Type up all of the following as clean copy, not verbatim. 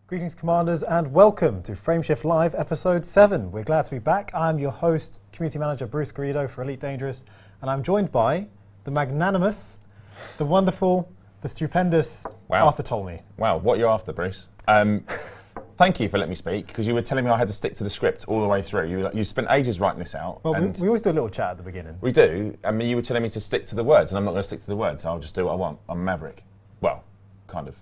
Greetings, Commanders, and welcome to Frameshift Live, Episode 7. We're glad to be back. I'm your host, Community Manager Bruce Garrido for Elite Dangerous, and I'm joined by the magnanimous, the wonderful, the stupendous Arthur Tolmie. Wow, what you're after, Bruce. Thank you for letting me speak, because you were telling me I had to stick to the script all the way through. You spent ages writing this out. Well, we always do a little chat at the beginning. We do. I mean, you were telling me to stick to the words, and I'm not going to stick to the words. I'll just do what I want. I'm a maverick. Well, kind of.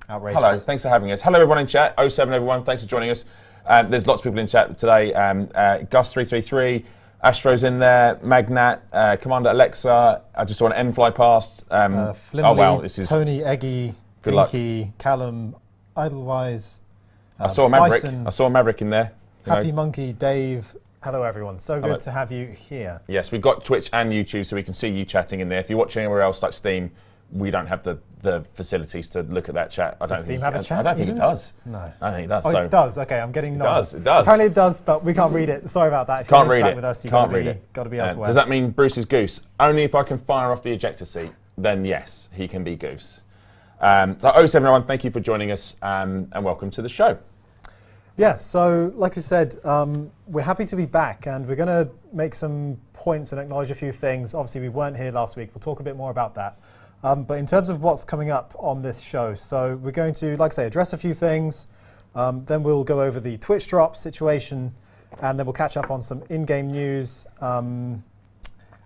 Outrageous. Hello, thanks for having us. Hello, everyone in chat. 07, everyone. Thanks for joining us. There's lots of people in chat today. Gus333, Astro's in there, Magnat, Commander Alexa. I just saw an N fly past. Flimley, oh, wow. This is Tony, Eggy, Dinky, Callum, Idlewise. I saw a Maverick. Bison, I saw a Maverick in there. Happy Monkey, Dave. Hello, everyone. So good to have you here. Yes, we've got Twitch and YouTube, so we can see you chatting in there. If you're watching anywhere else like Steam, we don't have the facilities to look at that chat. Does Steam have a chat? I don't think it does. No. I don't think it does. Oh, so it does. Okay, I'm getting nods. It does. Apparently it does, but we can't read it. Sorry about that. If Can't you read interact it. with us, you've got to be elsewhere. Does that mean Bruce is Goose? Only if I can fire off the ejector seat, then yes, he can be Goose. So 07, everyone, thank you for joining us, and welcome to the show. Yeah, so like we said, we're happy to be back, and we're going to make some points and acknowledge a few things. Obviously, we weren't here last week. We'll talk a bit more about that. But in terms of what's coming up on this show, so we're going to, like I say, address a few things. Then we'll go over the Twitch drop situation, and then we'll catch up on some in-game news. Actually,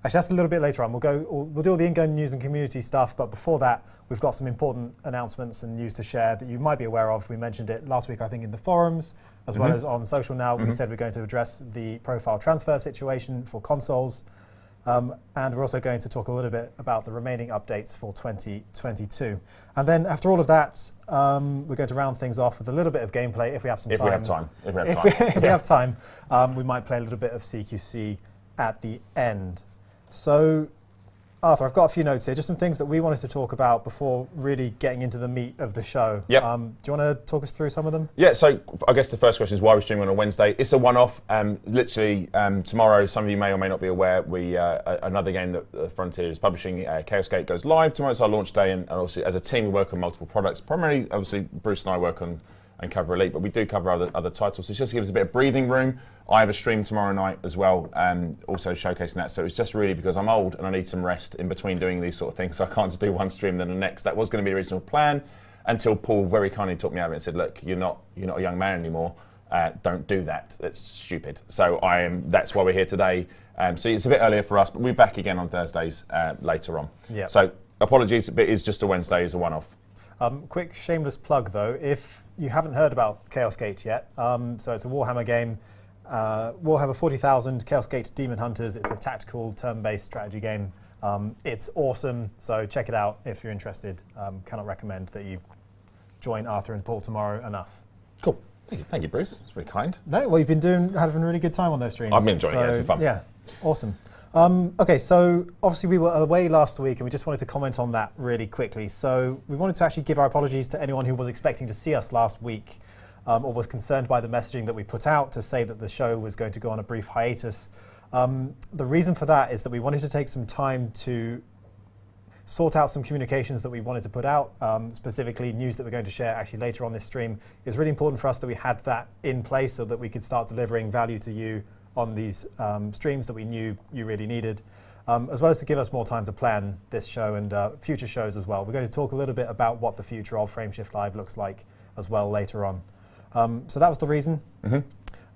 that's a little bit later on. We'll do all the in-game news and community stuff, but before that, we've got some important announcements and news to share that you might be aware of. We mentioned it last week, I think, in the forums, as well as on social now. We said we're going to address the profile transfer situation for consoles. And we're also going to talk a little bit about the remaining updates for 2022. And then after all of that, we're going to round things off with a little bit of gameplay if we have some time. If we have time, we might play a little bit of CQC at the end. So, Arthur, I've got a few notes here, just some things that we wanted to talk about before really getting into the meat of the show. Yep. Do you want to talk us through some of them? Yeah, so I guess the first question is why we're streaming on a Wednesday. It's a one-off. Literally, tomorrow, some of you may or may not be aware, another game that Frontier is publishing, Chaos Gate, goes live. Tomorrow's our launch day, and also as a team we work on multiple products. Primarily, obviously, Bruce and I work on and cover Elite, but we do cover other titles. So it's just to give us a bit of breathing room. I have a stream tomorrow night as well, also showcasing that. So it's just really because I'm old and I need some rest in between doing these sort of things. So I can't just do one stream then the next. That was going to be the original plan until Paul very kindly took me out of it and said, look, you're not a young man anymore. Don't do that. That's stupid. So that's why we're here today. So it's a bit earlier for us, but we're back again on Thursdays later on. Yep. So apologies, but it's just a Wednesday, it's a one-off. Quick shameless plug though, if you haven't heard about Chaos Gate yet, so it's a Warhammer game, Warhammer 40,000, Chaos Gate Demon Hunters. It's a tactical turn-based strategy game. It's awesome, so check it out if you're interested. Cannot recommend that you join Arthur and Paul tomorrow enough. Cool. Thank you, Bruce. It's very kind. No, well, you've been having a really good time on those streams. I've been enjoying it. It's been fun. Yeah, awesome. Okay, so obviously we were away last week and we just wanted to comment on that really quickly. So we wanted to actually give our apologies to anyone who was expecting to see us last week or was concerned by the messaging that we put out to say that the show was going to go on a brief hiatus. The reason for that is that we wanted to take some time to sort out some communications that we wanted to put out, specifically news that we're going to share actually later on this stream. It's really important for us that we had that in place so that we could start delivering value to you on these streams that we knew you really needed, as well as to give us more time to plan this show and future shows as well. We're going to talk a little bit about what the future of Frameshift Live looks like as well later on. So that was the reason.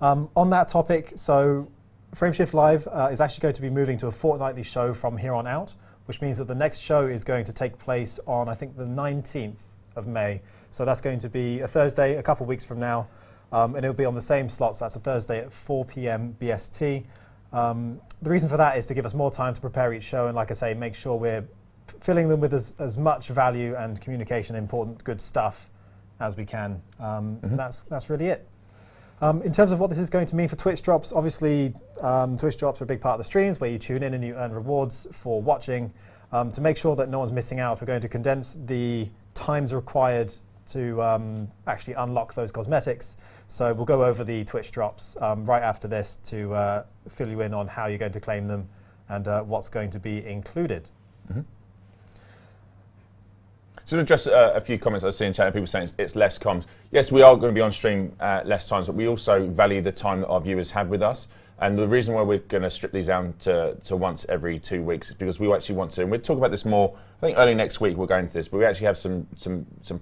On that topic, so Frameshift Live is actually going to be moving to a fortnightly show from here on out, which means that the next show is going to take place on, I think, the 19th of May. So that's going to be a Thursday, a couple of weeks from now. And it'll be on the same slots. That's a Thursday at 4 p.m. BST. The reason for that is to give us more time to prepare each show and, like I say, make sure we're filling them with as much value and communication, important, good stuff as we can. That's really it. In terms of what this is going to mean for Twitch drops, obviously Twitch drops are a big part of the streams where you tune in and you earn rewards for watching. To make sure that no one's missing out, we're going to condense the times required to actually unlock those cosmetics. So we'll go over the Twitch drops right after this to fill you in on how you're going to claim them and what's going to be included. So to address a few comments I see in chat, people saying it's less comms. Yes, we are going to be on stream less times, but we also value the time that our viewers have with us. And the reason why we're going to strip these down to once every 2 weeks is because we actually want to, and we'll talk about this more, I think early next week we'll go into this, but we actually have some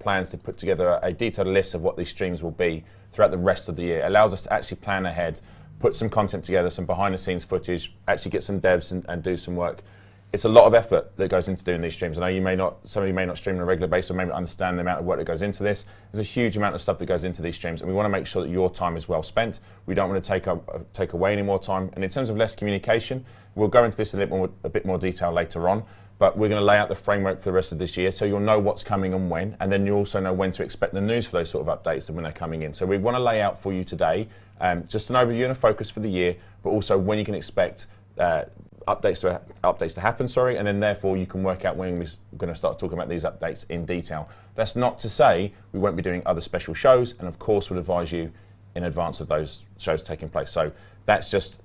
plans to put together a detailed list of what these streams will be throughout the rest of the year. It allows us to actually plan ahead, put some content together, some behind the scenes footage, actually get some devs and do some work. It's a lot of effort that goes into doing these streams. I know some of you may not stream on a regular basis or maybe not understand the amount of work that goes into this. There's a huge amount of stuff that goes into these streams, and we want to make sure that your time is well spent. We don't want to take away any more time. And in terms of less communication, we'll go into this in a bit more detail later on, but we're going to lay out the framework for the rest of this year so you'll know what's coming and when, and then you also know when to expect the news for those sort of updates and when they're coming in. So we want to lay out for you today just an overview and a focus for the year, but also when you can expect updates to happen, and then therefore you can work out when we're going to start talking about these updates in detail. That's not to say we won't be doing other special shows, and of course we'll advise you in advance of those shows taking place. So that's just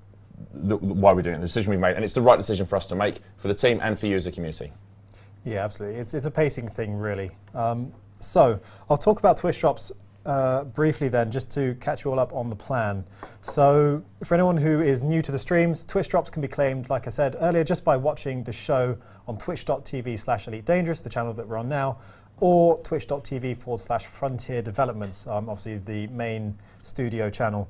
why we're doing it, the decision we've made, and it's the right decision for us to make for the team and for you as a community. Yeah, absolutely. It's a pacing thing, really. So I'll talk about Twitch drops briefly then, just to catch you all up on the plan. So for anyone who is new to the streams, Twitch drops can be claimed, like I said earlier, just by watching the show on twitch.tv/Elite Dangerous, the channel that we're on now, or twitch.tv/Frontier Developments, obviously the main studio channel.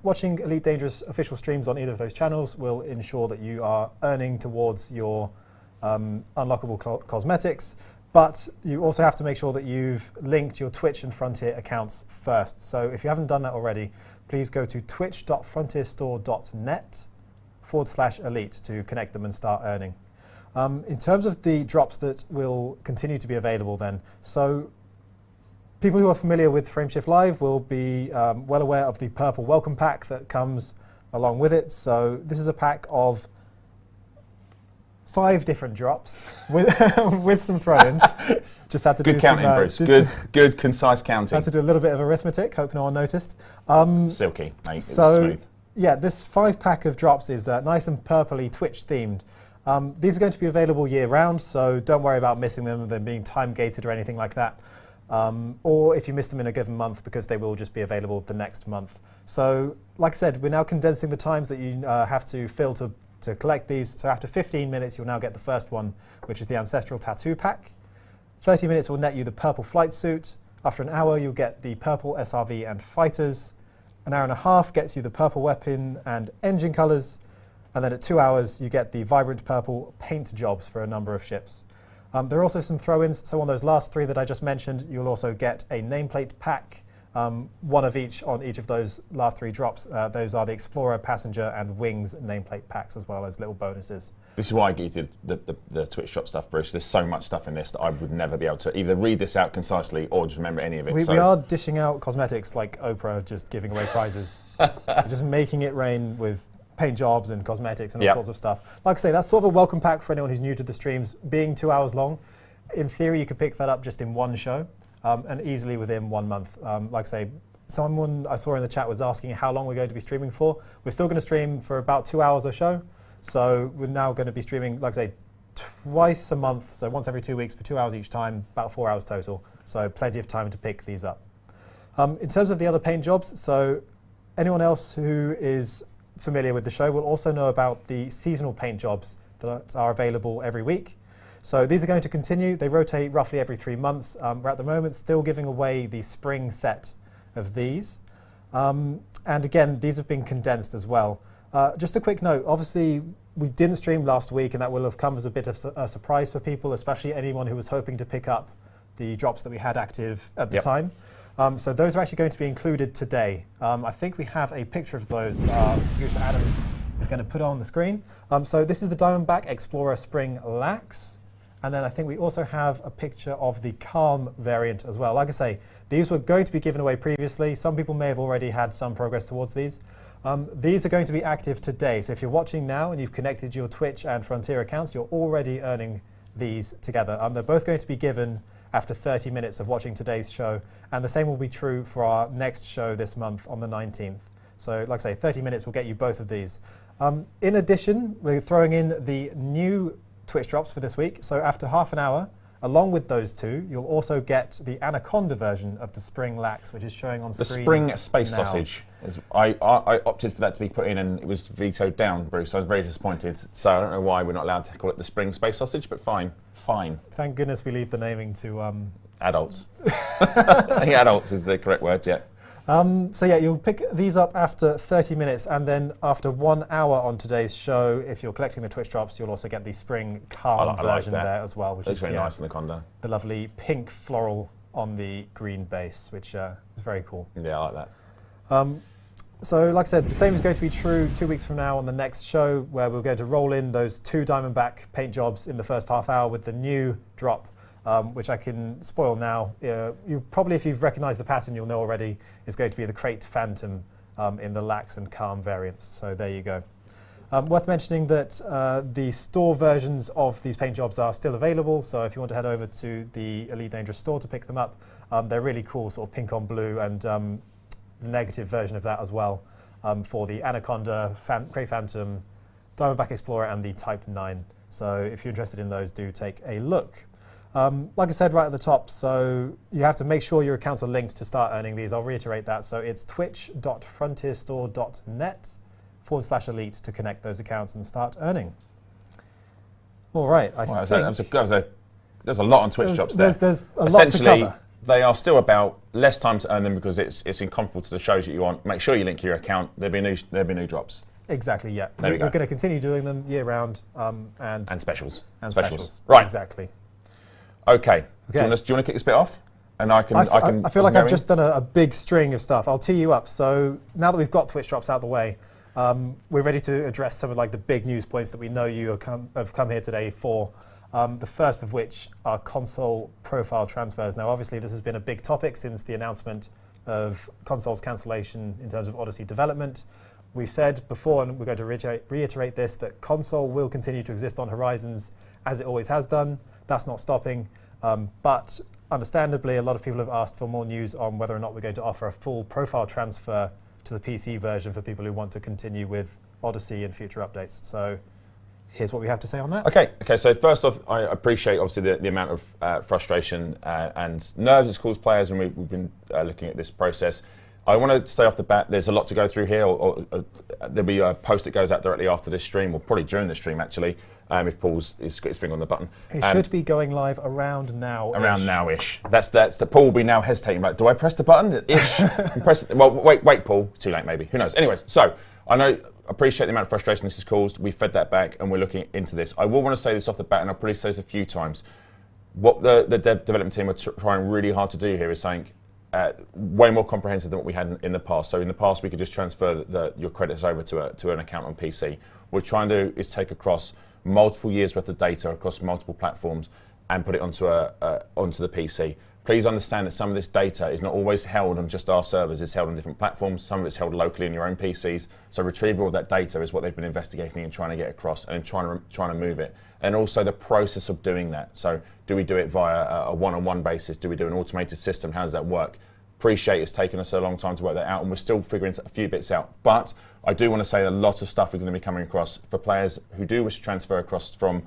Watching Elite Dangerous official streams on either of those channels will ensure that you are earning towards your unlockable cosmetics. But you also have to make sure that you've linked your Twitch and Frontier accounts first. So if you haven't done that already, please go to twitch.frontierstore.net/elite to connect them and start earning. In terms of the drops that will continue to be available then, so people who are familiar with Frameshift Live will be well aware of the purple welcome pack that comes along with it. So this is a pack of 5 different drops with some throw-ins. Just had to good do counting, some, Bruce. Good, concise counting. Had to do a little bit of arithmetic. Hope no one noticed. Silky, mate. So it's smooth. yeah, this 5-pack of drops is nice and purpley Twitch themed. These are going to be available year round, so don't worry about missing them, them being time gated or anything like that. Or if you miss them in a given month, because they will just be available the next month. So like I said, we're now condensing the times that you have to fill to collect these. So after 15 minutes, you'll now get the first one, which is the Ancestral Tattoo Pack. 30 minutes will net you the purple flight suit. After an hour, you'll get the purple SRV and fighters. An hour and a half gets you the purple weapon and engine colors. And then at 2 hours, you get the vibrant purple paint jobs for a number of ships. There are also some throw-ins. So on those last 3 that I just mentioned, you'll also get a nameplate pack, one of each on each of those last 3 drops. Those are the Explorer, Passenger, and Wings nameplate packs, as well as little bonuses. This is why I did the Twitch drop stuff, Bruce. There's so much stuff in this that I would never be able to either read this out concisely or just remember any of it. We are dishing out cosmetics like Oprah, just giving away prizes. Just making it rain with paint jobs and cosmetics and all sorts of stuff. Like I say, that's sort of a welcome pack for anyone who's new to the streams. Being 2 hours long, in theory, you could pick that up just in one show. And easily within 1 month. Like I say, someone I saw in the chat was asking how long we're going to be streaming for. We're still going to stream for about 2 hours a show. So we're now going to be streaming, like I say, twice a month. So once every 2 weeks for 2 hours each time, about 4 hours total. So plenty of time to pick these up. In terms of the other paint jobs, so anyone else who is familiar with the show will also know about the seasonal paint jobs that are available every week. So these are going to continue. They rotate roughly every 3 months. We're at the moment still giving away the spring set of these. And again, these have been condensed as well. Just a quick note, obviously we didn't stream last week, and that will have come as a bit of a surprise for people, especially anyone who was hoping to pick up the drops that we had active at the time. So those are actually going to be included today. I think we have a picture of those that producer Adam is going to put on the screen. So this is the Diamondback Explorer Spring Lax. And then I think we also have a picture of the Calm variant as well. Like I say, these were going to be given away previously. Some people may have already had some progress towards these. These are going to be active today. So if you're watching now and you've connected your Twitch and Frontier accounts, you're already earning these together. They're both going to be given after 30 minutes of watching today's show. And the same will be true for our next show this month on the 19th. So like I say, 30 minutes will get you both of these. In addition, we're throwing in the new Twitch drops for this week. So after half an hour, Along with those two, you'll also get the Anaconda version of the Spring Lax, which is showing on The screen Spring Space now. Sausage. I opted for that to be put in, and it was vetoed down, Bruce. I was very disappointed. So I don't know why we're not allowed to call it the Spring Space Sausage, but fine. Thank goodness we leave the naming to adults. I think adults is the correct word, yeah. So yeah, you'll pick these up after 30 minutes, and then after 1 hour on today's show, if you're collecting the Twitch drops, you'll also get the Spring Calm version there as well, which is very nice, Anaconda. The lovely pink floral on the green base, which is very cool. Yeah, I like that. So like I said, the same is going to be true 2 weeks from now on the next show, where we're going to roll in those 2 Diamondback paint jobs in the first half hour with the new drop, which I can spoil now. You probably, if you've recognised the pattern, you'll know already, is going to be the Crate Phantom in the Lax and Calm variants. So there you go. Worth mentioning that the store versions of these paint jobs are still available. So if you want to head over to the Elite Dangerous store to pick them up, they're really cool, sort of pink on blue, and the negative version of that as well for the Anaconda, Crate Phantom, Diamondback Explorer, and the Type 9. So if you're interested in those, do take a look. Like I said right at the top, so you have to make sure your accounts are linked to start earning these. I'll reiterate that. So it's twitch.frontierstore.net/elite to connect those accounts and start earning. All right. There's a lot on Twitch drops there. There's a lot to cover. They are still about less time to earn them because it's incomparable to the shows that you want. Make sure you link your account. There'll be new drops. Exactly, yeah. We're going to continue doing them year round. And specials. Right. Exactly. Okay. Do you want to kick this bit off? And I feel like I've just done a big string of stuff. I'll tee you up. So now that we've got Twitch drops out of the way, we're ready to address some of the big news points that we know you have come here today for. The first of which are console profile transfers. Now, obviously, this has been a big topic since the announcement of console's cancellation in terms of Odyssey development. We've said before, and we're going to reiterate this, that console will continue to exist on Horizons as it always has done. That's not stopping. But understandably, a lot of people have asked for more news on whether or not we're going to offer a full profile transfer to the PC version for people who want to continue with Odyssey and future updates. So here's what we have to say on that. Okay. So first off, I appreciate obviously the amount of frustration and nerves it's caused players when we've been looking at this process. I want to say off the bat, there's a lot to go through here. Or there'll be a post that goes out directly after this stream, or probably during the stream actually, if Paul's got his finger on the button. It should be going live around now. Around now-ish. That's the Paul will be now hesitating. Like, do I press the button? Ish. Well, wait, Paul. Too late, maybe. Who knows? Anyways, so I appreciate the amount of frustration this has caused. We fed that back, and we're looking into this. I will want to say this off the bat, and I'll probably say this a few times. What the development team are trying really hard to do here is saying way more comprehensive than what we had in the past. So in the past, we could just transfer your credits over to an account on PC. What we're trying to do is take across multiple years worth of data across multiple platforms and put it onto the PC. Please understand that some of this data is not always held on just our servers, it's held on different platforms, some of it's held locally in your own PCs. So retrieval of that data is what they've been investigating and trying to get across and trying to move it. And also the process of doing that. So do we do it via a one-on-one basis? Do we do an automated system? How does that work? Appreciate it's taken us a long time to work that out, and we're still figuring a few bits out. But I do want to say a lot of stuff is going to be coming across for players who do wish to transfer across from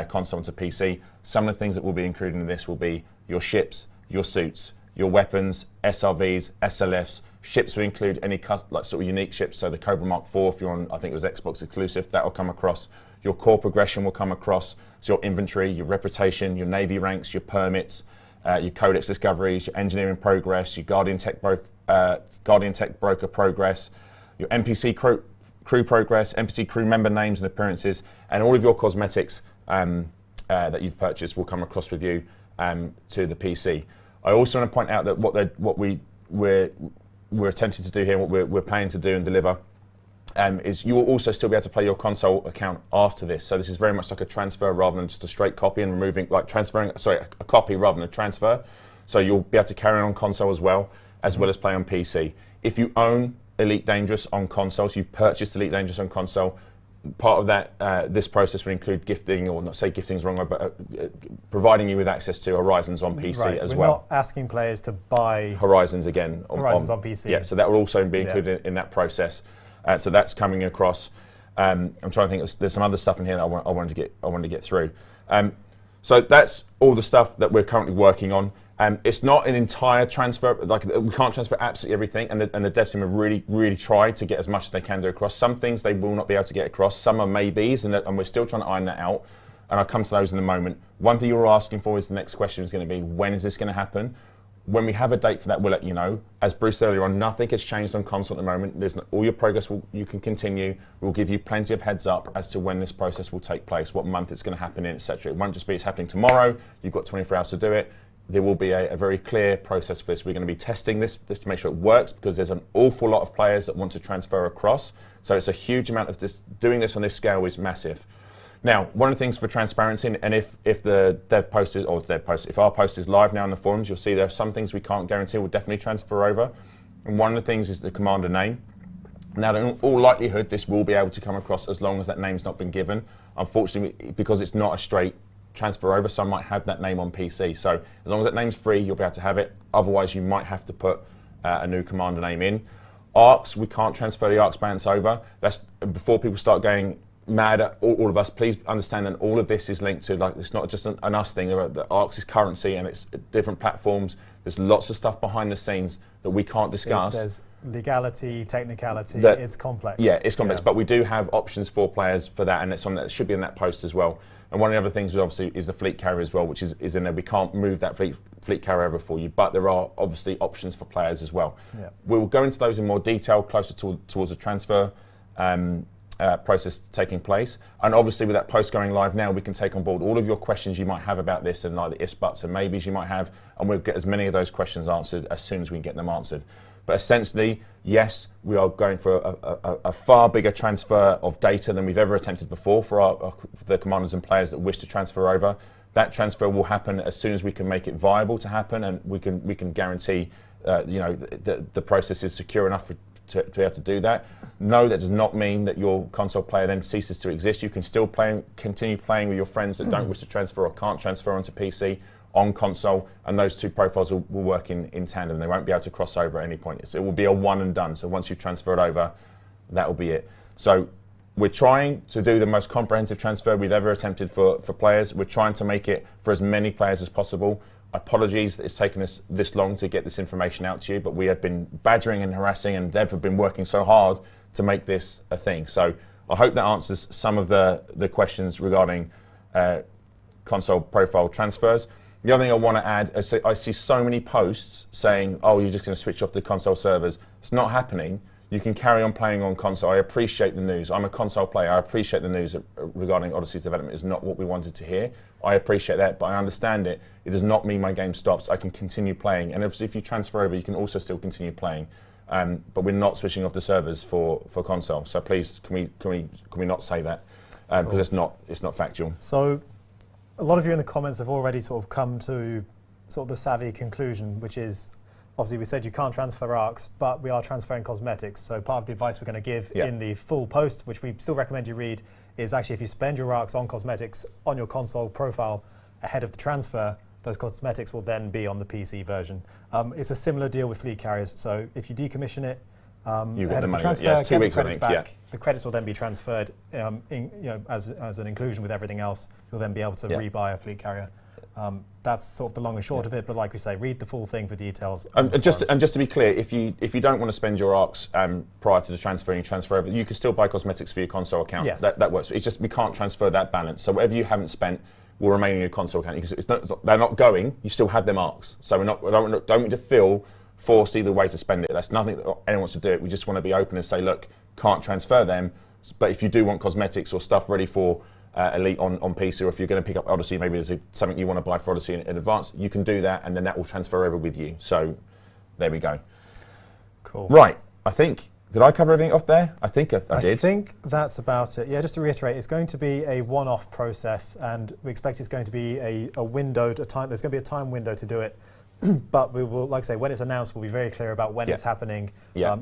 console to PC. Some of the things that will be included in this will be your ships, your suits, your weapons, SRVs, SLFs. Ships will include any sort of unique ships. So the Cobra Mark IV, if you're on, I think it was Xbox exclusive, that will come across. Your core progression will come across. So your inventory, your reputation, your Navy ranks, your permits, your codex discoveries, your engineering progress, your Guardian Tech Broker progress, your NPC crew progress, NPC crew member names and appearances, and all of your cosmetics that you've purchased will come across with you to the PC. I also want to point out that what we're attempting to do here, what we're planning to do and deliver, is you will also still be able to play your console account after this. So this is very much like a transfer rather than just a straight copy and a copy rather than a transfer. So you'll be able to carry on console as well as play on PC. If you own Elite Dangerous on console, so you've purchased Elite Dangerous on console, part of that, this process will include gifting, or not say gifting is wrong, but providing you with access to Horizons on PC as well. We're not asking players to buy Horizons again. Horizons on PC. Yeah, so that will also be included in that process. So that's coming across. I'm trying to think. There's some other stuff in here that I wanted to get through. So that's all the stuff that we're currently working on. It's not an entire transfer, like we can't transfer absolutely everything, and the dev team have really tried to get as much as they can do across. Some things they will not be able to get across, some are maybes, and we're still trying to iron that out, and I'll come to those in a moment. One thing you're asking for is the next question is going to be, when is this going to happen? When we have a date for that, we'll let you know. As Bruce said earlier on, nothing has changed on console at the moment. All your progress you can continue. We'll give you plenty of heads up as to when this process will take place, what month it's going to happen in, etc. It won't just be it's happening tomorrow. You've got 24 hours to do it. There will be a very clear process for this. We're going to be testing this to make sure it works, because there's an awful lot of players that want to transfer across. So it's a huge amount of this. Doing this on this scale is massive. Now, one of the things for transparency, and if the if our post is live now in the forums, you'll see there are some things we can't guarantee will definitely transfer over. And one of the things is the commander name. Now, in all likelihood, this will be able to come across as long as that name's not been given. Unfortunately, because it's not a straight transfer over, some might have that name on PC. So as long as that name's free, you'll be able to have it. Otherwise, you might have to put a new commander name in. Arcs, we can't transfer the Arcs balance over. That's before people start going mad at all of us. Please understand that all of this is linked to, like, it's not just an us thing. The Arcs is currency, and it's different platforms. There's lots of stuff behind the scenes that we can't discuss. There's legality, technicality. It's complex. Yeah, it's complex. Yeah. But we do have options for players for that, and it should be in that post as well. And one of the other things, obviously, is the fleet carrier as well, which is in there. We can't move that fleet carrier over for you, but there are obviously options for players as well. Yeah. We will go into those in more detail closer towards the transfer process taking place. And obviously, with that post going live now, we can take on board all of your questions you might have about this, and like the ifs, buts, and maybes you might have, and we'll get as many of those questions answered as soon as we can get them answered. But essentially, yes, we are going for a far bigger transfer of data than we've ever attempted before for the commanders and players that wish to transfer over. That transfer will happen as soon as we can make it viable to happen, and we can guarantee the process is secure enough to be able to do that. No, that does not mean that your console player then ceases to exist. You can still continue playing with your friends that don't wish to transfer or can't transfer onto PC on console, and those two profiles will work in tandem. They won't be able to cross over at any point. It will be a one and done. So once you've transferred over, that will be it. So we're trying to do the most comprehensive transfer we've ever attempted for players. We're trying to make it for as many players as possible. Apologies that it's taken us this long to get this information out to you, but we have been badgering and harassing, and Dev have been working so hard to make this a thing. So I hope that answers some of the questions regarding console profile transfers. The other thing I want to add is I see so many posts saying, oh, you're just going to switch off the console servers. It's not happening. You can carry on playing on console. I appreciate the news. I'm a console player. I appreciate the news regarding Odyssey's development is not what we wanted to hear. I appreciate that, but I understand it. It does not mean my game stops. I can continue playing. And obviously, if you transfer over, you can also still continue playing. But we're not switching off the servers for console. So please, can we not say that? Because it's not factual. So a lot of you in the comments have already sort of come to sort of the savvy conclusion, which is, obviously we said you can't transfer arcs, but we are transferring cosmetics. So part of the advice we're going to give in the full post, which we still recommend you read, is actually if you spend your arcs on cosmetics on your console profile ahead of the transfer, those cosmetics will then be on the PC version. It's a similar deal with fleet carriers. So if you decommission it ahead of the transfer, get the credits back. The credits will then be transferred as an inclusion with everything else. You'll then be able to rebuy a fleet carrier. That's sort of the long and short of it, but like we say, read the full thing for details. And just to be clear, if you don't want to spend your arcs prior to the transfer and you transfer over, you can still buy cosmetics for your console account. Yes. That works. It's just we can't transfer that balance. So whatever you haven't spent will remain in your console account. They're not going. You still have them arcs. So we don't want to feel forced either way to spend it. That's nothing that anyone wants to do. We just want to be open and say, look, can't transfer them. But if you do want cosmetics or stuff ready for Elite on PC, or if you're going to pick up Odyssey, maybe there's something you want to buy for Odyssey in advance, you can do that, and then that will transfer over with you. So there we go. Cool. Right. Did I cover everything off there? I think I did. I think that's about it. Yeah, just to reiterate, it's going to be a one-off process, and we expect it's going to be a windowed time. There's going to be a time window to do it. But we will, like I say, when it's announced, we'll be very clear about when it's happening,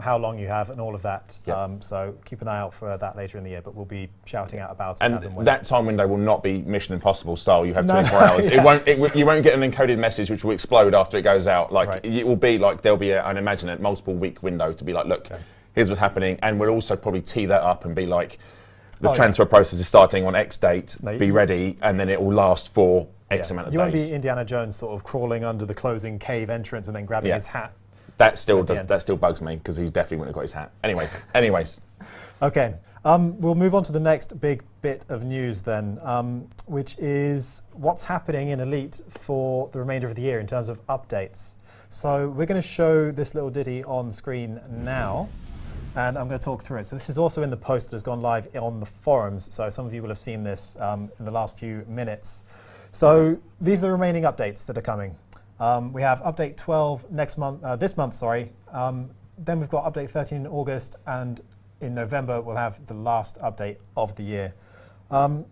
how long you have, and all of that. So keep an eye out for that later in the year, but we'll be shouting out about it as and when. That time window will not be Mission Impossible style. You have 24 hours. You won't get an encoded message which will explode after it goes out. It will be like there'll be an imagine a multiple week window to be like, look, here's what's happening, and we'll also probably tee that up and be like, the transfer process is starting on X date, be ready, and then it will last for X amount of days. You won't be Indiana Jones sort of crawling under the closing cave entrance and then grabbing his hat. That still bugs me because he definitely wouldn't have got his hat. Anyways. Okay, we'll move on to the next big bit of news then, which is what's happening in Elite for the remainder of the year in terms of updates. So we're going to show this little ditty on screen now, and I'm going to talk through it. So this is also in the post that has gone live on the forums, so some of you will have seen this in the last few minutes. So these are the remaining updates that are coming. We have update 12 this month. Then we've got update 13 in August, and in November we'll have the last update of the year.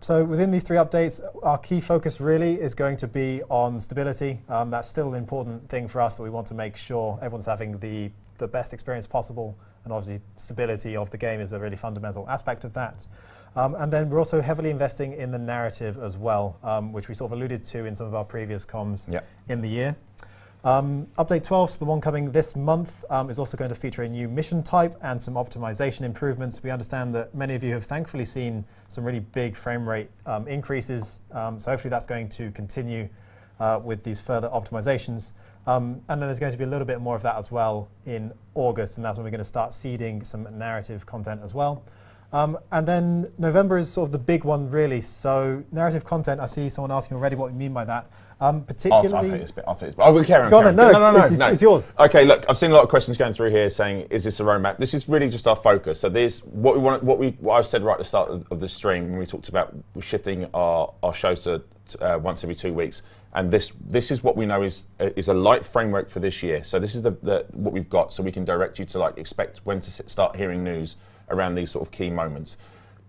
So within these 3 updates, our key focus really is going to be on stability. That's still an important thing for us, that we want to make sure everyone's having the best experience possible, and obviously stability of the game is a really fundamental aspect of that. And then we're also heavily investing in the narrative as well, which we sort of alluded to in some of our previous comms in the year. Update 12, so the one coming this month, is also going to feature a new mission type and some optimization improvements. We understand that many of you have thankfully seen some really big frame rate increases, so hopefully that's going to continue with these further optimizations. And then there's going to be a little bit more of that as well in August, and that's when we're going to start seeding some narrative content as well. And then November is sort of the big one, really. So narrative content, I see someone asking already what we mean by that. Particularly, I'll take this bit. Oh, we'll carry on. Go on then. No. It's yours. Okay, look, I've seen a lot of questions going through here saying, "Is this a roadmap?" This is really just our focus. So there's what I said right at the start of the stream when we talked about shifting our shows to once every 2 weeks. And this is what we know is a light framework for this year. So this is what we've got, so we can direct you to expect when to start hearing news around these sort of key moments.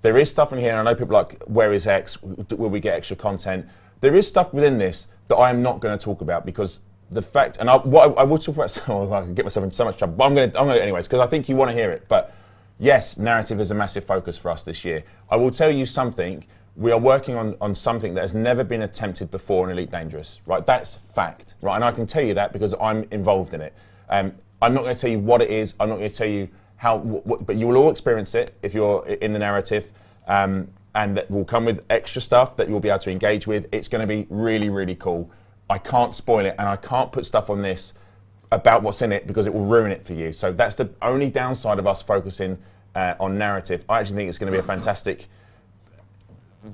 There is stuff in here, and I know people are like, where is X? Will we get extra content? There is stuff within this that I am not going to talk about, because the fact, and I will talk about, so I can get myself into so much trouble, but I'm going to anyways, because I think you want to hear it. But yes, narrative is a massive focus for us this year. I will tell you something. We are working on something that has never been attempted before in Elite Dangerous, right? That's fact, right? And I can tell you that because I'm involved in it. I'm not going to tell you what it is. I'm not going to tell you how, but you will all experience it if you're in the narrative, and that will come with extra stuff that you'll be able to engage with. It's going to be really, really cool. I can't spoil it, and I can't put stuff on this about what's in it because it will ruin it for you. So that's the only downside of us focusing on narrative. I actually think it's going to be a fantastic.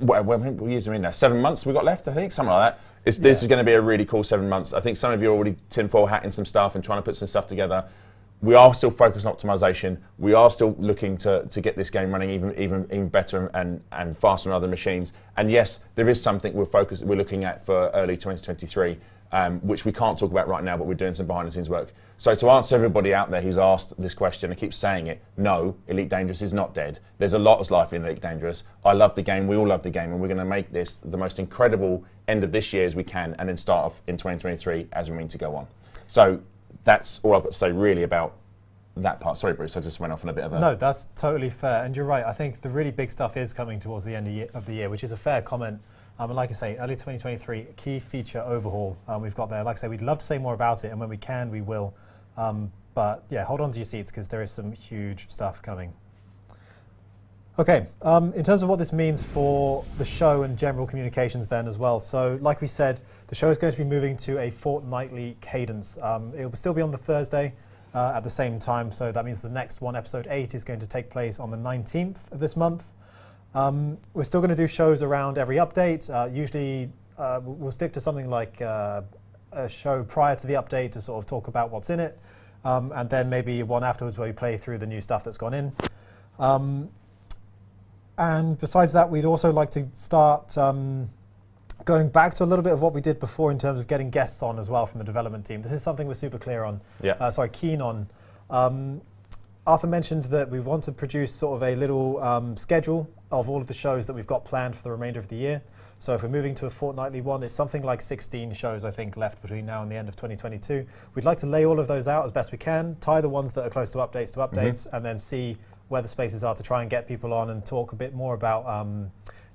What years are we in now? 7 months we got left, I think, something like that. This is going to be a really cool 7 months. I think some of you are already tinfoil hatting some stuff and trying to put some stuff together. We are still focused on optimization. We are still looking to get this game running even better and faster on other machines. And yes, there is something we're looking at for early 2023, which we can't talk about right now, but we're doing some behind the scenes work. So to answer everybody out there who's asked this question and keeps saying it, no, Elite Dangerous is not dead. There's a lot of life in Elite Dangerous. I love the game, we all love the game, and we're going to make this the most incredible end of this year as we can, and then start off in 2023 as we mean to go on. So that's all I've got to say really about that part. Sorry, Bruce, I just went off on a bit of a... No, that's totally fair, and you're right. I think the really big stuff is coming towards the end of the year, which is a fair comment. And like I say, early 2023, key feature overhaul we've got there. Like I say, we'd love to say more about it, and when we can, we will. But yeah, hold on to your seats because there is some huge stuff coming. Okay, in terms of what this means for the show and general communications then as well. So like we said, the show is going to be moving to a fortnightly cadence. It will still be on the Thursday at the same time. So that means the next one, episode 8, is going to take place on the 19th of this month. We're still going to do shows around every update. Usually we'll stick to something like a show prior to the update to sort of talk about what's in it, and then maybe one afterwards where we play through the new stuff that's gone in. And besides that, we'd also like to start going back to a little bit of what we did before in terms of getting guests on as well from the development team. This is something we're super keen on. Arthur mentioned that we want to produce sort of a little schedule of all of the shows that we've got planned for the remainder of the year. So if we're moving to a fortnightly one, it's something like 16 shows, I think, left between now and the end of 2022. We'd like to lay all of those out as best we can, tie the ones that are close to updates, and then see where the spaces are to try and get people on and talk a bit more about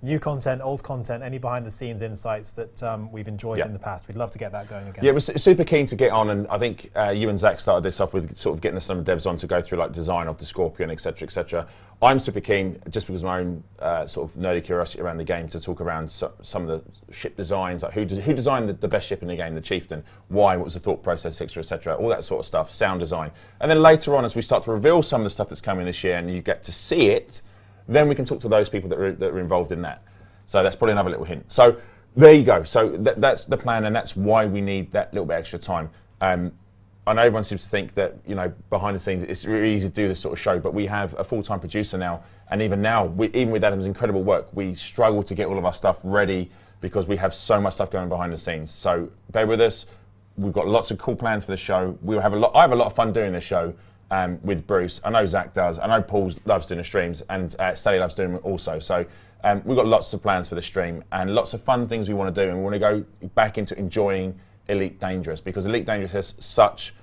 new content, old content, any behind-the-scenes insights that we've enjoyed in the past. We'd love to get that going again. Yeah, we're super keen to get on, and I think you and Zach started this off with sort of getting some devs on to go through like design of the Scorpion, etc., etc. I'm super keen, just because of my own sort of nerdy curiosity around the game, to talk around some of the ship designs, like who designed the best ship in the game, the Chieftain, why, what was the thought process, etc., etc., all that sort of stuff, sound design. And then later on, as we start to reveal some of the stuff that's coming this year and you get to see it, then we can talk to those people that are involved in that. So that's probably another little hint. So there you go. So that's the plan, and that's why we need that little bit extra time. I know everyone seems to think that, you know, behind the scenes it's really easy to do this sort of show, but we have a full-time producer now, and even now, even with Adam's incredible work, we struggle to get all of our stuff ready because we have so much stuff going behind the scenes. So bear with us. We've got lots of cool plans for the show. I have a lot of fun doing this show with Bruce. I know Zach does. I know Paul loves doing the streams, and Sally loves doing them also. So we've got lots of plans for the stream and lots of fun things we want to do, and we want to go back into enjoying Elite Dangerous, because Elite Dangerous has such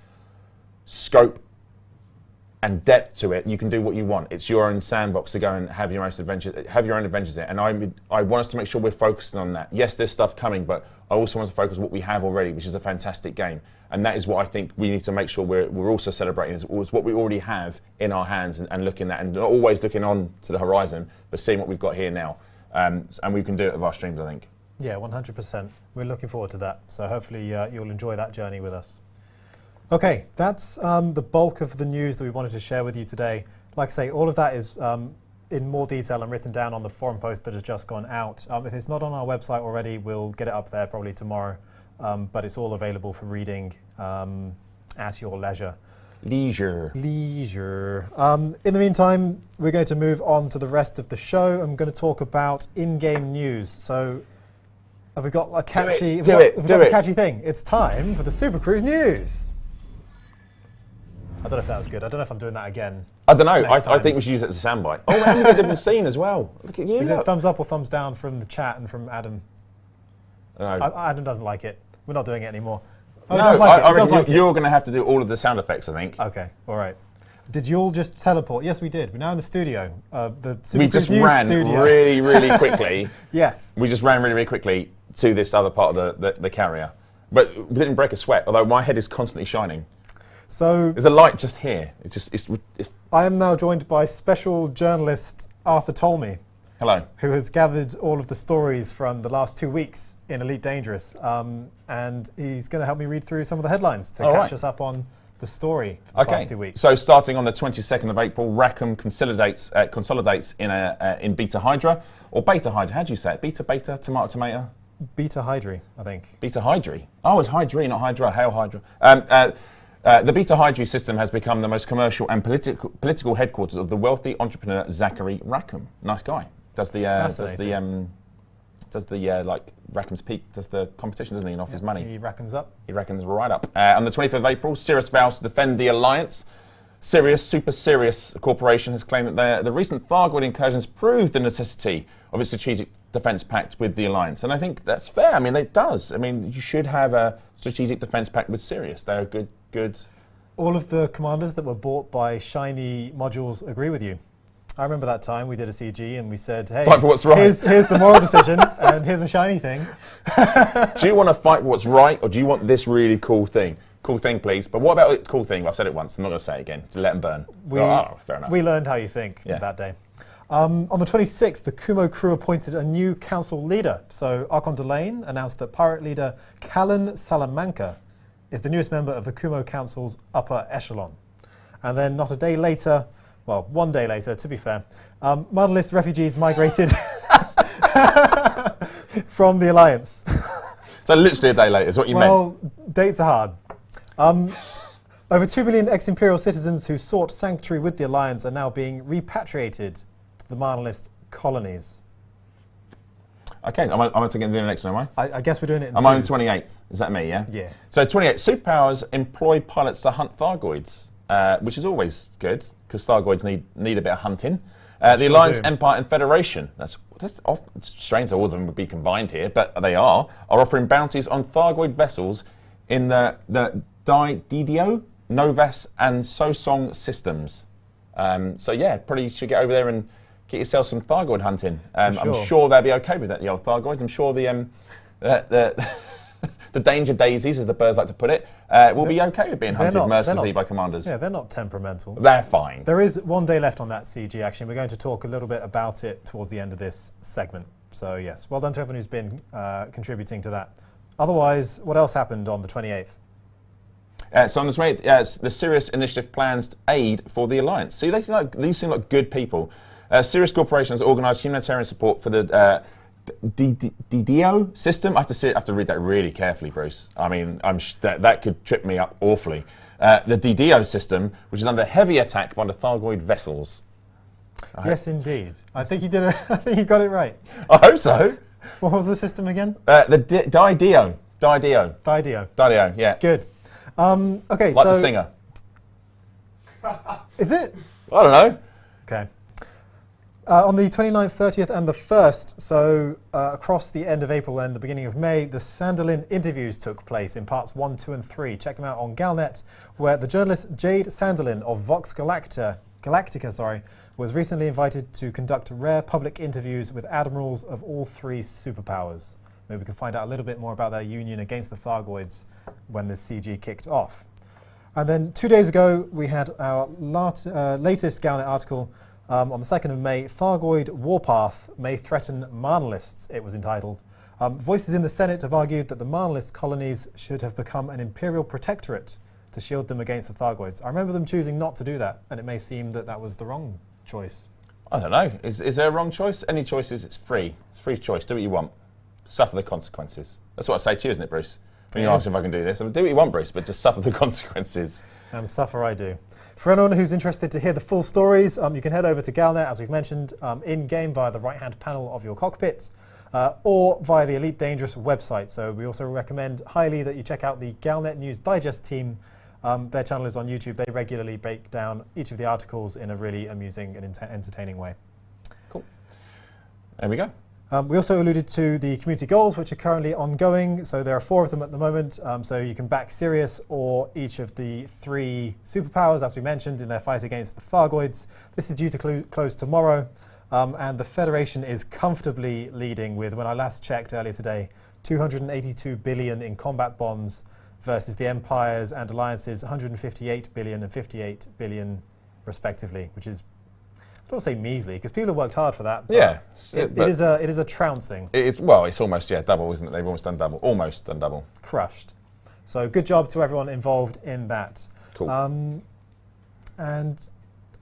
scope and depth to it. You can do what you want. It's your own sandbox to go and have your own adventures in. And I want us to make sure we're focusing on that. Yes, there's stuff coming, but I also want to focus on what we have already, which is a fantastic game. And that is what I think we need to make sure we're also celebrating, is what we already have in our hands, and looking at, and not always looking on to the horizon, but seeing what we've got here now. And we can do it with our streams, I think. Yeah, 100%. We're looking forward to that. So hopefully you'll enjoy that journey with us. Okay, that's the bulk of the news that we wanted to share with you today. Like I say, all of that is in more detail and written down on the forum post that has just gone out. If it's not on our website already, we'll get it up there probably tomorrow. But it's all available for reading at your leisure. Leisure. In the meantime, we're going to move on to the rest of the show. I'm going to talk about in-game news. So have we got a catchy, catchy thing? It's time for the Super Cruise news. I don't know if that was good. I don't know if I'm doing that again. I don't know. I think we should use it as a soundbite. Oh, and we got a different scene as well. Look at you. Is it thumbs up or thumbs down from the chat and from Adam? No. Adam doesn't like it. We're not doing it anymore. Oh, no, I reckon you're going to have to do all of the sound effects, I think. Okay, all right. Did you all just teleport? Yes, we did. We're now in the studio. We just ran really, really quickly. Yes. We just ran really, really quickly to this other part of the carrier. But we didn't break a sweat, although my head is constantly shining. So there's a light just here. It's I am now joined by special journalist Arthur Tolmie. Hello. Who has gathered all of the stories from the last 2 weeks in Elite Dangerous. And he's going to help me read through some of the headlines to catch us up on the story for the past 2 weeks. So starting on the 22nd of April, Rackham consolidates in Beta Hydra, or Beta Hydra. How do you say it? Beta, tomato? Beta Hydra, I think. Beta Hydra? Oh, it's Hydra, not Hydra. Hail Hydra. The Beta Hydra system has become the most commercial and political headquarters of the wealthy entrepreneur Zachary Rackham. Nice guy. Does the like Rackham's Peak, does the competition, doesn't he, and off his money? He Rackham's up. He Rackham's right up. On the 25th of April, Sirius vows to defend the Alliance. Super Sirius Corporation has claimed that the recent Thargoid incursions proved the necessity of a strategic defence pact with the Alliance. And I think that's fair. I mean, it does. I mean, you should have a strategic defence pact with Sirius. They're good. All of the commanders that were bought by shiny modules agree with you. I remember that time we did a CG and we said, hey, fight for what's right. Here's the moral decision and here's a shiny thing. Do you want to fight for what's right, or do you want this really cool thing? Cool thing, please. But what about the cool thing? I've said it once. I'm not going to say it again. To let them burn. Fair enough. We learned how you think that day. On the 26th, the Kumo crew appointed a new council leader. So Archon Delane announced that pirate leader Callan Salamanca is the newest member of the Kumo Council's upper echelon. And then not a day later, well, 1 day later, to be fair, Marlist refugees migrated from the Alliance. So literally a day later is what you meant. Well, dates are hard. Over 2 million ex-Imperial citizens who sought sanctuary with the Alliance are now being repatriated to the Marlist colonies. Okay, I'm going to get into the next one, am I? I guess we're doing it in I'm on 28th. Is that me, yeah? Yeah. So 28, superpowers employ pilots to hunt Thargoids, which is always good, because Thargoids need a bit of hunting. The Alliance, Empire, and Federation, it's strange that all of them would be combined here, but they are offering bounties on Thargoid vessels in the Didio, Novas, and Sosong systems. So yeah, probably should get over there and get yourself some Thargoid hunting. Sure. I'm sure they'll be okay with that, the old Thargoids. I'm sure the danger daisies, as the birds like to put it, will be okay with being hunted mercilessly by commanders. Yeah, they're not temperamental. They're fine. There is one day left on that CG action. We're going to talk a little bit about it towards the end of this segment. So yes, well done to everyone who's been contributing to that. Otherwise, what else happened on the 28th? So on the 28th, the Sirius Initiative plans aid for the Alliance. See, these seem like good people. Sirius Corporation has organised humanitarian support for the DDO system. I have to read that really carefully, Bruce. I mean, that could trip me up awfully. The DDO system, which is under heavy attack by the Thargoid vessels. Yes, indeed. I think you did. I think you got it right. I hope so. What was the system again? The DIDO. DIDO, yeah. Good. Okay, like the singer. Is it? I don't know. Okay. On the 29th, 30th and the 1st, so across the end of April and the beginning of May, the Sanderlin interviews took place in parts 1, 2 and 3. Check them out on Galnet, where the journalist Jade Sanderlin of Vox Galactica was recently invited to conduct rare public interviews with admirals of all three superpowers. Maybe we can find out a little bit more about their union against the Thargoids when the CG kicked off. And then 2 days ago, we had our latest Galnet article on the 2nd of May, Thargoid Warpath May Threaten Marnalists, it was entitled. Voices in the Senate have argued that the Marnalist colonies should have become an imperial protectorate to shield them against the Thargoids. I remember them choosing not to do that, and it may seem that that was the wrong choice. I don't know. Is there a wrong choice? Any choices, it's free. It's free choice. Do what you want. Suffer the consequences. That's what I say to you, isn't it, Bruce? When you ask me if I can do this, do what you want, Bruce, but just suffer the consequences. And suffer I do. For anyone who's interested to hear the full stories, you can head over to Galnet, as we've mentioned, in-game via the right-hand panel of your cockpit, or via the Elite Dangerous website. So we also recommend highly that you check out the Galnet News Digest team. Their channel is on YouTube. They regularly break down each of the articles in a really amusing and entertaining way. Cool. There we go. We also alluded to the community goals, which are currently ongoing. So there are 4 of them at the moment. So you can back Sirius or each of the 3 superpowers, as we mentioned, in their fight against the Thargoids. This is due to close tomorrow. And the Federation is comfortably leading with, when I last checked earlier today, 282 billion in combat bonds versus the Empires and Alliances, 158 billion and 58 billion respectively, which is, I don't say measly, because people have worked hard for that. But yeah, it is a trouncing. It's almost double, isn't it? They've almost done double, almost done double. Crushed. So good job to everyone involved in that. Cool. And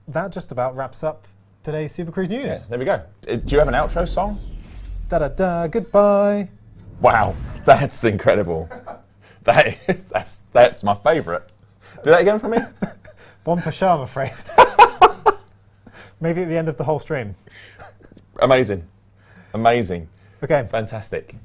that just about wraps up today's Super Cruise News. Yeah, there we go. Do you have an outro song? Da da da. Goodbye. Wow, that's incredible. That's my favourite. Do that again for me. One per show, I'm afraid. Maybe at the end of the whole stream. Amazing. Okay. Fantastic.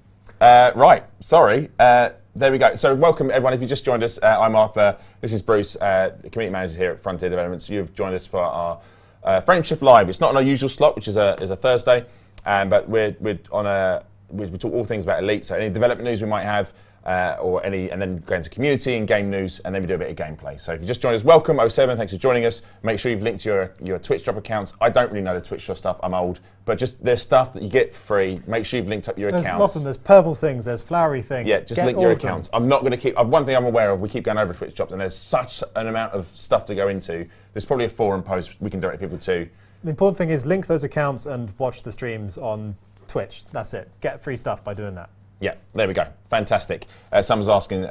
Right, sorry. There we go. So welcome everyone. If you just joined us, I'm Arthur. This is Bruce, the community manager here at Frontier Developments. You've joined us for our Frameshift Live. It's not on our usual slot, which is a Thursday, but we talk all things about Elite. So any development news we might have, and then go into community and game news, and then we do a bit of gameplay. So if you just joined us, welcome, 07, thanks for joining us. Make sure you've linked your Twitch drop accounts. I don't really know the Twitch drop stuff, I'm old, but just there's stuff that you get for free. Make sure you've linked up your accounts. There's lots of them, there's purple things, there's flowery things. Yeah, just link your accounts. I'm not going to keep, one thing I'm aware of, we keep going over Twitch drops, and there's such an amount of stuff to go into. There's probably a forum post we can direct people to. The important thing is link those accounts and watch the streams on Twitch. That's it. Get free stuff by doing that. Yeah, there we go. Fantastic. Someone's asking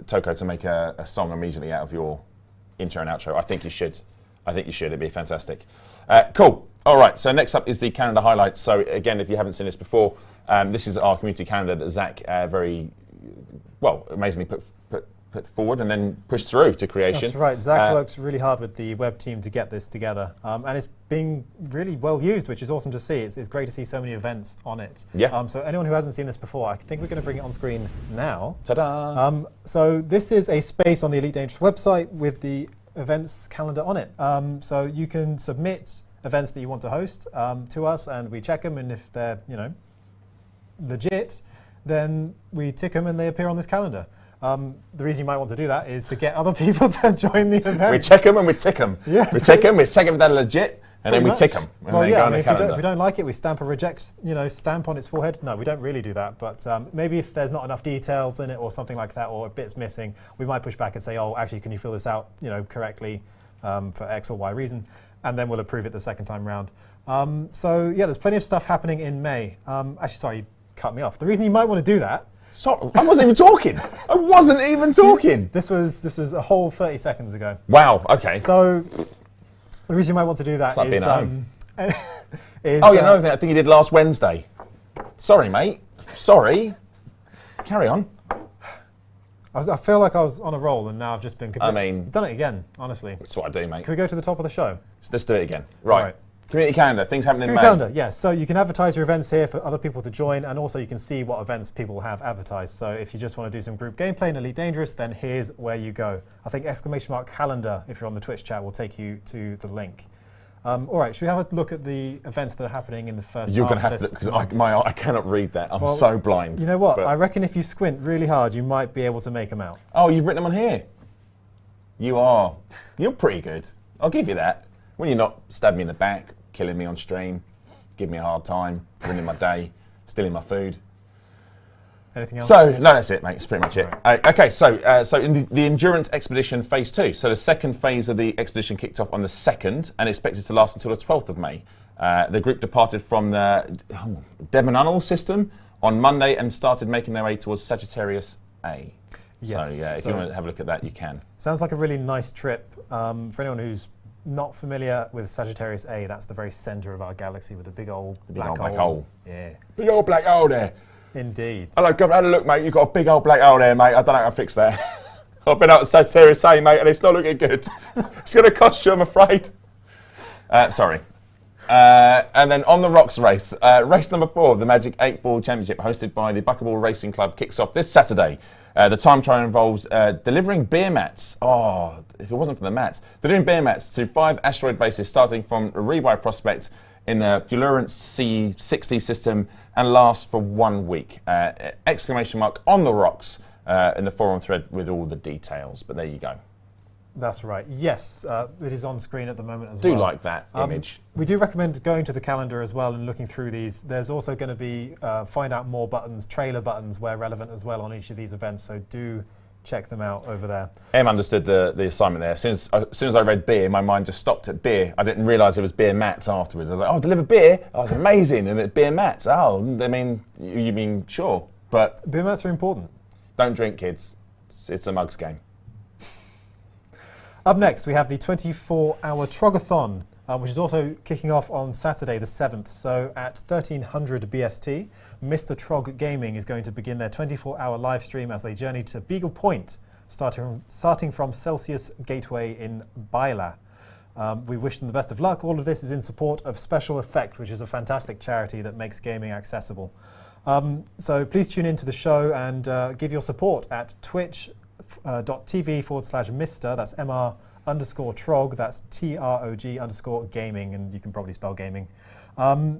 Toko to make a song immediately out of your intro and outro. I think you should. It'd be fantastic. Cool. All right, so next up is the calendar highlights. So again, if you haven't seen this before, this is our community calendar that Zach very, amazingly put forward and then pushed through to creation. That's right. Zach worked really hard with the web team to get this together. And it's being really well used, which is awesome to see. It's great to see so many events on it. Yeah. So anyone who hasn't seen this before, I think we're going to bring it on screen now. Ta-da! So this is a space on the Elite Dangerous website with the events calendar on it. So you can submit events that you want to host to us, and we check them, and if they're legit, then we tick them and they appear on this calendar. The reason you might want to do that is to get other people to join the event. We check them and we tick them. Yeah. We check them if they're legit, And then we tick them. Well, yeah, I mean, if we don't like it, we stamp a reject, stamp on its forehead. No, we don't really do that. But maybe if there's not enough details in it or something like that, or a bit's missing, we might push back and say, oh, actually, can you fill this out, correctly for X or Y reason? And then we'll approve it the second time round. So yeah, there's plenty of stuff happening in May. Actually, sorry, you cut me off. The reason you might want to do that. Sorry, I wasn't even talking. I wasn't even talking. This was a whole 30 seconds ago. Wow. Okay. So the reason you might want to do that it's like is. Being at home. Is, oh yeah, another thing I think you did last Wednesday. Sorry, mate. Sorry. Carry on. I feel like I was on a roll, and now I've just been. You've done it again. Honestly. That's what I do, mate. Can we go to the top of the show? Let's do it again. Right. Community calendar, things happening in May. Community calendar, yes. So you can advertise your events here for other people to join, and also you can see what events people have advertised. So if you just want to do some group gameplay in Elite Dangerous, then here's where you go. I think !calendar, if you're on the Twitch chat, will take you to the link. All right, should we have a look at the events that are happening in the first You're half going to have to, because I cannot read that. I'm so blind. You know what? I reckon if you squint really hard, you might be able to make them out. Oh, you've written them on here. You're pretty good. I'll give you that. When you're not stabbing me in the back, killing me on stream, give me a hard time, ruining my day, stealing my food. Anything else? So, no, that's it, mate. It's pretty much it. Right. Okay, so in the Endurance Expedition Phase 2, so the second phase of the expedition kicked off on the 2nd and expected to last until the 12th of May. The group departed from the Demonanal system on Monday and started making their way towards Sagittarius A. Yes. So, yeah, if you want to have a look at that, you can. Sounds like a really nice trip. For anyone who's not familiar with Sagittarius A, that's the very center of our galaxy with a big old black hole. Yeah. Big old black hole there. Indeed. Hello, Governor. Have a look, mate. You've got a big old black hole there, mate. I don't know how to fix that. I've been out to Sagittarius A, mate, and it's not looking good. It's going to cost you, I'm afraid. Sorry. And then on the rocks race, race number 4 of the Magic 8 Ball Championship, hosted by the Buckeball Racing Club, kicks off this Saturday. The time trial involves delivering beer mats. Oh, if it wasn't for the mats. Delivering beer mats to 5 asteroid bases starting from Rebuy Prospect in the Fullerence C60 system and lasts for 1 week. Exclamation mark on the rocks in the forum thread with all the details. But there you go. That's right. Yes, it is on screen at the moment as well. Do like that image. We do recommend going to the calendar as well and looking through these. There's also going to be find out more buttons, trailer buttons where relevant as well on each of these events. So do check them out over there. Em understood the assignment there. As soon as I read beer, my mind just stopped at beer. I didn't realise it was beer mats afterwards. I was like, oh, deliver beer? Oh, it's amazing. And it's beer mats. Oh, I mean, you mean sure. But beer mats are important. Don't drink, kids. It's a mugs game. Up next, we have the 24-hour Trogathon, which is also kicking off on Saturday the 7th. So at 1300 BST, Mr. Trog Gaming is going to begin their 24-hour live stream as they journey to Beagle Point, starting from Celsius Gateway in Baila. We wish them the best of luck. All of this is in support of Special Effect, which is a fantastic charity that makes gaming accessible. So please tune into the show and give your support at twitch.tv/Mr. That's MR_Trog. That's TROG_gaming, and you can probably spell gaming. Yeah,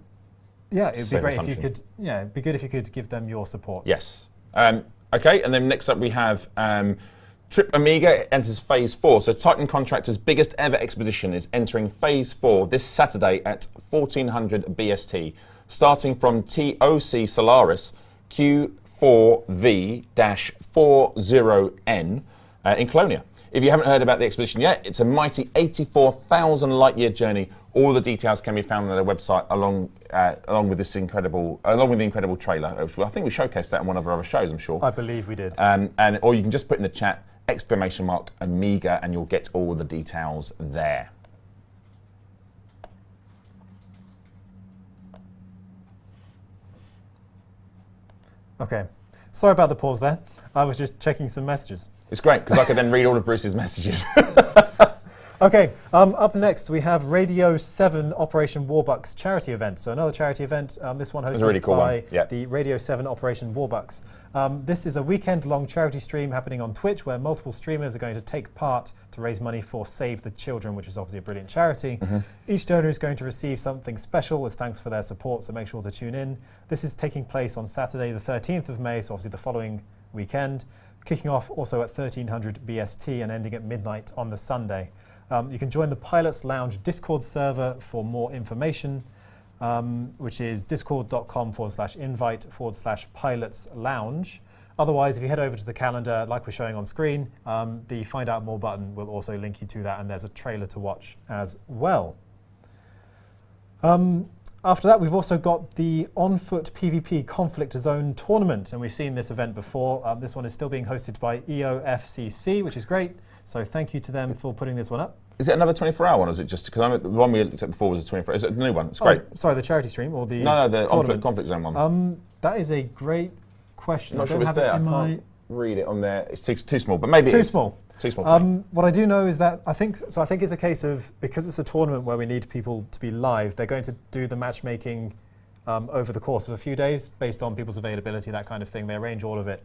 it'd be great if you could. Yeah, it'd be good if you could give them your support. Yes. Okay, and then next up we have Trip Amiga enters Phase 4. So Titan Contractor's biggest ever expedition is entering Phase 4 this Saturday at 1400 BST, starting from TOC Solaris Q4V-40N in Colonia. If you haven't heard about the expedition yet, it's a mighty 84,000 light-year journey. All the details can be found on their website, along with the incredible trailer. Which I think we showcased that in one of our other shows, I'm sure. I believe we did. Or you can just put in the chat !Amiga, and you'll get all the details there. Okay, sorry about the pause there. I was just checking some messages. It's great, because I could then read all of Bruce's messages. Okay, up next we have Radio 7 Operation Warbucks charity event. So another charity event, this one hosted really cool by one. the Radio 7 Operation Warbucks. This is a weekend-long charity stream happening on Twitch where multiple streamers are going to take part to raise money for Save the Children, which is obviously a brilliant charity. Each donor is going to receive something special as thanks for their support, so make sure to tune in. This is taking place on Saturday the 13th of May, so obviously the following weekend, kicking off also at 1300 BST and ending at midnight on the Sunday. You can join the Pilots Lounge Discord server for more information, which is discord.com/invite/Pilots Lounge. Otherwise, if you head over to the calendar, like we're showing on screen, the Find Out More button will also link you to that, and there's a trailer to watch as well. After that, we've also got the On Foot PvP Conflict Zone Tournament, and we've seen this event before. This one is still being hosted by EOFCC, which is great. So thank you to them for putting this one up. Is it another 24-hour one, or is it just, because the one we looked at before was a 24-hour, is it a new one? It's great. Sorry, the charity stream or the No, the On tournament? Foot Conflict Zone one. That is a great question. I'm not sure if it's there. I can't read it on there. It's too small, but maybe Too it is. small. Too small for me. What I do know is that I think it's a case of, because it's a tournament where we need people to be live, they're going to do the matchmaking over the course of a few days based on people's availability, that kind of thing. They arrange all of it,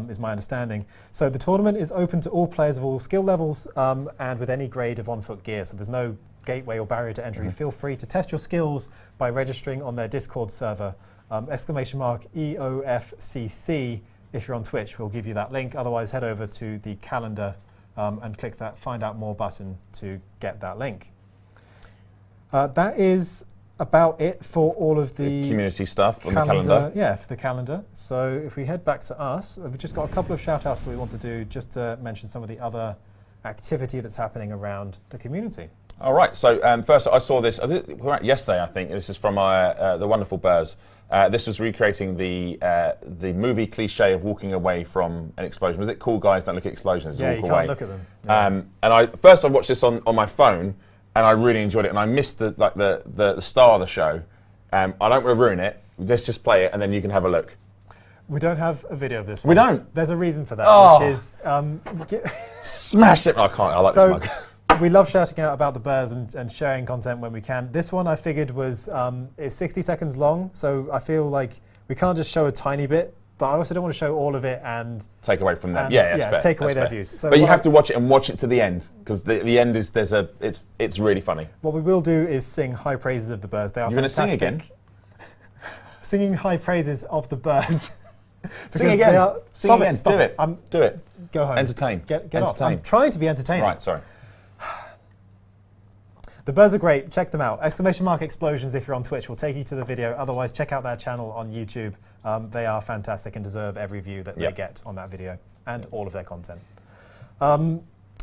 is my understanding. So the tournament is open to all players of all skill levels and with any grade of on-foot gear. So there's no gateway or barrier to entry. Feel free to test your skills by registering on their Discord server. !EOFCC. If you're on Twitch, we'll give you that link. Otherwise, head over to the calendar and click that Find Out More button to get that link. That is about it for all of the community stuff on the calendar. Yeah, for the calendar. So if we head back to us, we've just got a couple of shout outs that we want to do just to mention some of the other activity that's happening around the community. All right, so first I saw this yesterday, I think. This is from the wonderful Burrs. This was recreating the movie cliche of walking away from an explosion. Was it Cool Guys Don't Look at Explosions? Yeah, you can't look at them. Yeah. And I watched this on my phone, and I really enjoyed it. And I missed the star of the show. I don't want to ruin it. Let's just play it, and then you can have a look. We don't have a video of this one. We don't? There's a reason for that, which is... Smash it! I can't, I like this mug. We love shouting out about the Burrs and sharing content when we can. This one I figured was it's 60 seconds long, so I feel like we can't just show a tiny bit, but I also don't want to show all of it and take away from them. Yeah, that's fair. Take away that's their fair. views. So but you have to watch it and watch it to the end, because the end is it's really funny. What we will do is sing high praises of the Burrs. They are You're fantastic. going to sing again? Singing high praises of the Burrs. Sing again. Sing again. Stop Do it. Do it. Go home. Entertain. Get off. I'm trying to be entertaining. Right. Sorry. The Burrs are great. Check them out. !Explosions if you're on Twitch will take you to the video. Otherwise, check out their channel on YouTube. They are fantastic and deserve every view that they get on that video and all of their content.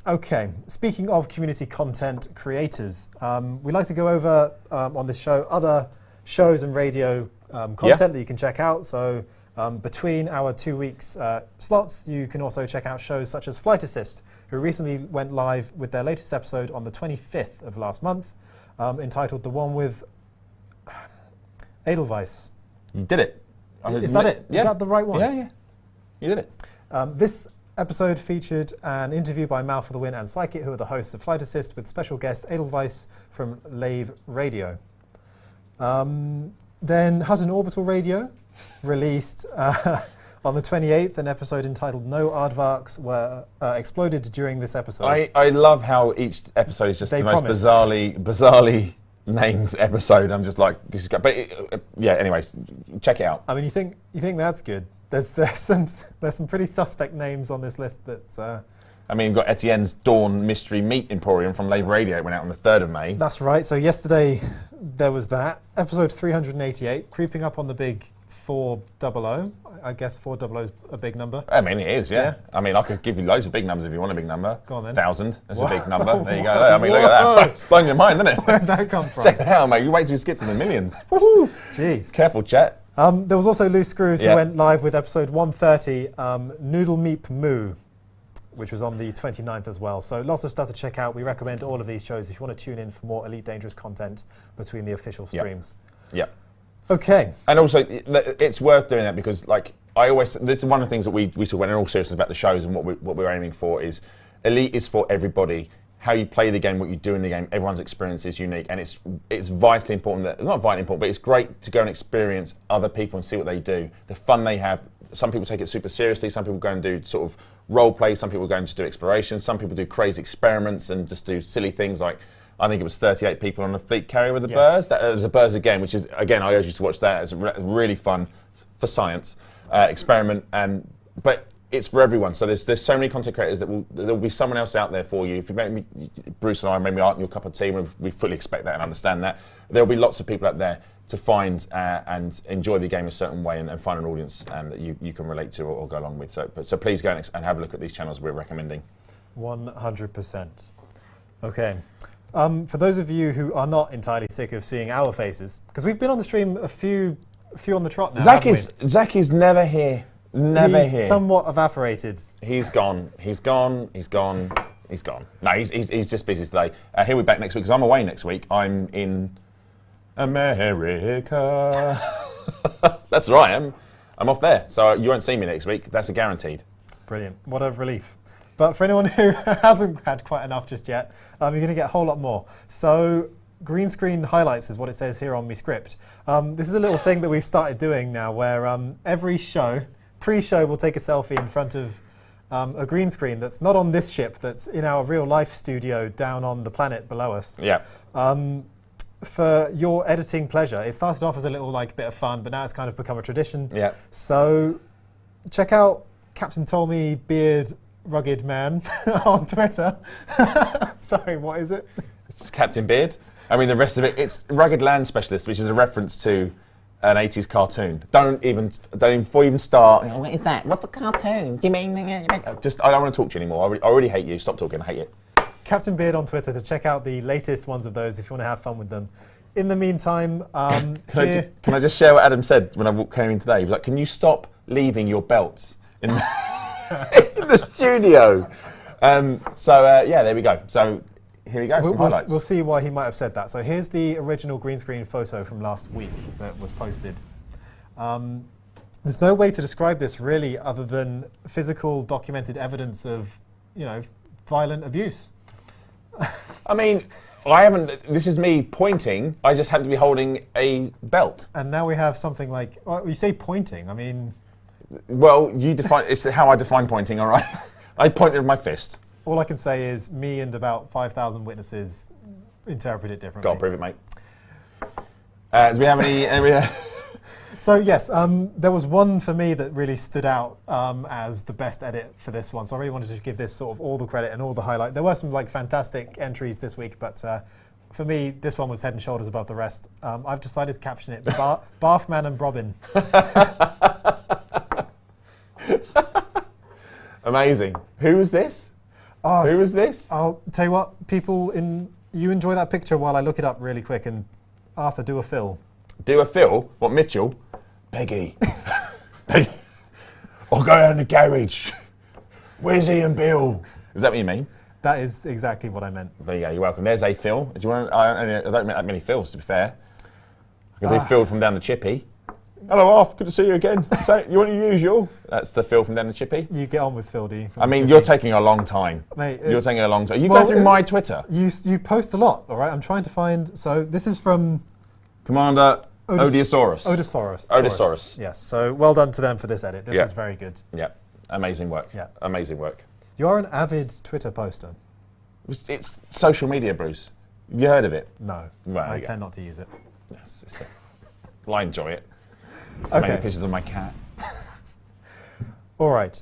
Okay, speaking of community content creators, we like to go over on this show other shows and radio content that you can check out. So between our 2 weeks slots, you can also check out shows such as Flight Assist, who recently went live with their latest episode on the 25th of last month, entitled The One with Edelweiss. You did it. Is that it? Yeah. Is that the right one? Yeah, yeah. You did it. This episode featured an interview by Mal for the Win and Psychic, who are the hosts of Flight Assist, with special guest Edelweiss from Lave Radio. Then Hutton Orbital Radio released on the 28th an episode entitled No Aardvarks Were Exploded During This Episode. I love how each episode is just the most bizarrely named episode. I'm just like, this is great. But yeah, anyways, check it out. I mean, you think that's good? There's some pretty suspect names on this list. That's. I mean, you've got Etienne's Dawn Mystery Meat Emporium from Lave Radio. It went out on the 3rd of May. That's right. So yesterday there was that episode 388, creeping up on the big 400. I guess 400 is a big number. I mean, it is, yeah. I mean, I could give you loads of big numbers if you want a big number. Go on then. 1,000. That's a big number. There you go. I mean, look at that. It's blowing your mind, isn't it? Where'd that come from? Check it out, mate. You wait till you skip to the millions. Woohoo! Jeez. Careful, chat. There was also Loose Screws, who went live with episode 130, Noodle Meep Moo, which was on the 29th as well. So lots of stuff to check out. We recommend all of these shows if you want to tune in for more Elite Dangerous content between the official streams. Yeah. Okay. And also, it's worth doing that because, like, this is one of the things that we talk about in all seriousness about the shows and what we're aiming for is Elite is for everybody. How you play the game, what you do in the game, everyone's experience is unique, and it's vitally important that, not vitally important, but it's great to go and experience other people and see what they do, the fun they have. Some people take it super seriously, some people go and do sort of role play, some people go and just do exploration, some people do crazy experiments and just do silly things like, I think it was 38 people on a fleet carrier with the Burrs. That was a Burrs again, which is, again, I urge you to watch that. It's really fun for science experiment. But it's for everyone. So there's so many content creators that there'll be someone else out there for you. If you maybe Bruce and I maybe aren't your cup of tea, we fully expect that and understand that. There'll be lots of people out there to find and enjoy the game a certain way and find an audience that you can relate to or go along with. So please go and have a look at these channels we're recommending. 100%. Okay. For those of you who are not entirely sick of seeing our faces, because we've been on the stream a few on the trot now. Zach is never here. He's somewhat evaporated. He's gone. No, he's just busy today. He'll be back next week because I'm away next week. I'm in America. That's right. I'm off there, so you won't see me next week. That's a guaranteed. Brilliant. What a relief. But for anyone who hasn't had quite enough just yet, you're going to get a whole lot more. So green screen highlights is what it says here on my script. This is a little thing that we've started doing now where every show, pre-show, we'll take a selfie in front of a green screen that's not on this ship, that's in our real life studio down on the planet below us. Yeah. For your editing pleasure. It started off as a little bit of fun, but now it's kind of become a tradition. Yeah. So check out Captain Tolmy Beard Rugged Man on Twitter. Sorry, what is it? It's Captain Beard. I mean, the rest of it, it's Rugged Land Specialist, which is a reference to an 80s cartoon. Don't even before you even start. Oh, what is that? What's the cartoon? Do you mean? I don't want to talk to you anymore. I already hate you. Stop talking. I hate you. Captain Beard on Twitter to check out the latest ones of those if you want to have fun with them. In the meantime, can I just share what Adam said when I came in today? He was like, "Can you stop leaving your belts in in the studio?" Yeah, there we go. So here we go. Some highlights. We'll see why he might have said that. So here's the original green screen photo from last week that was posted. There's no way to describe this really other than physical documented evidence of, violent abuse. I mean, this is me pointing. I just happen to be holding a belt. And now we have something like, well, you say pointing, I mean... Well, it's how I define pointing, all right? I pointed with my fist. All I can say is me and about 5,000 witnesses interpret it differently. Go on, prove it, mate. Do we have any... So yes, there was one for me that really stood out as the best edit for this one. So I really wanted to give this sort of all the credit and all the highlight. There were some fantastic entries this week, but for me, this one was head and shoulders above the rest. I've decided to caption it Bathman and Robin. Amazing. Who was this? Who was this? I'll tell you what, you enjoy that picture while I look it up really quick, and Arthur, do a Phil. Do a Phil? What, Mitchell? Peggy. Peggy. I'll go down the garage. Where's Ian Bill? Is that what you mean? That is exactly what I meant. There you go, you're welcome. There's a Phil. Do you want? I don't make that many Phils, to be fair. I can do Phil from down the Chippy. Hello, Arth. Good to see you again. So, you want your usual? That's the Phil from down the Chippy. You get on with Phil, do you? I mean, you're taking a long time. Mate, you're taking a long time. You go through my Twitter. You post a lot, all right? I'm trying to find... So, this is from... Commander... Odyssaurus. Yes, so well done to them for this edit. This was very good. Yeah, amazing work. Yeah, amazing work. You are an avid Twitter poster. It's social media, Bruce. Have you heard of it? No, well, I tend not to use it. Yes, well, I enjoy it. Okay. Making pictures of my cat. All right.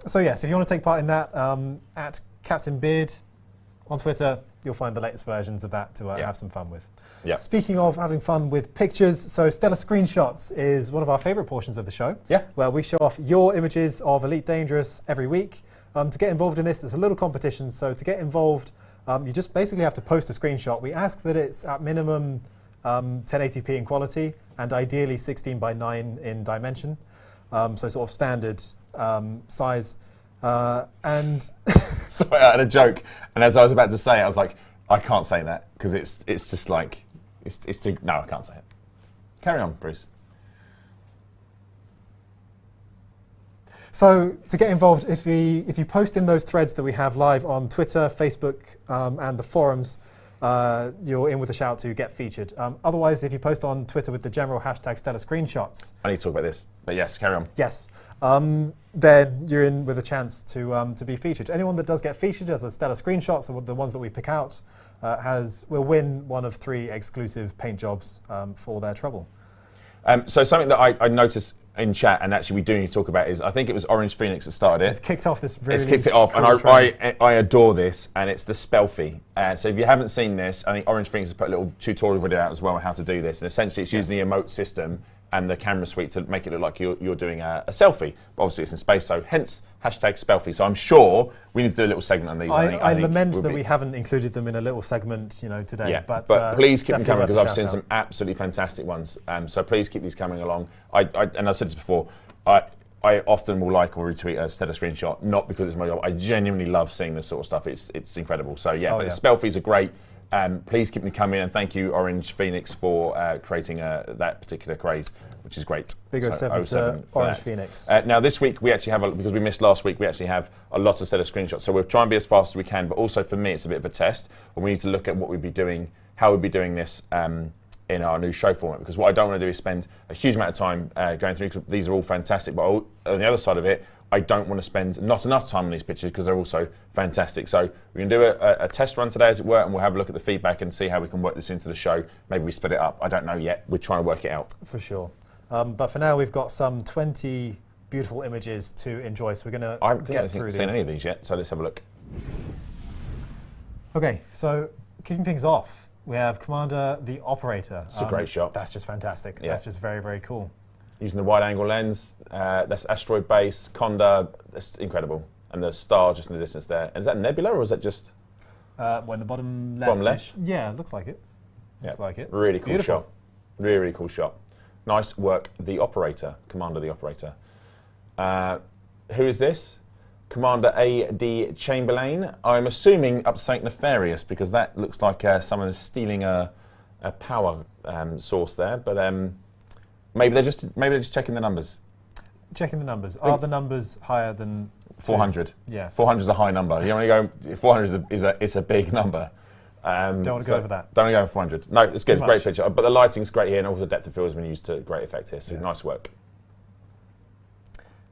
So yes, if you want to take part in that, at Captain Beard on Twitter, you'll find the latest versions of that to have some fun with. Yeah. Speaking of having fun with pictures, so Stellar Screenshots is one of our favourite portions of the show. Yeah. Where we show off your images of Elite Dangerous every week. To get involved in this, it's a little competition. So to get involved, you just basically have to post a screenshot. We ask that it's at minimum 1080p in quality and ideally 16 by 9 in dimension. So sort of standard size. And sorry, I had a joke, and as I was about to say it, I was like, I can't say that because it's just like it's too. No, I can't say it. Carry on, Bruce. So to get involved, if you post in those threads that we have live on Twitter, Facebook, and the forums, you're in with a shout to get featured. Otherwise, if you post on Twitter with the general hashtag Stellar Screenshots, I need to talk about this, but yes, carry on. Yes, then you're in with a chance to be featured. Anyone that does get featured as a Stellar Screenshot, so the ones that we pick out, will win one of 3 exclusive paint jobs for their trouble. So something that I noticed in chat, and actually we do need to talk about is I think it was Orange Phoenix that started it. It's kicked off this really It's kicked it off, cool and trend. I adore this, and it's the Spelfie. So if you haven't seen this, I think Orange Phoenix has put a little tutorial video out as well on how to do this, and essentially it's using the emote system and the camera suite to make it look like you're doing a selfie. But obviously it's in space, so hence hashtag Spelfie. So I'm sure we need to do a little segment on these. I lament that we haven't incled them in a little segment, today. Yeah, but please keep them coming because I've seen out. some absolutely fantastic ones. So please keep these coming along. And I said this before, I often will like or retweet a Stellar screenshot, not because it's my job. I genuinely love seeing this sort of stuff. It's incredible. So yeah, the Spelfies are great. Please keep them coming, and thank you, Orange Phoenix, for creating that particular craze, which is great. Big 07 to Orange Phoenix. Now this week we actually have, because we missed last week, we actually have a lot of Stellar screenshots. So we'll try and be as fast as we can, but also for me it's a bit of a test, and we need to look at what we'd be doing, how we'd be doing this in our new show format, because what I don't want to do is spend a huge amount of time going through, because these are all fantastic, but on the other side of it, I don't want to spend not enough time on these pictures because they're also fantastic. So we can do a test run today, as it were, and we'll have a look at the feedback and see how we can work this into the show. Maybe we split it up. I don't know yet. We're trying to work it out. For sure. But for now, we've got some 20 beautiful images to enjoy. So we're going to get through these. I haven't seen any of these yet, so let's have a look. Okay, so kicking things off, we have Commander the Operator. It's a great shot. That's just fantastic. Yeah. That's just very, very cool. Using the wide-angle lens, that's asteroid base, Conda, that's incredible. And the star just in the distance there. And is that nebula, or is that just... in the bottom left. Bottom left? Yeah, it looks like it. Looks like it. Really cool Beautiful. shot. Really, really cool shot. Nice work, the Operator, Commander the Operator. Who is this? Commander A.D. Chamberlain. I'm assuming up to St. Nefarious, because that looks like someone is stealing a power source there. But maybe they're just checking the numbers. Checking the numbers. Are the numbers higher than 400? Yes. 400 is a high number. You only go 400 is a big number. Don't want to go over that. Don't want to go over 400. No, it's good. Great picture. But the lighting's great here, and also depth of field has been used to great effect here. So nice work.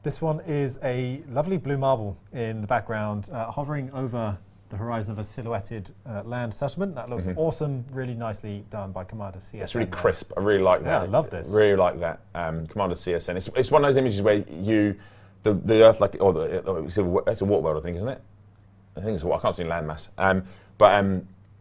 This one is a lovely blue marble in the background, hovering over the horizon of a silhouetted land settlement. That looks awesome. Really nicely done by Commander CSN. It's really crisp. I really like that. Yeah, I love this. Really like that. Commander CSN. It's one of those images where the Earth, like, it's a water world, I think, isn't it? I think it's I can't see landmass.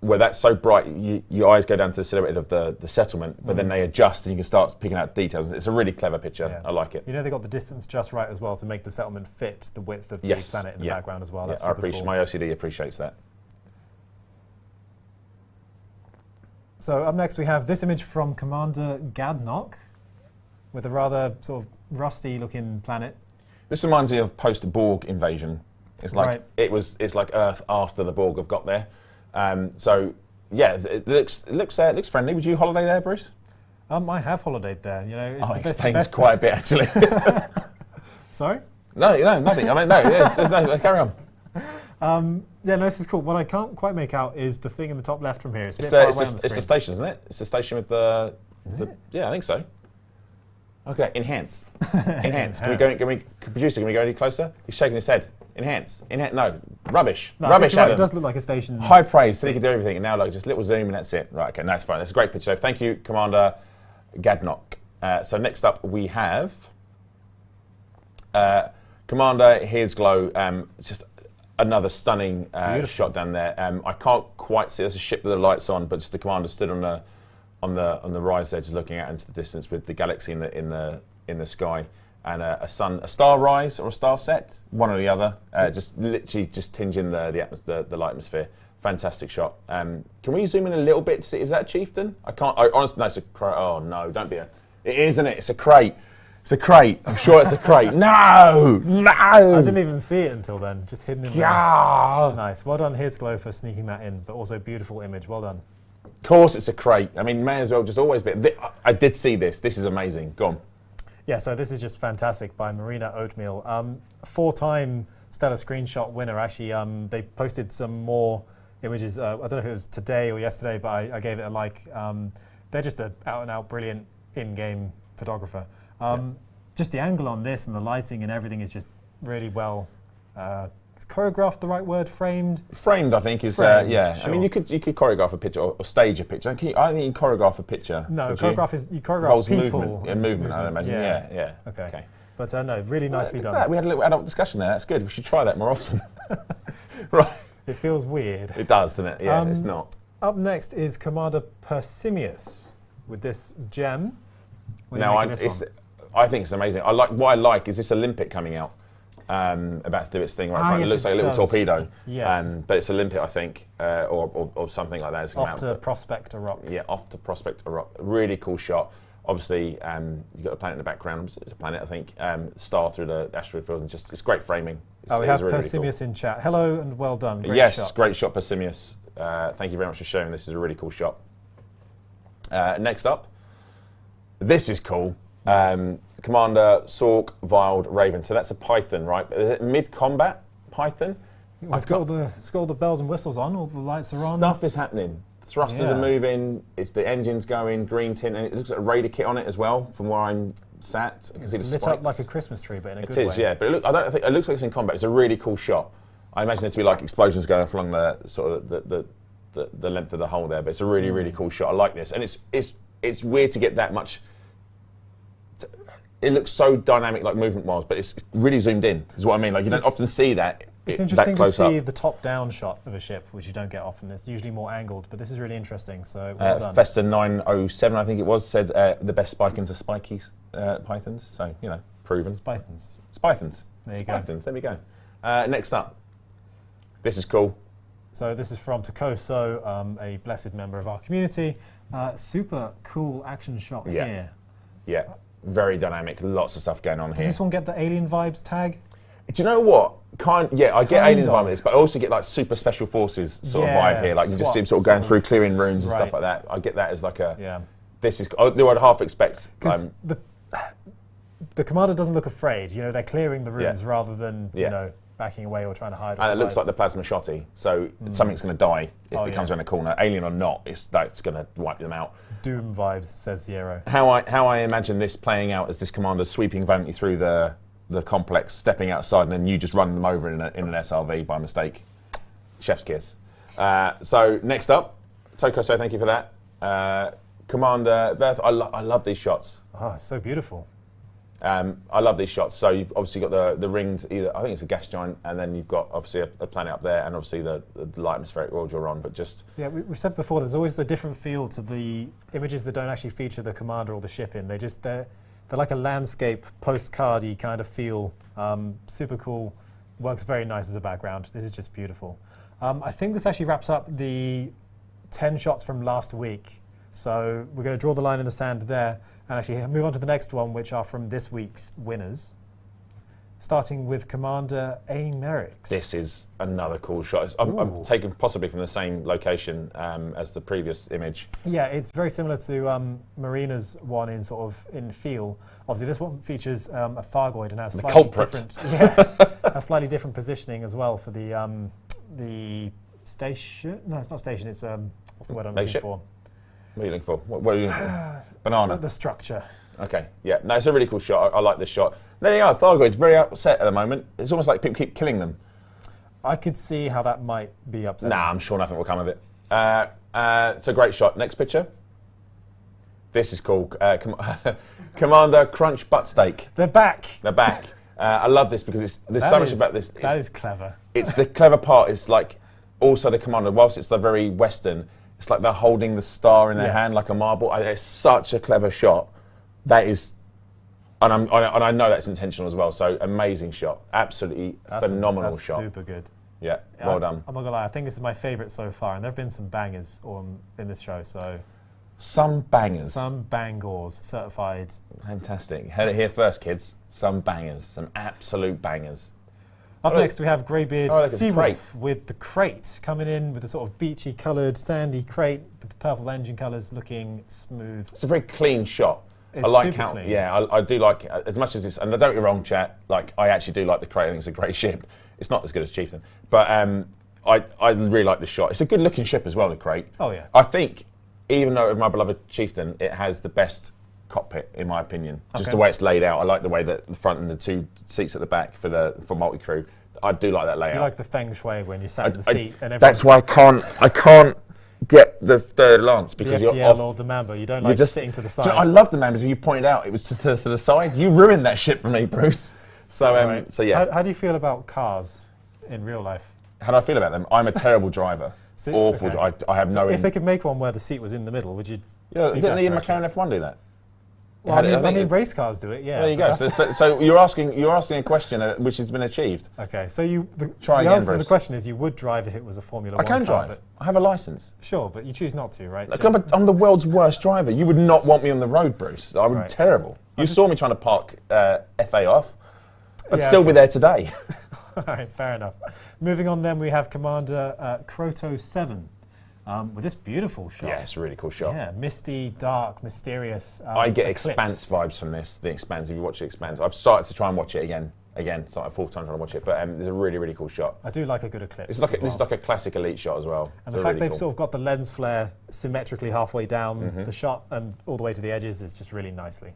Where that's so bright, your eyes go down to the silhouette of the settlement, but then they adjust and you can start picking out details. It's a really clever picture. Yeah. I like it. They got the distance just right as well to make the settlement fit the width of the planet in the background as well. That's I appreciate cool. My OCD appreciates that. So up next we have this image from Commander Gadnock with a rather sort of rusty looking planet. This reminds me of post-Borg invasion. It's like it's like Earth after the Borg have got there. So yeah, it looks friendly. Would you holiday there, Bruce? I have holidayed there. It explains quite a bit, actually. Sorry? No, nothing. I mean, no, carry on. This is cool. What I can't quite make out is the thing in the top left from here. It's the station, isn't it? It's the station with the. Yeah, I think so. Okay, enhance. Enhance. Producer, can we go any closer? He's shaking his head. Enhance. No, rubbish. Rubbish, Adam. It does look like a station. High praise, so he can do everything. And now, just a little zoom and that's it. Right, okay, that's fine. That's a great picture. So thank you, Commander Gadnock. So next up we have Commander Here's Glow. It's just another stunning shot down there. I can't quite see, there's a ship with the lights on, but just the Commander stood on the rise there, just looking out into the distance with the galaxy in the sky. And a star rise or a star set, one or the other, just literally just tinging the light atmosphere. Fantastic shot. Can we zoom in a little bit to see? Is that a chieftain? I can't. Honestly, no, it's a crate. Oh no, don't be a. It is, isn't it? It's a crate. It's a crate. I'm sure it's a crate. No. I didn't even see it until then. Just hidden in there. Nice. Well done, Here's Glow, for sneaking that in, but also beautiful image. Well done. Of course, it's a crate. I mean, may as well just always be. I did see this. This is amazing. Go on. Yeah, so this is just fantastic by Marina Oatmeal. 4-time Stellar Screenshot winner, actually. They posted some more images. I don't know if it was today or yesterday, but I gave it a like. They're just an out-and-out brilliant in-game photographer. Just the angle on this and the lighting and everything is just really well Is choreographed the right word? Framed? Framed, I think, is Framed, yeah. sure. I mean, you could choreograph a picture or stage a picture. I think you choreograph a picture. No, would choreograph is you choreograph involves people. movement, I imagine. Yeah. Okay. But no, really nicely done. We had a little adult discussion there. That's good. We should try that more often. Right. It feels weird. It does, doesn't it? Yeah, it's not. Up next is Commander Persimius with this gem. What do you Now, make of this one? I think it's amazing. What I like is this Olympic coming out, about to do its thing right in front. Yes, it looks like a little torpedo. Yes. But it's Olympic, I think, or something like that. It's Off to Prospector Rock. Yeah, off to Prospector Rock. Really cool shot. Obviously, you've got the planet in the background. It's a planet, I think. Star through the asteroid field, and just it's great framing. We have really, Persimius in chat. Hello and well done. Great shot. Great shot, Persimius. Thank you very much for sharing. This is a really cool shot. Next up, this is cool. Nice. Commander Sork, Wild, Raven. So that's a Python, right? Is it mid-combat Python? It's got all the bells and whistles on. All the lights are on. Stuff is happening. Thrusters are moving. It's the engine's going. Green tint, and it looks like a Raider kit on it as well. From where I'm sat, it's lit up like a Christmas tree, but in a good way. It is, yeah. But I don't think it looks like it's in combat. It's a really cool shot. I imagine it to be like explosions going along the sort of the length of the hull there. But it's a really, really cool shot. I like this, and it's weird to get that much. It looks so dynamic, like movement-wise, but it's really zoomed in. Is what I mean. Like you don't often see that. It's interesting to see the top-down shot of a ship, which you don't get often. It's usually more angled, but this is really interesting. So well done. Festa 907, I think it was, said the best spikings are spiky pythons. So proven. Spythons. There you go. There we go. Next up, this is cool. So this is from Tokoso, a blessed member of our community. Super cool action shot here. Yeah, very dynamic. Lots of stuff going on here. Does this one get the Alien Vibes tag? Do you know what? I get Alien vibes, but I also get like Super Special Forces sort of vibe here. Like you just see him sort of going through clearing rooms and stuff like that. I get that as like a. This is. I'd half expect. Because the commander doesn't look afraid. They're clearing the rooms rather than backing away or trying to hide. And it looks like the plasma shotty, so something's going to die if it comes around the corner. Alien or not, it's going to wipe them out. Doom vibes, says Zero. How I imagine this playing out as this commander sweeping valiantly through the complex, stepping outside, and then you just run them over in an SRV by mistake. Chef's kiss. So next up, Tokoso, thank you for that. Commander Verth, I love these shots. Oh, it's so beautiful. I love these shots. So you've obviously got the rings, either I think it's a gas giant, and then you've got obviously a planet up there, and obviously the light atmospheric world you're on. But just we've said before, there's always a different feel to the images that don't actually feature the commander or the ship in. They're like a landscape, postcard-y kind of feel. Super cool. Works very nice as a background. This is just beautiful. I think this actually wraps up the 10 shots from last week. So we're going to draw the line in the sand there and actually move on to the next one, which are from this week's winners. Starting with Commander A. Merricks. This is another cool shot. I'm taken possibly from the same location as the previous image. Yeah, it's very similar to Marina's one in feel. Obviously, this one features a Thargoid and has a slightly different positioning as well for the station. No, it's not station. It's what's the word I'm looking for? What are you looking for? What are you looking for? Banana. The structure. Okay, yeah. No, it's a really cool shot. I like this shot. There you are. Thargoid's very upset at the moment. It's almost like people keep killing them. I could see how that might be upsetting. Nah, I'm sure nothing will come of it. It's a great shot. Next picture. This is cool. Commander Crunch Butt Steak. They're back. I love this because there's so much about this. That is clever. It's the clever part. It's like also the commander. Whilst it's the very Western, it's like they're holding the star in their hand like a marble. It's such a clever shot. That is, and I know that's intentional as well. So amazing shot, absolutely phenomenal shot. Super good. Yeah, well done. I'm not gonna lie, I think this is my favourite so far, and there have been some bangers in this show. So some bangers, some bangors certified. Fantastic. Heard it here first, kids. Some bangers, some absolute bangers. Up next, we have Greybeard Seawolf with the crate coming in with a sort of beachy coloured, sandy crate with the purple engine colours looking smooth. It's a very clean shot. It's I like super how, clean. yeah, I do like it as much as it's, and don't get me wrong, chat. Like I actually do like the crate. I think it's a great ship. It's not as good as Chieftain, but I really like the shot. It's a good looking ship as well, the crate. Oh yeah. I think even though with my beloved Chieftain, it has the best cockpit in my opinion. Just the way it's laid out. I like the way that the front and the two seats at the back for multi crew. I do like that layout. You like the feng shui when you sat in the seat and that's why I can't get the third lance because the you're FDL off. or the Mambo. You don't like just sitting to the Do side. you know, I love the Mambas. You pointed out it was to the side. You ruined that shit for me, Bruce. So Right. so yeah. How do you feel about cars in real life? How do I feel about them? I'm a terrible driver. See, Awful. okay. I have no. If they could make one where the seat was in the middle, would you? Yeah, be didn't the better, McLaren F1 do that? Well, I mean, race cars do it. Yeah. There you go. So you're asking a question which has been achieved. Okay. So the Try again, answer to the Bruce. question is you would drive if it was a Formula I 1 can car. drive. I have a license. Sure, but you choose not to, right? Like, I'm the world's worst driver. You would not want me on the road, Bruce. I'm Right. terrible. You saw me trying to park FA off. I'd Yeah, still be okay. there today. All right, fair enough. Moving on, then we have Commander Kroto 7 with this beautiful shot. Yeah, it's a really cool shot. Yeah, misty, dark, mysterious. I get eclipse. Expanse vibes from this. The Expanse. If you watch the Expanse, I've started to try and watch it again. It's like a full time trying to watch it, but it's a really, really cool shot. I do like a good eclipse. This is as well. like a classic elite shot as well. And the fact they've sort of got the lens flare symmetrically halfway down the shot and all the way to the edges is just really nicely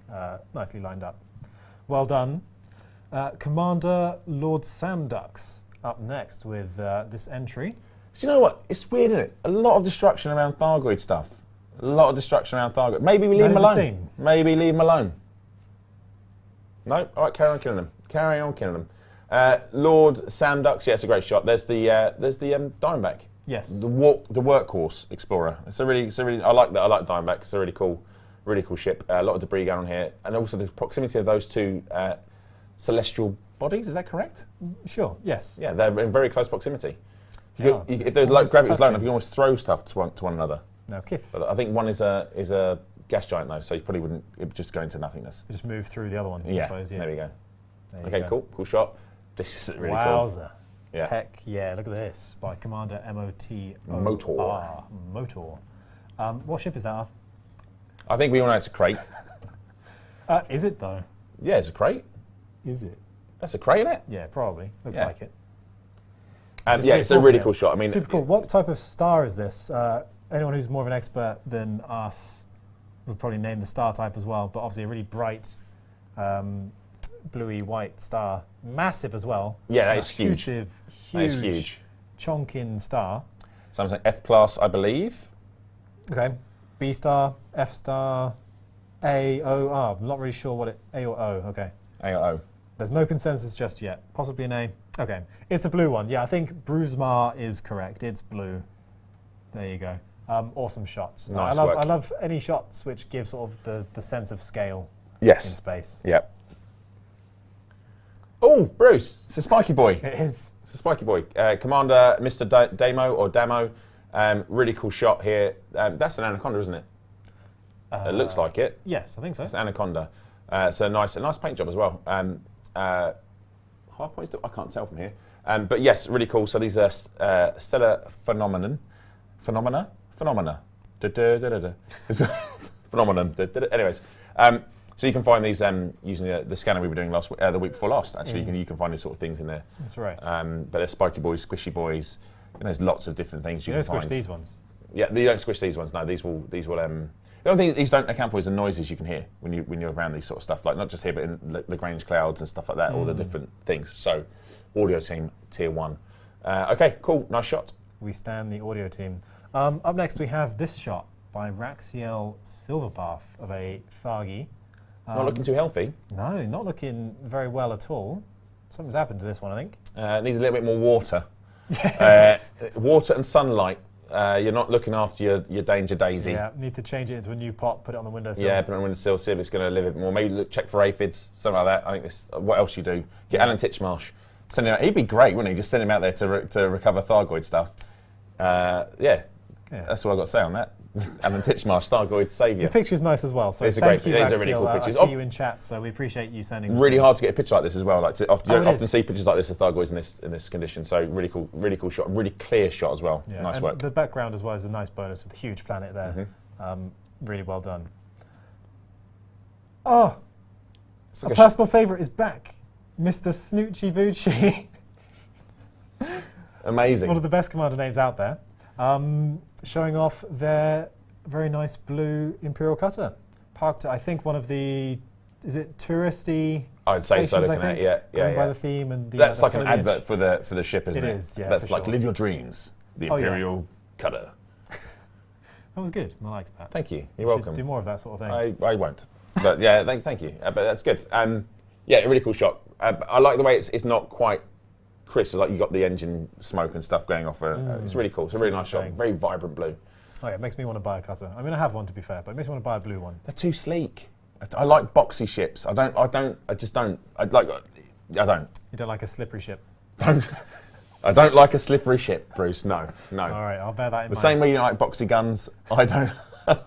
lined up. Well done. Commander Lord Samdux up next with this entry. So you know what? It's weird, isn't it? A lot of destruction around Thargoid stuff. A lot of destruction around Thargoid. Maybe we leave That him is a alone. theme. Maybe leave him alone. No? All right, carry on killing them. Carry on killing them. Lord Samdux, yeah, it's a great shot. There's the Diamondback. Yes. The workhorse explorer. It's a really. I like that. I like Diamondback. It's a really cool ship. A lot of debris going on here, and also the proximity of those two celestial bodies. Is that correct? Sure, yes. Yeah, they're in very close proximity. Yeah. If there's Almost gravity was low touching. enough, you can almost throw stuff to one another. Now, Kith, But I think one is a gas giant though, so you probably wouldn't. It would just go into nothingness. just move through the other one, I Yeah, suppose. Yeah. there we go. There you Okay, go. cool shot. This is really cool. Wowza. Yeah. Heck yeah, look at this. By Commander MOTOR. Motor. Motor. What ship is that, Arthur? I think we all know it's a crate. Is it, though? Yeah, it's a crate. Is it? That's a crate, isn't it? Yeah, probably. Looks Yeah. like it. Yeah, really it's a cool really for cool them. shot. I mean, Super cool. What type of star is this? Anyone who's more of an expert than us would probably name the star type as well, but obviously a really bright bluey white star. Massive as well. Yeah, that is huge. Huge, that is huge. chonkin star. So I'm saying F class, I believe. Okay. B star, F star, A, O, R. I'm not really sure what A or O. Okay. A or O. There's no consensus just yet. Possibly an A. Okay. It's a blue one. Yeah, I think Bruzmar is correct. It's blue. There you go. Awesome shots. Nice I work. love any shots which give sort of the sense of scale in Yes. space. Yep. Oh, Bruce, it's a spiky boy. It is. It's a spiky boy. Commander Mr. Damo or Damo. Really cool shot here. That's an anaconda, isn't it? It looks like it. Yes, I think so. It's an anaconda. So a nice paint job as well. High points, I can't tell from here. But yes, really cool. So these are stellar phenomena. It's a phenomenon. Anyways, so you can find these using the scanner we were doing the week before last. Actually, you can find these sort of things in there. That's right. But there's spiky boys, squishy boys. There's lots of different things you You can don't squish find. these ones. Yeah, you don't squish these ones. No, these will. The only thing these don't account for is the noises you can hear when you're around these sort of stuff. Like not just here, but in Lagrange clouds and stuff like that. All the different things. So, audio team tier 1. Okay, cool, nice shot. We stand the audio team. Up next, we have this shot by Raxiel Silverpath of a Thargi. Not looking too healthy. No, not looking very well at all. Something's happened to this one, I think. Needs a little bit more water. Water and sunlight. You're not looking after your danger daisy. Yeah, need to change it into a new pot, put it on the windowsill. Yeah, put it on the windowsill, see if it's going to live a bit more. Maybe check for aphids, something like that. I think this. What else you do? Get Alan Titchmarsh. Send him out. He'd be great, wouldn't he? Just send him out there to recover Thargoid stuff. Yeah, that's all I've got to say on that. Alan Titchmarsh, Thargoid saviour. The picture's nice as well, so It's a thank great- you, these are really Raxiel. cool I pictures. see you in chat, so we appreciate you sending this Really in. hard to get a picture like this as well. Like you don't it often is. see pictures like this of Thargoids in this condition. So really cool shot, really clear shot as well. Yeah, Nice and work. the background as well is a nice bonus with the huge planet there. Really well done. Oh, It's a like personal favourite is back. Mr. Snoochie Boochie. amazing. One of the best commander names out there. Showing off their very nice blue Imperial cutter. Parked at, I think, one of the, is it touristy I'd say so. stations, Looking I at think, it, yeah, going by the theme and the That's the like an foliage. advert for the ship, isn't it? It is, yeah. That's for like sure. live your dreams. The Oh, yeah. Imperial Cutter. That was good. I liked that. Thank you. You're We welcome. should do more of that sort of thing. I won't. But yeah, thank you. But that's good. Yeah, a really cool shot. I like the way it's not quite crisp. It's like you got the engine smoke and stuff going off. It's really cool. It's a really nice shot. Very vibrant blue. Oh yeah, it makes me want to buy a cutter. I mean, I have one to be fair, but it makes me want to buy a blue one. They're too sleek. I like boxy ships. I don't. I don't. You don't like a slippery ship? I don't like a slippery ship, Bruce. No. All right, I'll bear that in mind. The same way you don't like boxy guns, I don't.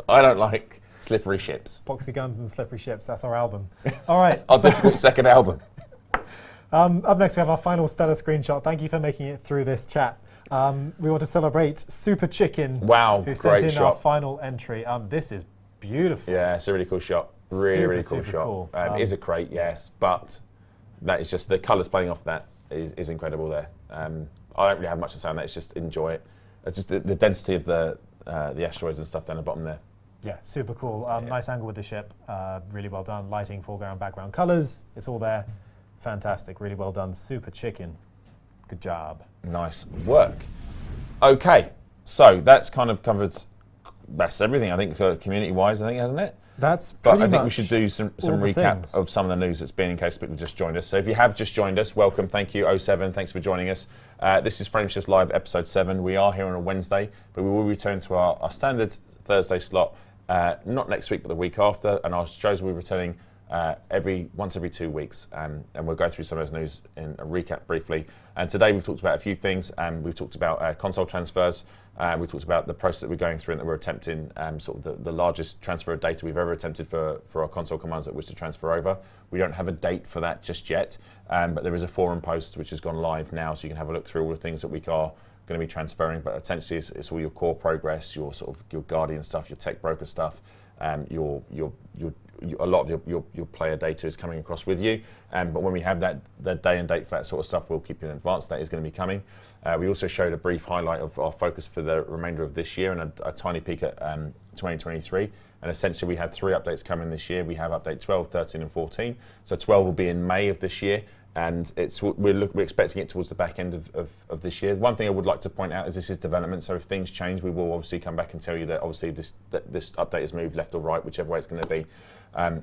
I don't like slippery ships. Boxy guns and slippery ships. That's our album. All right. Our difficult second album. Up next, we have our final stellar screenshot. Thank you for making it through this chat. We want to celebrate Super Chicken. Wow, who sent great in shot. our final entry. This is beautiful. Yeah, it's a really cool shot. Really cool super shot. cool. It is a crate, yes, but that is just the colours playing off that is incredible there. I don't really have much to say on that. It's just enjoy it. It's just the density of the asteroids and stuff down the bottom there. Yeah, super cool. Nice angle with the ship. Really well done. Lighting, foreground, background colours. It's all there. Fantastic. Really well done. Super Chicken. Good job. Nice work. Okay, so that's kind of covered. That's everything I think community-wise. I think, hasn't it? That's But pretty I think much we should do some all the recap things. of some of the news that's been in case people just joined us. So if you have just joined us, welcome, thank you, 07, thanks for joining us. This is Frameshift Live episode 7. We are here on a Wednesday, but we will return to our standard Thursday slot, not next week, but the week after, and our shows will be returning once every 2 weeks, and we'll go through some of those news in a recap briefly. And today we've talked about a few things. We've talked about console transfers. We talked about the process that we're going through and that we're attempting, sort of the largest transfer of data we've ever attempted for our console commands that was to transfer over. We don't have a date for that just yet, but there is a forum post which has gone live now, so you can have a look through all the things that we are going to be transferring. But essentially, it's all your core progress, your sort of your Guardian stuff, your tech broker stuff, a lot of your player data is coming across with you. But when we have the day and date for that sort of stuff, we'll keep you in advance. That is going to be coming. We also showed a brief highlight of our focus for the remainder of this year and a tiny peek at 2023. And essentially, we had 3 updates coming this year. We have update 12, 13, and 14. So 12 will be in May of this year. And we're expecting it towards the back end of this year. One thing I would like to point out is this is development, so if things change, we will obviously come back and tell you that obviously this update has moved left or right, whichever way it's going to be.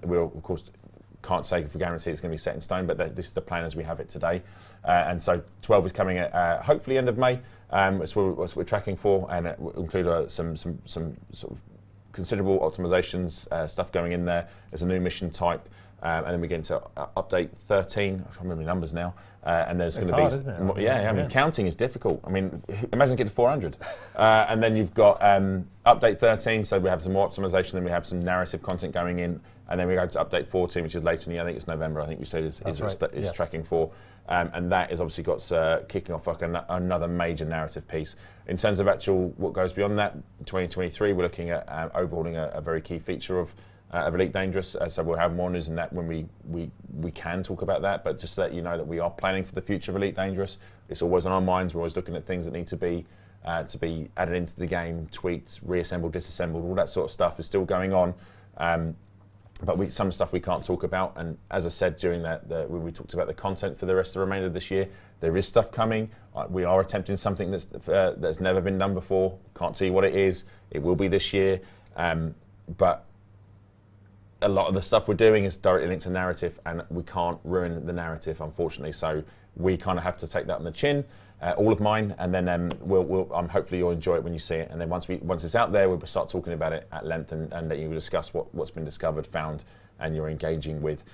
We'll, of course, can't say for guarantee it's going to be set in stone, but this is the plan as we have it today. And so 12 is coming at hopefully end of May. That's what we're tracking for, and it will include some sort of considerable optimizations, stuff going in there. There's a new mission type. And then we get into update 13. I can't remember the numbers now. And there's going to be, isn't it? I mean, counting is difficult. I mean, imagine getting to 400. And then you've got update 13, so we have some more optimization. Then we have some narrative content going in, and then we go to update 14, which is later in the year. I think it's November. I think we said is tracking for, and that has obviously got kicking off like another major narrative piece. In terms of actual what goes beyond that, 2023, we're looking at overhauling a very key feature of Elite Dangerous, so we'll have more news on that when we can talk about that, but just to let you know that we are planning for the future of Elite Dangerous. It's always on our minds. We're always looking at things that need to be added into the game, tweaked, reassembled, disassembled, all that sort of stuff is still going on. But some stuff we can't talk about, and as I said during when we talked about the content for the rest of the remainder of this year, there is stuff coming. We are attempting something that's never been done before. Can't tell you what it is. It will be this year, but a lot of the stuff we're doing is directly linked to narrative, and we can't ruin the narrative, unfortunately. So we kind of have to take that on the chin, all of mine, and then hopefully you'll enjoy it when you see it. And then once it's out there, we'll start talking about it at length and let you discuss what's been discovered, found, and you're engaging with.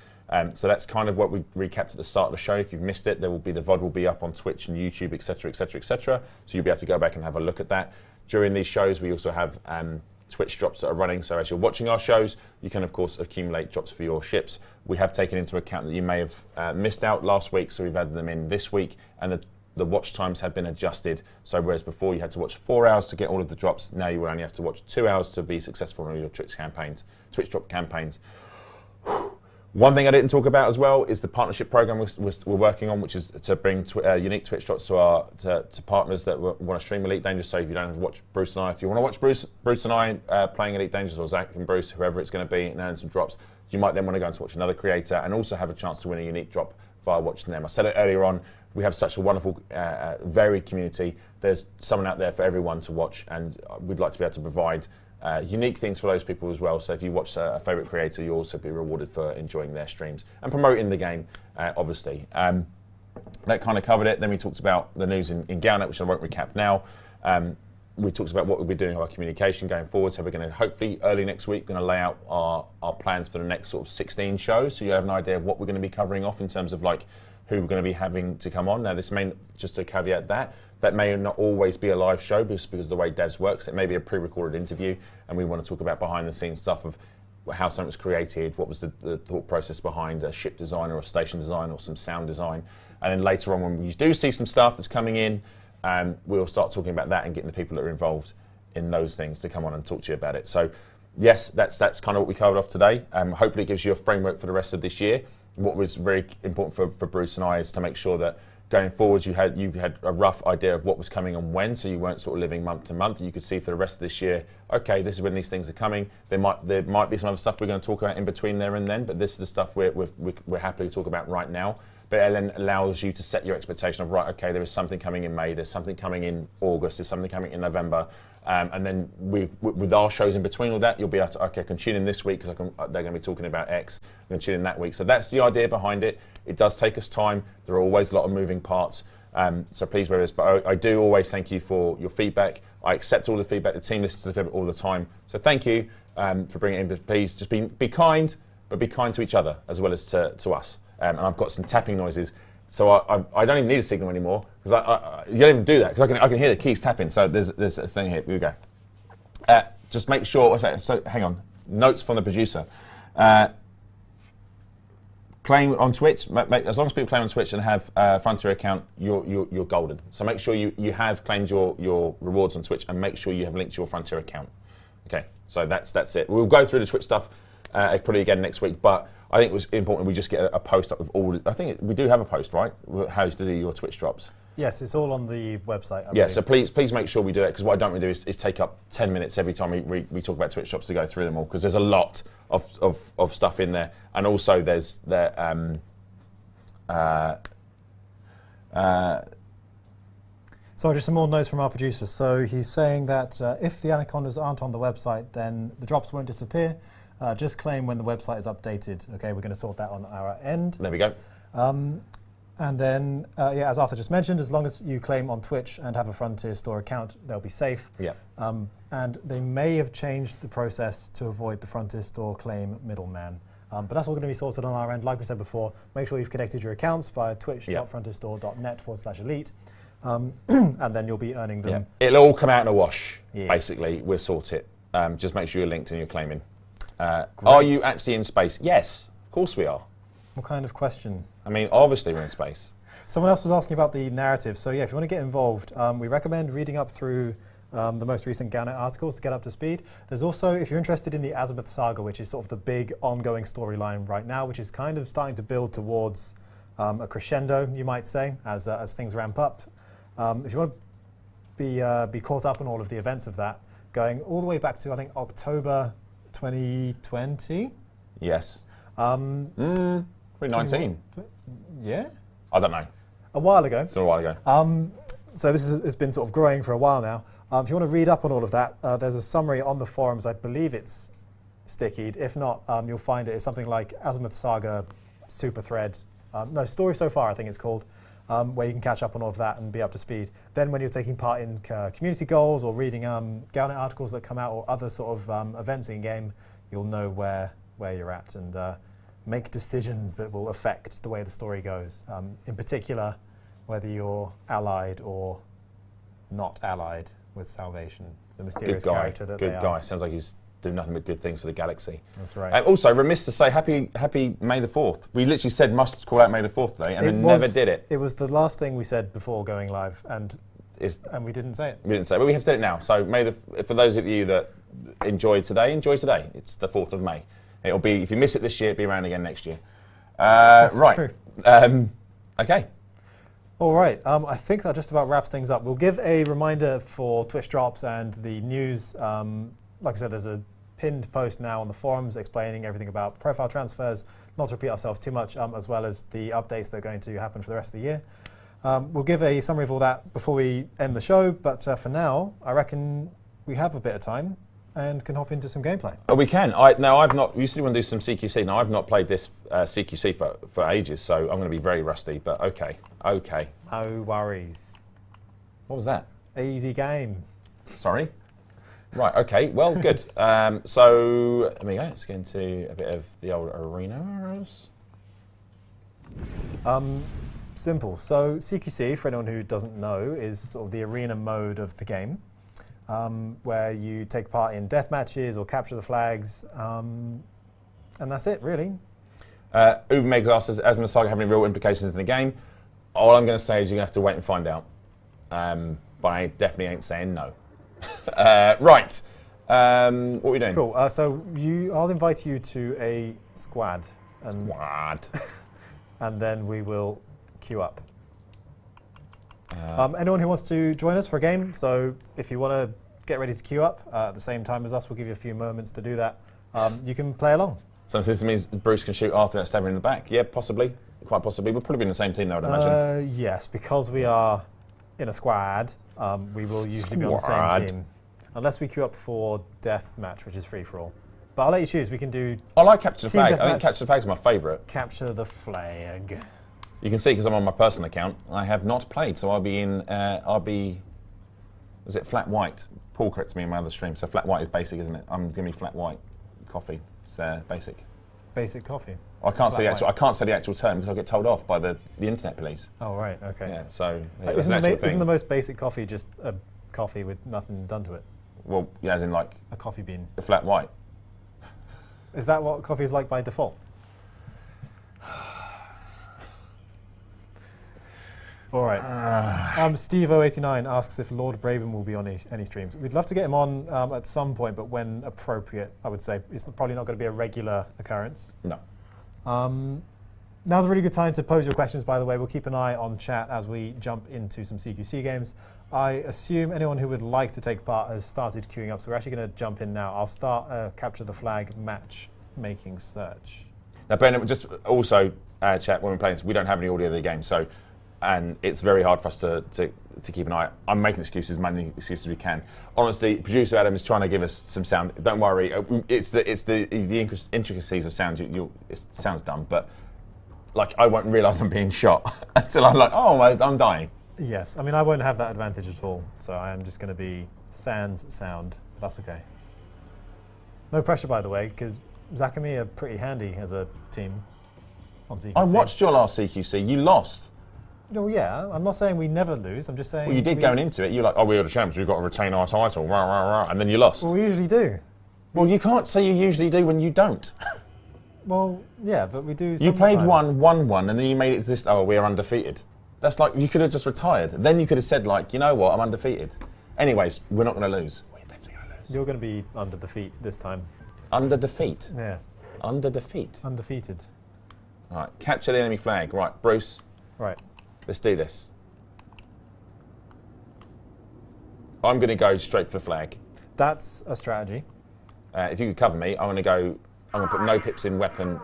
So that's kind of what we recapped at the start of the show. If you've missed it, the VOD will be up on Twitch and YouTube, etc., etc., etc. So you'll be able to go back and have a look at that. During these shows, we also have Twitch drops that are running, so as you're watching our shows, you can of course accumulate drops for your ships. We have taken into account that you may have missed out last week, so we've added them in this week, and the watch times have been adjusted. So whereas before you had to watch 4 hours to get all of the drops, now you will only have to watch 2 hours to be successful in your Twitch drop campaigns. One thing I didn't talk about as well is the partnership program we're working on, which is to bring unique Twitch drops to partners that want to stream Elite Dangerous. So if you don't have to watch Bruce and I, if you want to watch Bruce and I playing Elite Dangerous, or Zach and Bruce, whoever it's going to be, and earn some drops, you might then want to go and watch another creator and also have a chance to win a unique drop via watching them. I said it earlier on, we have such a wonderful, varied community. There's someone out there for everyone to watch, and we'd like to be able to provide unique things for those people as well. So if you watch a favourite creator, you'll also be rewarded for enjoying their streams and promoting the game, obviously. That kind of covered it. Then we talked about the news in Galnet, which I won't recap now. We talked about what we'll be doing with our communication going forward. So we're going to, hopefully early next week, going to lay out our plans for the next sort of 16 shows. So you have an idea of what we're going to be covering off in terms of like who we're going to be having to come on. Now this may, just to caveat that may not always be a live show because of the way devs works. It may be a pre-recorded interview, and we want to talk about behind the scenes stuff of how something was created, what was the thought process behind a ship design or a station design or some sound design. And then later on, when we do see some stuff that's coming in, we'll start talking about that and getting the people that are involved in those things to come on and talk to you about it. So yes, that's kind of what we covered off today. Hopefully it gives you a framework for the rest of this year. What was very important for Bruce and I is to make sure that going forward you had a rough idea of what was coming and when, so you weren't sort of living month to month. You could see for the rest of this year, okay, this is when these things are coming. There might be some other stuff we're going to talk about in between there and then, but this is the stuff we're happy to talk about right now. But it then allows you to set your expectation of, right, okay, there is something coming in May, there's something coming in August, there's something coming in November. And then with our shows in between all that, you'll be able to, okay, I can tune in this week because they're going to be talking about X. I'm going to tune in that week. So that's the idea behind it. It does take us time. There are always a lot of moving parts. So please bear with us. But I do always thank you for your feedback. I accept all the feedback. The team listens to the feedback all the time. So thank you for bringing it in. But please just be kind, but be kind to each other as well as to us. And I've got some tapping noises. So I don't even need a signal anymore because you don't even do that because I can hear the keys tapping. So there's a thing here. Here we go. Just make sure. So hang on. Notes from the producer. Claim on Twitch. As long as people claim on Twitch and have a Frontier account, you're golden. So make sure you have claimed your rewards on Twitch and make sure you have linked to your Frontier account. Okay. So that's it. We'll go through the Twitch stuff probably again next week, but I think it was important we just get a post up with all. I think we do have a post, right? How to do your Twitch drops. Yes, it's all on the website. Yeah, so please make sure we do it because what I don't want to do is take up 10 minutes every time we talk about Twitch drops to go through them all because there's a lot of stuff in there, and also there's So just some more notes from our producer. So he's saying that if the anacondas aren't on the website, then the drops won't disappear. Just claim when the website is updated. Okay, we're going to sort that on our end. There we go. And then, yeah, as Arthur just mentioned, as long as you claim on Twitch and have a Frontier Store account, they'll be safe. Yeah. And they may have changed the process to avoid the Frontier Store claim middleman. But that's all going to be sorted on our end. Like we said before, make sure you've connected your accounts via twitch.frontierstore.net/elite. And then you'll be earning them. Yeah. It'll all come out in a wash, basically. We'll sort it. Just make sure you're linked and you're claiming. Are you actually in space? Yes, of course we are. What kind of question? I mean, obviously we're in space. Someone else was asking about the narrative. So yeah, if you want to get involved, we recommend reading up through the most recent Galnet articles to get up to speed. There's also, if you're interested in the Azimuth saga, which is sort of the big ongoing storyline right now, which is kind of starting to build towards a crescendo, you might say, as things ramp up. If you want to be caught up on all of the events of that, going all the way back to, I think, October 2020? Yes. 2019. Yeah? I don't know. A while ago. It's a while ago. So this has been sort of growing for a while now. If you want to read up on all of that, there's a summary on the forums. I believe it's stickied. If not, you'll find it. It's something like Azimuth Saga Super Thread. No, Story So Far, I think it's called, where you can catch up on all of that and be up to speed. Then when you're taking part in community goals or reading Galnet articles that come out or other sort of events in game, you'll know where you're at and make decisions that will affect the way the story goes. In particular, whether you're allied or not allied with Salvation, the mysterious character that they are. Good guy. Sounds like he's doing nothing but good things for the galaxy. That's right. Also, remiss to say happy May the 4th. We literally said must call out May the 4th today, and then never did it. It was the last thing we said before going live, and we didn't say it. We didn't say it, but we have said it now. So for those of you that enjoy today, enjoy today. It's the 4th of May. It'll be, if you miss it this year, it'll be around again next year. That's right. true. Okay. All right, I think that just about wraps things up. We'll give a reminder for Twitch drops and the news. Like I said, there's a pinned post now on the forums explaining everything about profile transfers, not to repeat ourselves too much, as well as the updates that are going to happen for the rest of the year. We'll give a summary of all that before we end the show, but for now, I reckon we have a bit of time and can hop into some gameplay. Oh, we can. We usually want to do some CQC. Now, I've not played this CQC for ages, so I'm going to be very rusty, but okay. No worries. What was that? Easy game. Sorry? Right, okay, well, good. So, there we go. Let's get into a bit of the old arenas. Simple. So CQC, for anyone who doesn't know, is sort of the arena mode of the game, where you take part in death matches or capture the flags, and that's it, really. Ubermegs asks, as the saga have any real implications in the game? All I'm going to say is you're going to have to wait and find out. But I definitely ain't saying no. Right. What are we doing? Cool. So I'll invite you to a squad. Squad. And then we will queue up. Anyone who wants to join us for a game, so if you want to get ready to queue up at the same time as us, we'll give you a few moments to do that. You can play along. So this means Bruce can shoot Arthur at 7 in the back? Yeah, possibly. Quite possibly. We'll probably be in the same team, though, I'd imagine. Yes, because we are in a squad, we will usually be on the same team. Unless we queue up for death match, which is free for all. But I'll let you choose. We can do. I like Capture the team Flag. deathmatch. I think Capture the Flag is my favourite. Capture the flag. You can see because I'm on my personal account, I have not played, so I'll be in. Was it flat white? Paul corrects me in my other stream. So flat white is basic, isn't it? I'm gonna be flat white coffee. It's basic. Basic coffee. I can't say the actual. I can't say the actual term because I'll get told off by the internet police. Oh right, okay. Yeah. So isn't the most basic coffee just a coffee with nothing done to it? Well, yeah, as in like a coffee bean. A flat white. Is that what coffee is like by default? All right. Steve089 asks if Lord Braben will be on any streams. We'd love to get him on at some point, but when appropriate, I would say. It's probably not going to be a regular occurrence. No. Now's a really good time to pose your questions, by the way. We'll keep an eye on chat as we jump into some CQC games. I assume anyone who would like to take part has started queuing up, so we're actually going to jump in now. I'll start a Capture the Flag matchmaking search. Now, Ben, just also, chat, when we're playing this, we don't have any audio of the game, so, and it's very hard for us to keep an eye. I'm making excuses, as many excuses as we can. Honestly, producer Adam is trying to give us some sound. Don't worry, it's the intricacies of sound. It sounds dumb, but like I won't realise I'm being shot until I'm like, oh, I'm dying. Yes, I mean I won't have that advantage at all, so I am just going to be sans sound. But that's okay. No pressure, by the way, because Zach and me are pretty handy as a team on CQC. I watched your last CQC. You lost. No, yeah, I'm not saying we never lose. I'm just saying. Well, you did going into it. You're like, oh, we're the champs. We've got to retain our title. Rah, rah, rah, and then you lost. Well, we usually do. Well, you can't say you usually do when you don't. Well, yeah, but we do. You played one, and then you made it this. Oh, we are undefeated. That's like you could have just retired. Then you could have said like, you know what, I'm undefeated. Anyways, we're not going to lose. We're definitely going to lose. You're going to be under defeat this time. Under defeat. Yeah. Under defeat. Undefeated. All right, capture the enemy flag. Right, Bruce. Right. Let's do this. I'm going to go straight for the flag. That's a strategy. If you could cover me, I'm going to put no pips in weapon,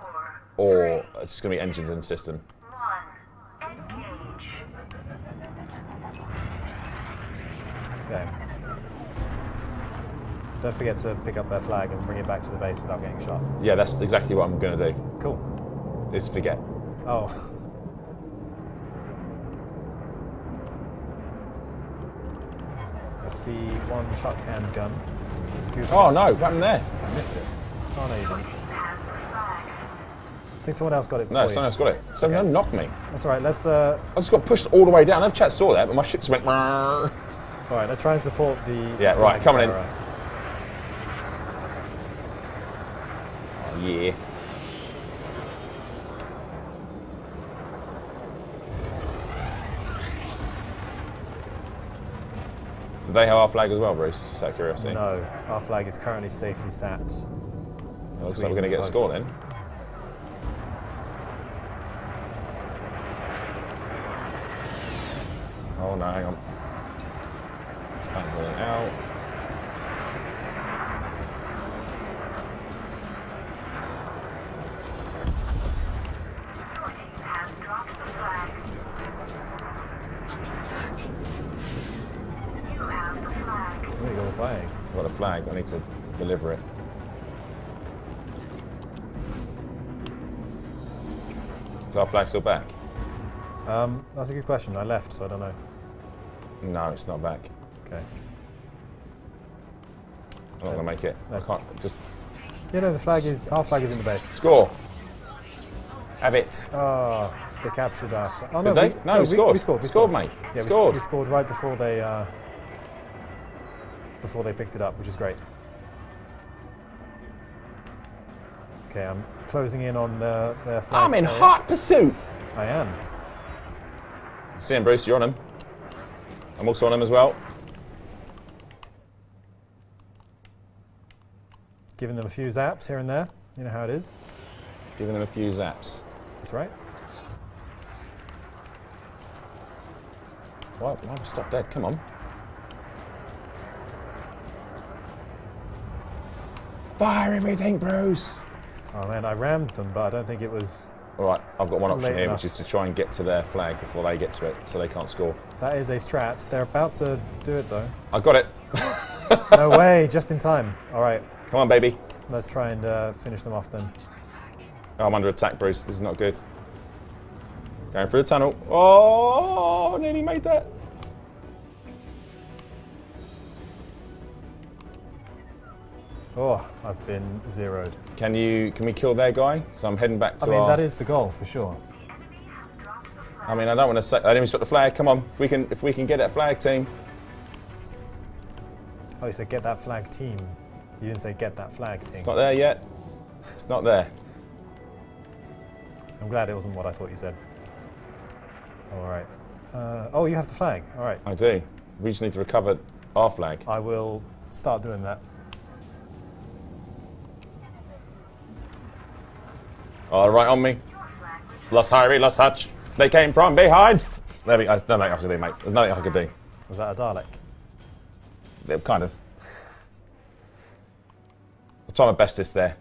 or it's going to be engines and system. Okay. Don't forget to pick up their flag and bring it back to the base without getting shot. Yeah, that's exactly what I'm going to do. Cool. Is forget. Oh. I see one shot handgun. Oh no, what happened there? I missed it. Oh no, you didn't. I think someone else got it before No, someone else got it. Someone Okay. knocked me. That's all right. Let's. I just got pushed all the way down. I know chat saw that, but my shit just went. All right, let's try and support the. Yeah, right, coming in. bearer. Oh, yeah. Do they have our flag as well, Bruce? Just out of curiosity. No, our flag is currently safely sat Looks like we're going to get a score then. Oh no, hang on. Spans it out. Your team has dropped the flag. You have the flag. Oh, you got the flag. I've got a flag, I need to deliver it. Is our flag still back? That's a good question. I left, so I don't know. No, it's not back. Okay. I'm not going to make it. I That's- can't, just Yeah, no, our flag is in the base. score. Have it. Oh, they captured our flag. Oh, Did they? No, we scored. We scored. We scored, mate. Yeah, Scored. we scored right before they picked it up, which is great. Okay, I'm closing in on their flag. I'm in carrier. hot pursuit. I am. See him, Bruce, you're on him. I'm also on him as well. Giving them a few zaps here and there. You know how it is. Giving them a few zaps. That's right. Why have I stopped dead? Come on. Fire everything, Bruce. Oh man, I rammed them, but I don't think it was. All right, I've got one option Late here, enough. which is to try and get to their flag before they get to it, so they can't score. That is a strat. They're about to do it though. I got it. No way, just in time. All right, Come on, baby. let's try and finish them off then. Oh, I'm under attack, Bruce. This is not good. Going through the tunnel. Oh, nearly made that. Oh, I've been zeroed. Can we kill their guy? So I'm heading back to I mean, our... that is the goal for sure. I mean, I don't want to say... Enemy shot the flag. Come on. If we can get that flag, team. Oh, you said get that flag team. You didn't say get that flag team. It's not there yet. It's not there. I'm glad it wasn't what I thought you said. All right. Oh, you have the flag. All right. I do. We just need to recover our flag. I will start doing that. Oh, right on me. Lost Harry, lost Hutch. They came from behind. There we go. There's nothing I could do, mate. There's nothing I could do. Was that a Dalek? Yeah, kind of. I'll try my bestest there.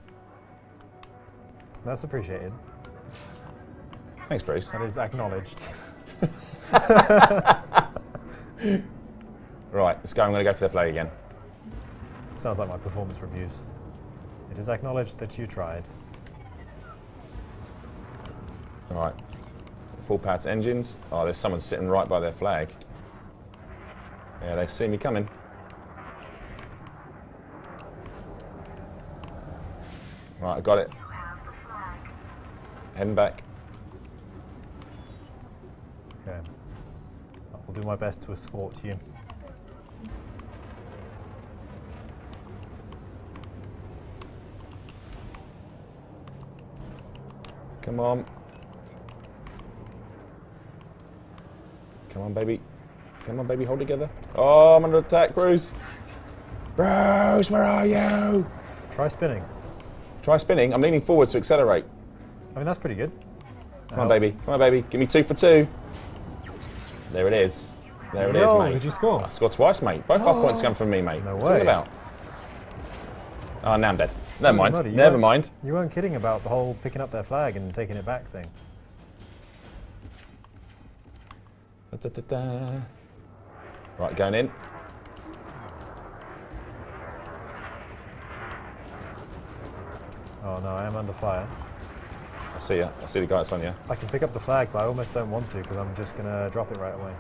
That's appreciated. Thanks, Bruce. That is acknowledged. Right, let's go. I'm going to go for the flag again. Sounds like my performance reviews. It is acknowledged that you tried. All right. Full power to engines. Oh, there's someone sitting right by their flag. Yeah, they see me coming. Right, I got it. Heading back. Okay. I'll do my best to escort you. Come on. Come on, baby. Come on, baby, hold together. Oh, I'm under attack, Bruce. Bruce, where are you? Try spinning. Try spinning. I'm leaning forward to accelerate. I mean, that's pretty good. Come on, baby. Come on, baby. Give me 2 for 2. There it is. There it is, Yo, mate. did you score? I scored twice, mate. Both our points come from me, mate. No What's it way. about? Oh, now I'm dead. Never mind. Bloody, you Never weren't- mind. You weren't kidding about the whole picking up their flag and taking it back thing. Da, da, da. Right, going in. Oh no, I am under fire. I see ya. I see the guy that's on you. I can pick up the flag, but I almost don't want to because I'm just going to drop it right away.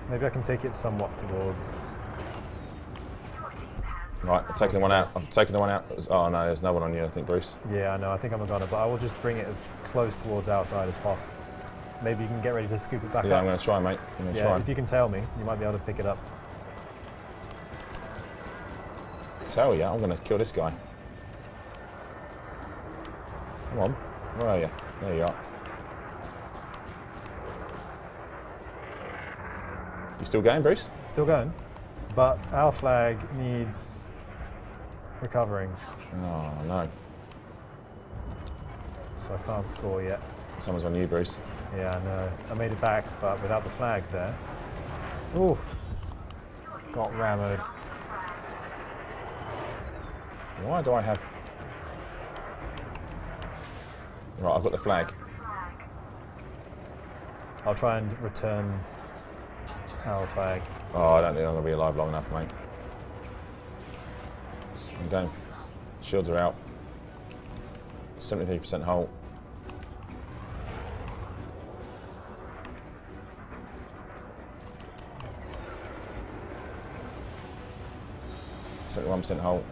Maybe I can take it somewhat towards... Right, I'm taking one out. I'm taking the one out. Oh no, there's no one on you, I think, Bruce. Yeah, I know, I think I'm a gunner, but I will just bring it as close towards outside as possible. Maybe you can get ready to scoop it back Yeah, up. I'm going to try, mate. I'm going to Yeah, try. if you can tail me, you might be able to pick it up. Tell ya, I'm going to kill this guy. Come on. Where are you? There you are. You still going, Bruce? Still going, but our flag needs recovering. Oh, no. so I can't score yet. Someone's on you, Bruce. Yeah, I know. I made it back, but without the flag there. Ooh, got rammed. Why do I have... Right, I've got the flag. I'll try and return our flag. Oh, I don't think I'm going to be alive long enough, mate. I'm going. Shields are out. 73% hull. %1 hull.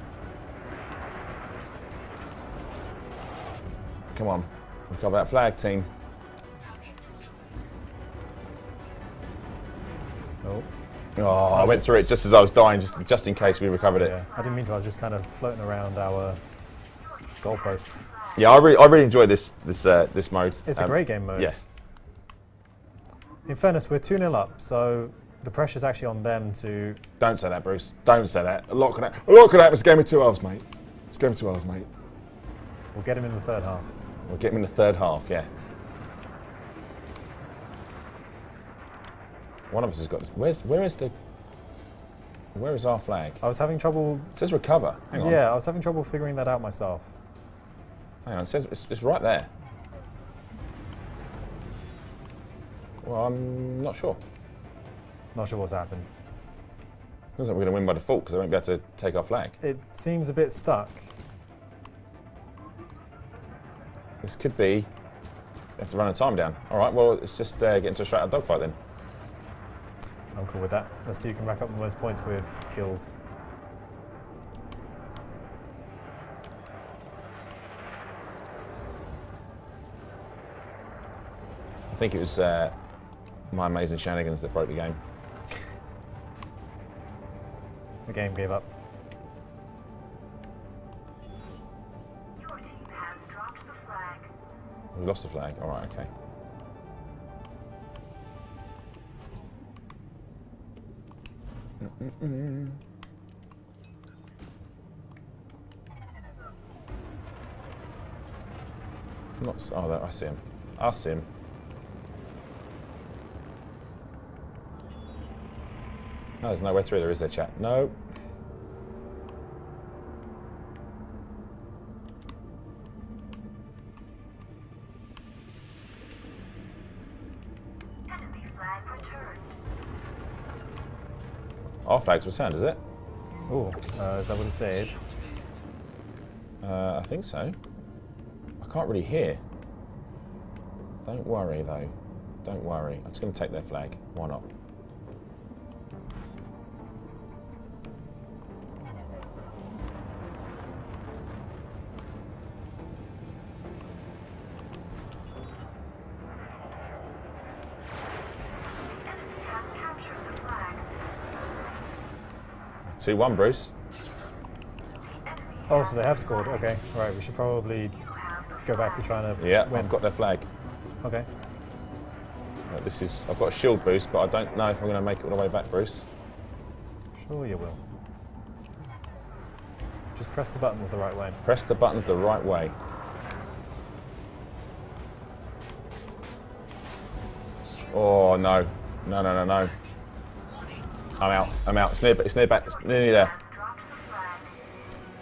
Come on, recover that flag, team. Oh, Oh, I went through it just as I was dying, just in case we recovered it. yeah. I didn't mean to. I was just kind of floating around our goalposts. Yeah, I really enjoy this mode. It's a great game mode. Yes. In fairness, we're 2-0 up, so the pressure's actually on them to... Don't say that, Bruce. Don't say that. A lot can happen. It's a game of 2 hours, mate. It's a game of 2 hours, mate. We'll get him in the third half. We'll get him in the third half, yeah. One of us has got this. Where is our flag? I was having trouble... It says recover. Hang on. Yeah, I was having trouble figuring that out myself. Hang on, it says it's right there. Well, I'm not sure. Not sure what's happened. Looks like we're going to win by default because I won't be able to take our flag. It seems a bit stuck. This could be... You have to run a time down. All right, well, it's just get into a straight-out dogfight then. I'm cool with that. Let's see who can rack up the most points with kills. I think it was my amazing shenanigans that broke the game. The game gave up. Your team has dropped the flag. We lost the flag. All right, okay. Not. Oh, I see him. I see him. No, there's nowhere through there, is there, chat? No. Enemy flag returned. Our flag's returned, is it? Oh, is that what it said? I think so. I can't really hear. Don't worry, though. Don't worry. I'm just going to take their flag. Why not? Enemy has captured the flag. 2-1, Bruce. Oh, so they have scored. Okay, right. We should probably go back to trying to Yeah, win. I've got their flag. Okay. I've got a shield boost, but I don't know if I'm going to make it all the way back, Bruce. Sure you will. Just press the buttons the right way. Press the buttons the right way. Oh, no. No, no, no, no. I'm out. I'm out. It's near back. It's nearly there. Has dropped the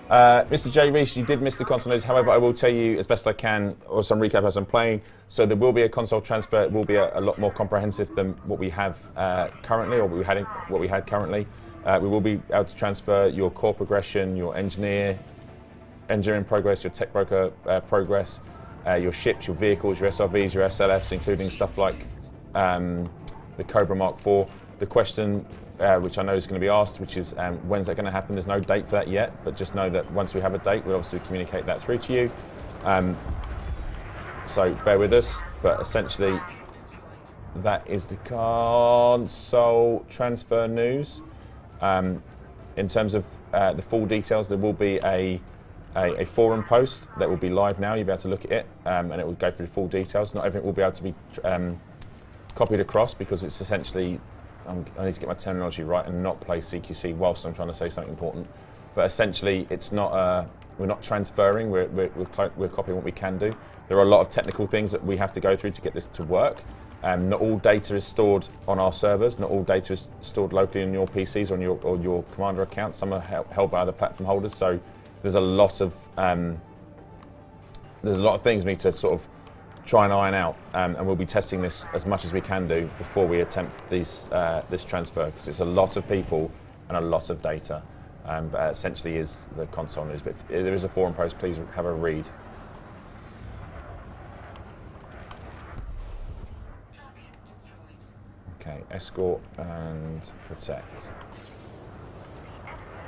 flag. Mr. J. Reese, you did miss the console news. However, I will tell you as best I can, or some recap as I'm playing. So there will be a console transfer. It will be a lot more comprehensive than what we have currently, or what we had currently. We will be able to transfer your core progression, your engineering progress, your tech broker progress, your ships, your vehicles, your SRVs, your SLFs, including stuff like the Cobra Mark IV. The question, which I know is going to be asked, which is when's that going to happen? There's no date for that yet, but just know that once we have a date, we'll obviously communicate that through to you. So bear with us, but essentially that is the console transfer news. In terms of the full details, there will be a forum post that will be live now. You'll be able to look at it, and it will go through the full details. Not everything will be able to be copied across because it's essentially, I need to get my terminology right and not play CQC whilst I'm trying to say something important. But essentially, it's not we're not transferring. We're copying what we can do. There are a lot of technical things that we have to go through to get this to work. Not all data is stored on our servers. Not all data is stored locally on your PCs or your Commander account. Some are held by other platform holders. So there's a lot of things we need to sort of try and iron out, and we'll be testing this as much as we can do before we attempt this transfer, because it's a lot of people and a lot of data. But essentially is the console news. But if there is a forum post, please have a read. Okay, escort and protect.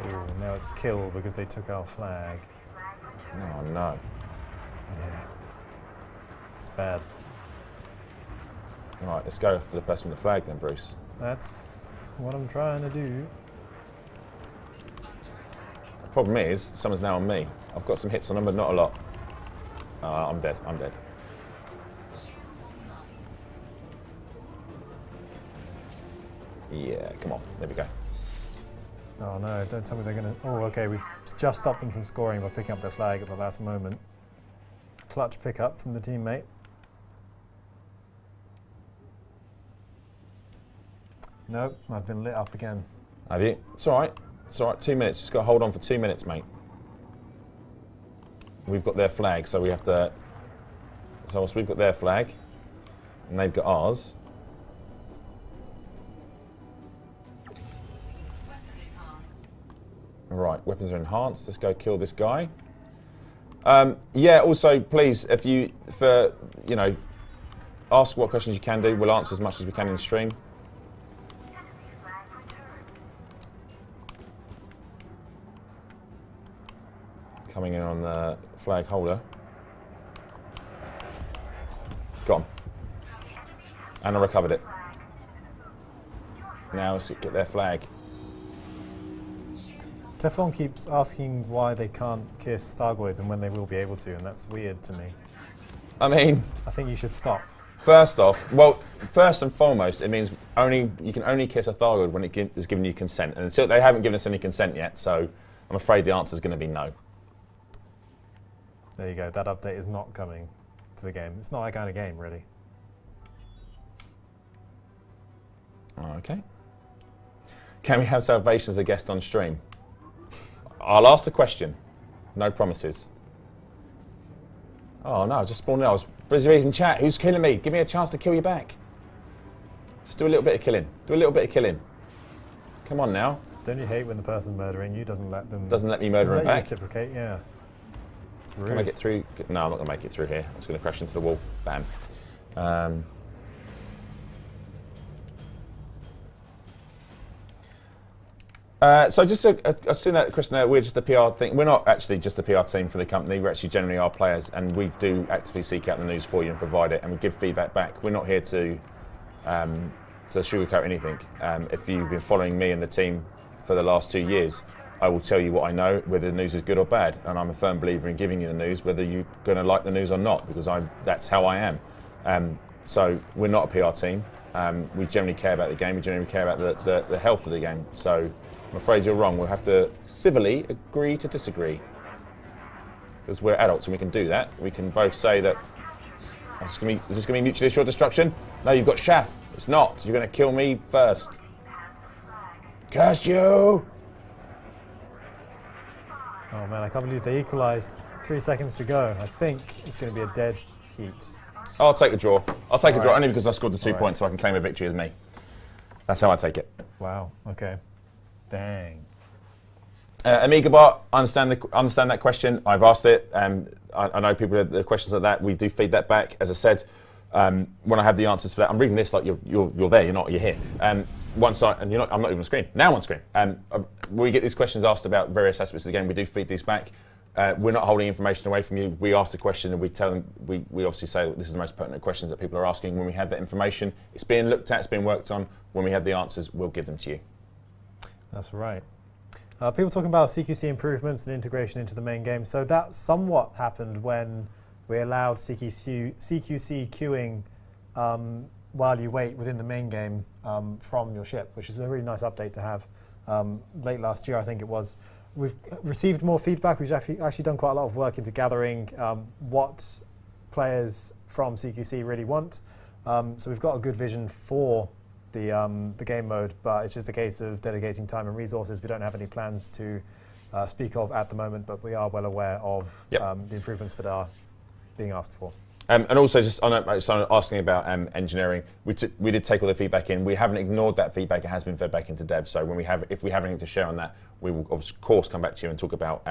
Oh, now it's kill because they took our flag. Oh no. Yeah. It's bad. Right, let's go after the person with the flag then, Bruce. That's what I'm trying to do. The problem is, someone's now on me. I've got some hits on them, but not a lot. I'm dead, I'm dead. Yeah, come on, there we go. Oh no, don't tell me they're going to... Oh, okay, we've just stopped them from scoring by picking up their flag at the last moment. Clutch pickup from the teammate. Nope, I've been lit up again. Have you? It's all right. It's all right. 2 minutes. Just got to hold on for 2 minutes, mate. We've got their flag, so we have to... So we've got their flag, and they've got ours. Right, weapons are enhanced. Let's go kill this guy. Yeah, also, please, if you, ask what questions you can do. We'll answer as much as we can in stream. Coming in on the flag holder. Got him. And I recovered it. Now let's get their flag. Teflon keeps asking why they can't kiss Thargoids and when they will be able to, and that's weird to me. I mean... I think you should stop. First off, well, first and foremost, it means you can only kiss a Thargoid when it is given you consent. And until they haven't given us any consent yet, so I'm afraid the answer is going to be no. There you go, that update is not coming to the game. It's not that kind of game, really. Okay. Can we have Salvation as a guest on stream? I'll ask the question. No promises. Oh no, I just spawned in. I was busy reading chat. Who's killing me? Give me a chance to kill you back. Just do a little bit of killing. Do a little bit of killing. Come on now. Don't you hate when the person murdering you doesn't let them... Doesn't let me murder him back? Reciprocate, yeah. It's rude. Can I get through? No, I'm not going to make it through here. I'm just going to crash into the wall. Bam. So just I've seen that question there, we're just a PR thing. We're not actually just a PR team for the company, we're actually generally our players, and we do actively seek out the news for you and provide it, and we give feedback back. We're not here to sugarcoat anything. If you've been following me and the team for the last 2 years, I will tell you what I know, whether the news is good or bad, and I'm a firm believer in giving you the news, whether you're going to like the news or not, because that's how I am. So we're not a PR team. We generally care about the game, we generally care about the health of the game. So I'm afraid you're wrong. We'll have to civilly agree to disagree. Because we're adults and we can do that. We can both say that, is this going to be mutually assured destruction? No, you've got Shaft. It's not. You're going to kill me first. Curse you! Oh man, I can't believe they equalised. 3 seconds to go. I think it's going to be a dead heat. I'll take a draw. I'll take a draw Right. only because I scored the 2 points so I can claim a victory as me. That's how I take it. Wow, okay. Dang. AmigaBot, I understand that question. I've asked it. I know people have the questions like that. We do feed that back. As I said, when I have the answers for that, I'm reading this like you're there. You're here. One side, and I'm not even on screen. Now I'm on screen. We get these questions asked about various aspects of the game. We do feed these back. We're not holding information away from you. We ask the question and we tell them. We obviously say that this is the most pertinent questions that people are asking. When we have that information, it's being looked at, it's being worked on. When we have the answers, we'll give them to you. That's right. People talking about CQC improvements and integration into the main game. So that somewhat happened when we allowed CQC queuing while you wait within the main game from your ship, which is a really nice update to have late last year, I think it was. we've received more feedback. We've actually done quite a lot of work into gathering what players from CQC really want. So we've got a good vision for the game mode, but it's just a case of dedicating time and resources. We don't have any plans to speak of at the moment, but we are well aware of the improvements that are being asked for. And also, just on someone asking about engineering, we did take all the feedback in. We haven't ignored that feedback. It has been fed back into dev. So if we have anything to share on that, we will of course come back to you and talk about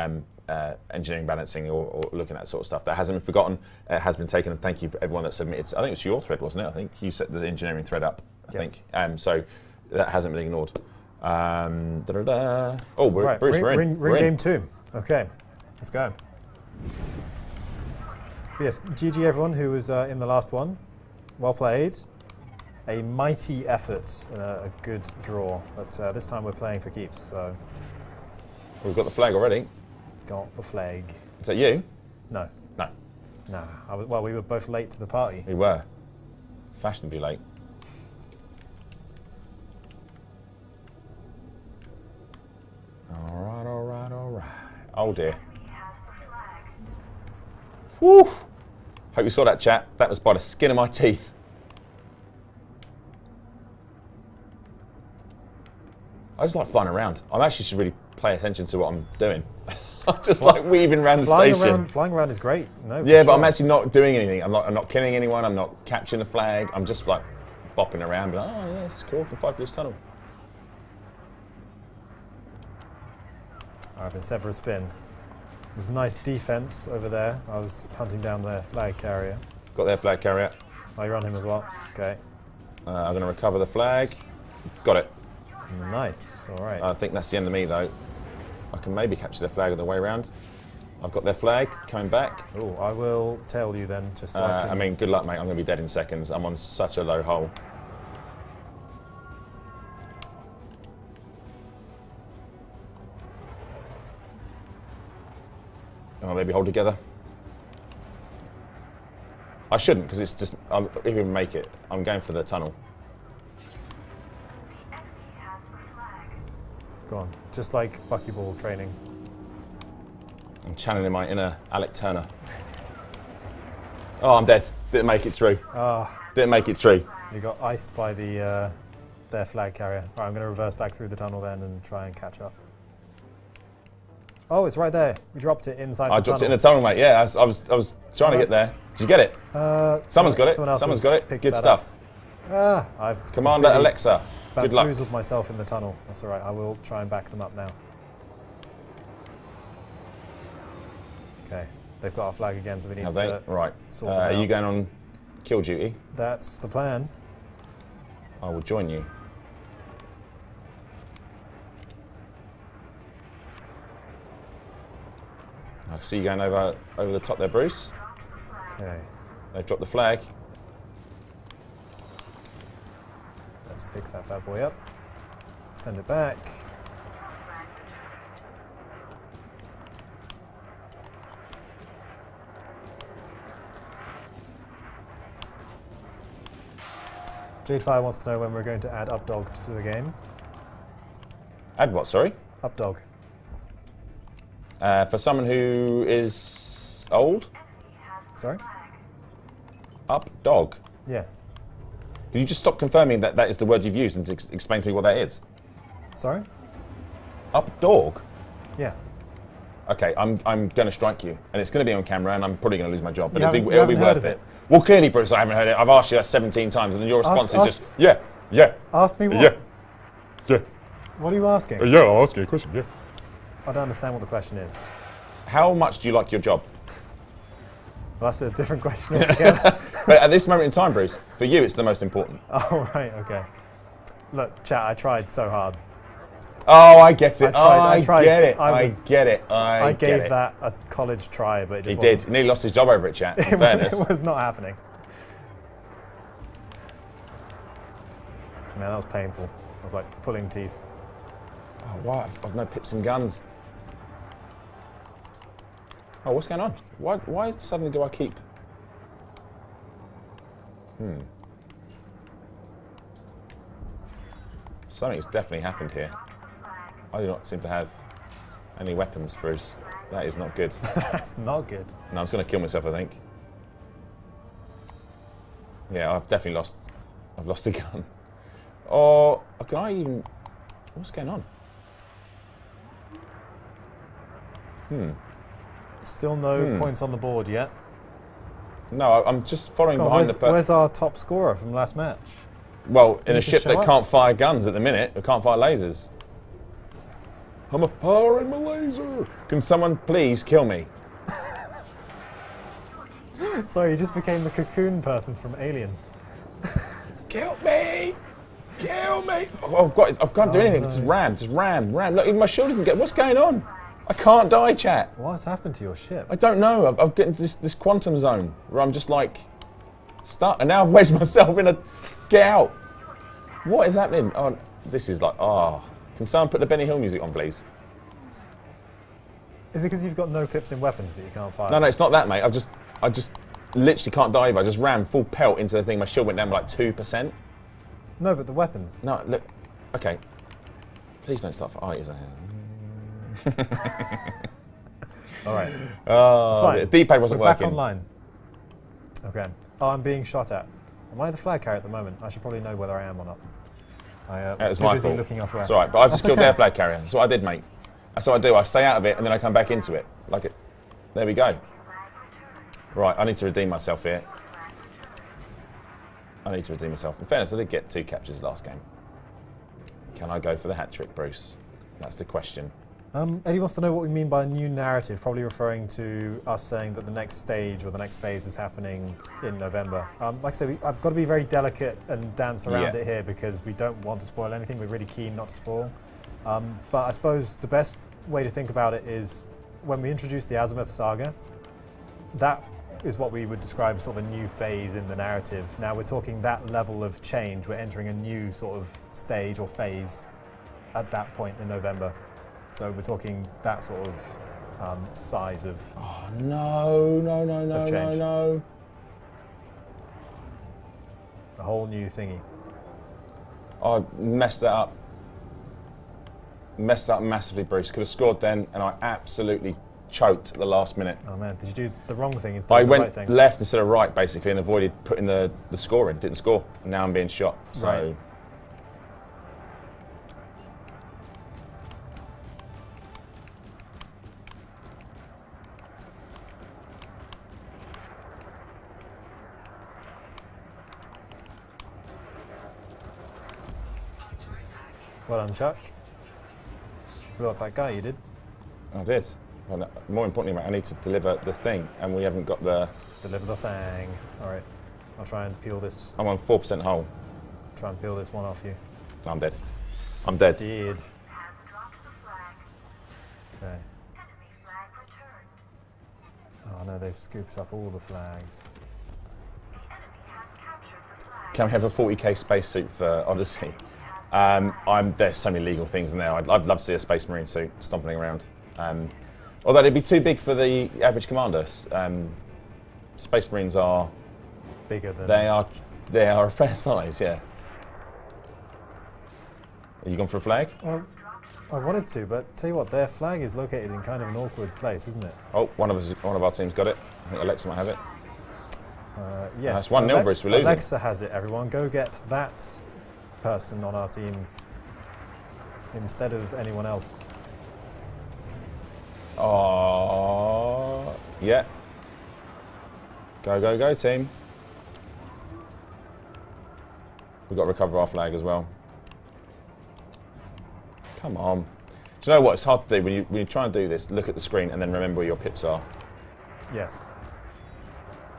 engineering balancing or looking at that sort of stuff. That hasn't been forgotten. It has been taken. And thank you for everyone that submitted. I think it was your thread, wasn't it? I think you set the engineering thread up. I think. So that hasn't been ignored. Oh, Right. Bruce, we're in. We're in game 2. Okay, let's go. Yes, GG everyone who was in the last one. Well played. A mighty effort and a good draw. But this time we're playing for keeps, so... We've got the flag already. Got the flag. Is that you? No. No. Nah. Well, we were both late to the party. We were. Fashionably late. Alright, alright, alright. Oh dear. Woo! Hope you saw that, chat. That was by the skin of my teeth. I just like flying around. I actually should really pay attention to what I'm doing. I'm just like weaving around the station. Flying around is great. No, yeah, sure. but I'm actually not doing anything. I'm not killing anyone. I'm not capturing the flag. I'm just like bopping around. But oh yeah, this is cool. I can fly through this tunnel. I've been set for a spin. There's nice defense over there. I was hunting down their flag carrier. Got their flag carrier. Oh, you're on him as well. Okay. I'm going to recover the flag. Got it. Nice. All right. I think that's the end of me, though. I can maybe capture their flag on the way around. I've got their flag coming back. Oh, I will tell you then. Just so I mean, good luck, mate. I'm going to be dead in seconds. I'm on such a low hole. Oh, maybe hold together. I shouldn't, because it's just, if we make it, I'm going for the tunnel. Go on. Just like buckyball training. I'm channeling my inner Alec Turner. Oh, I'm dead. Didn't make it through. Didn't make it through. You got iced by their flag carrier. All right, I'm going to reverse back through the tunnel then and try and catch up. Oh, it's right there. You dropped it inside the tunnel. I dropped it in the tunnel, mate. Yeah, I was trying to get there. Did you get it? Someone's got it. Someone's got it. Good stuff. I've Commander Alexa. Good luck. Bamboozled myself in the tunnel. That's all right. I will try and back them up now. Okay, they've got our flag again, so we need to sort them out. Are you going on kill duty? That's the plan. I will join you. I see you going over the top there, Bruce. Okay. They've dropped the flag. Let's pick that bad boy up. Send it back. Jadefire wants to know when we're going to add Updog to the game. Add what, sorry? Updog. For someone who is old? Sorry? Up dog. Yeah. Could you just stop confirming that that is the word you've used and explain to me what that is? Sorry? Up dog? Yeah. Okay, I'm going to strike you, and it's going to be on camera, and I'm probably going to lose my job, but it'll be worth it. Well, clearly, Bruce, I haven't heard it. I've asked you that 17 times, and then your response is just, yeah. Ask me what? Yeah. What are you asking? Yeah, I'll ask you a question, yeah. I don't understand what the question is. How much do you like your job? Well, that's a different question altogether. But at this moment in time, Bruce, for you, it's the most important. Oh, right, okay. Look, chat, I tried so hard. Oh, I get it. I tried. I get it. I gave that a college try, but it just He did. He nearly lost his job over it, chat, in fairness. It was not happening. Man, that was painful. I was like pulling teeth. Oh, wow, I've no pips and guns. Oh, what's going on? Why suddenly do I keep... Something's definitely happened here. I do not seem to have Any weapons, Bruce? That is not good. That's not good. No, I'm just going to kill myself, I think. Yeah, I've definitely lost. I've lost a gun. Or can I even? What's going on? Still no points on the board yet. No, I'm just following Come on, behind the person. where's our top scorer from last match? Well, in Can a you ship just show that up? can't fire guns at the minute, that can't fire lasers. I'm firing my laser. Can someone please kill me? Sorry, you just became the cocoon person from Alien. Kill me! Kill me! Oh, I can't do anything. no. Just ram. Look, even my shield doesn't get. What's going on? I can't die, chat. What's happened to your ship? I don't know. I've got this quantum zone where I'm just like stuck, and now I've wedged myself in a. Get out! What is happening? Oh, this is like Can someone put the Benny Hill music on, please? Is it because you've got no pips in weapons that you can't fire? No, it's not that, mate. I just literally can't die either. I just ran full pelt into the thing. My shield went down by like 2%. No, but the weapons. No, look. Okay. Please don't start. Oh, it is. All right. Oh, fine. the D-pad wasn't We're back working. online. Okay. Oh, I'm being shot at. Am I the flag carrier at the moment? I should probably know whether I am or not. I That was was too my busy fault. looking elsewhere. It's all right, but I've just That's killed okay. their flag carrier. That's what I did, mate. That's what I do. I stay out of it and then I come back into it. Like it. There we go. Right, I need to redeem myself here. I need to redeem myself. In fairness, I did get 2 captures last game. Can I go for the hat trick, Bruce? That's the question. Eddie wants to know what we mean by a new narrative, probably referring to us saying that the next stage or the next phase is happening in November. Like I said, I've got to be very delicate and dance around it here because we don't want to spoil anything. We're really keen not to spoil. But I suppose the best way to think about it is when we introduce the Azimuth saga, that is what we would describe as sort of a new phase in the narrative. Now we're talking that level of change. We're entering a new sort of stage or phase at that point in November. So we're talking that sort of size of. Oh, no. change. A whole new thingy. I messed that up. Messed up massively, Bruce. Could have scored then, and I absolutely choked at the last minute. Oh man, did you do the wrong thing instead I of the went right thing? left instead of right, basically, and avoided putting the score in. Didn't score, and now I'm being shot. So. Right. Well done, Chuck. Blew up that guy, you did. I did. Well, no, more importantly, mate, I need to deliver the thing, and we haven't got the. Deliver the thing. All right, I'll try and peel this. I'm on 4% hull. Try and peel this one off you. I'm dead. I'm dead. Did. Has dropped the flag. Okay. Enemy flag returned. Oh no, they've scooped up all the flags. The enemy has captured the flag. Can we have a 40k spacesuit for Odyssey? There's so many legal things in there. I'd love to see a Space Marine suit stomping around. Although it'd be too big for the average commander. Space Marines are Bigger than. they are a fair size. Yeah. Are you gone for a flag? Well, I wanted to, but tell you what, their flag is located in kind of an awkward place, isn't it? Oh, one of our team's got it. I think Alexa might have it. Yes. That's 1-0, Bruce, we're losing. Alexa has it, everyone. Go get that person on our team instead of anyone else. Oh, yeah. Go, team. We've got to recover our flag as well. Come on. Do you know what? It's hard to do when you try and do this. Look at the screen and then remember where your pips are. Yes.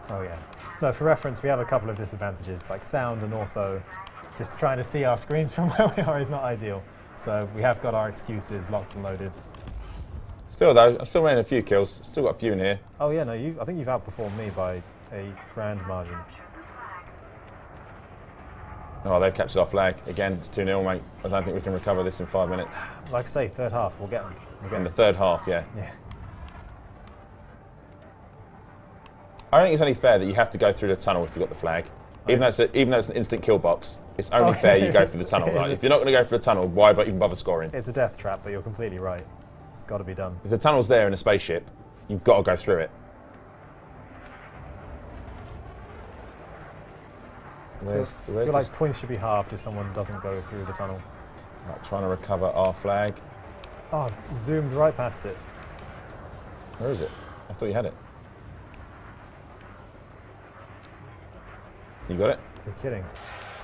Oh yeah. No, for reference, we have a couple of disadvantages, like sound, and also just trying to see our screens from where we are is not ideal. So we have got our excuses locked and loaded. Still though, I'm still running a few kills. Still got a few in here. Oh yeah, no, I think you've outperformed me by a grand margin. Oh, they've captured our flag. Again, it's 2-0, mate. I don't think we can recover this in 5 minutes. Like I say, third half, we'll get them. In the third half, yeah. Yeah. I don't think it's only fair that you have to go through the tunnel if you've got the flag. Even though it's an instant kill box, it's only Okay. fair you go for the tunnel. Right? If you're not going to go for the tunnel, why even bother scoring? It's a death trap, but you're completely right. It's got to be done. If the tunnel's there in a spaceship, you've got to go through it. I feel like points should be halved if someone doesn't go through the tunnel. Right, trying to recover our flag. Oh, I've zoomed right past it. Where is it? I thought you had it. You got it? You're kidding.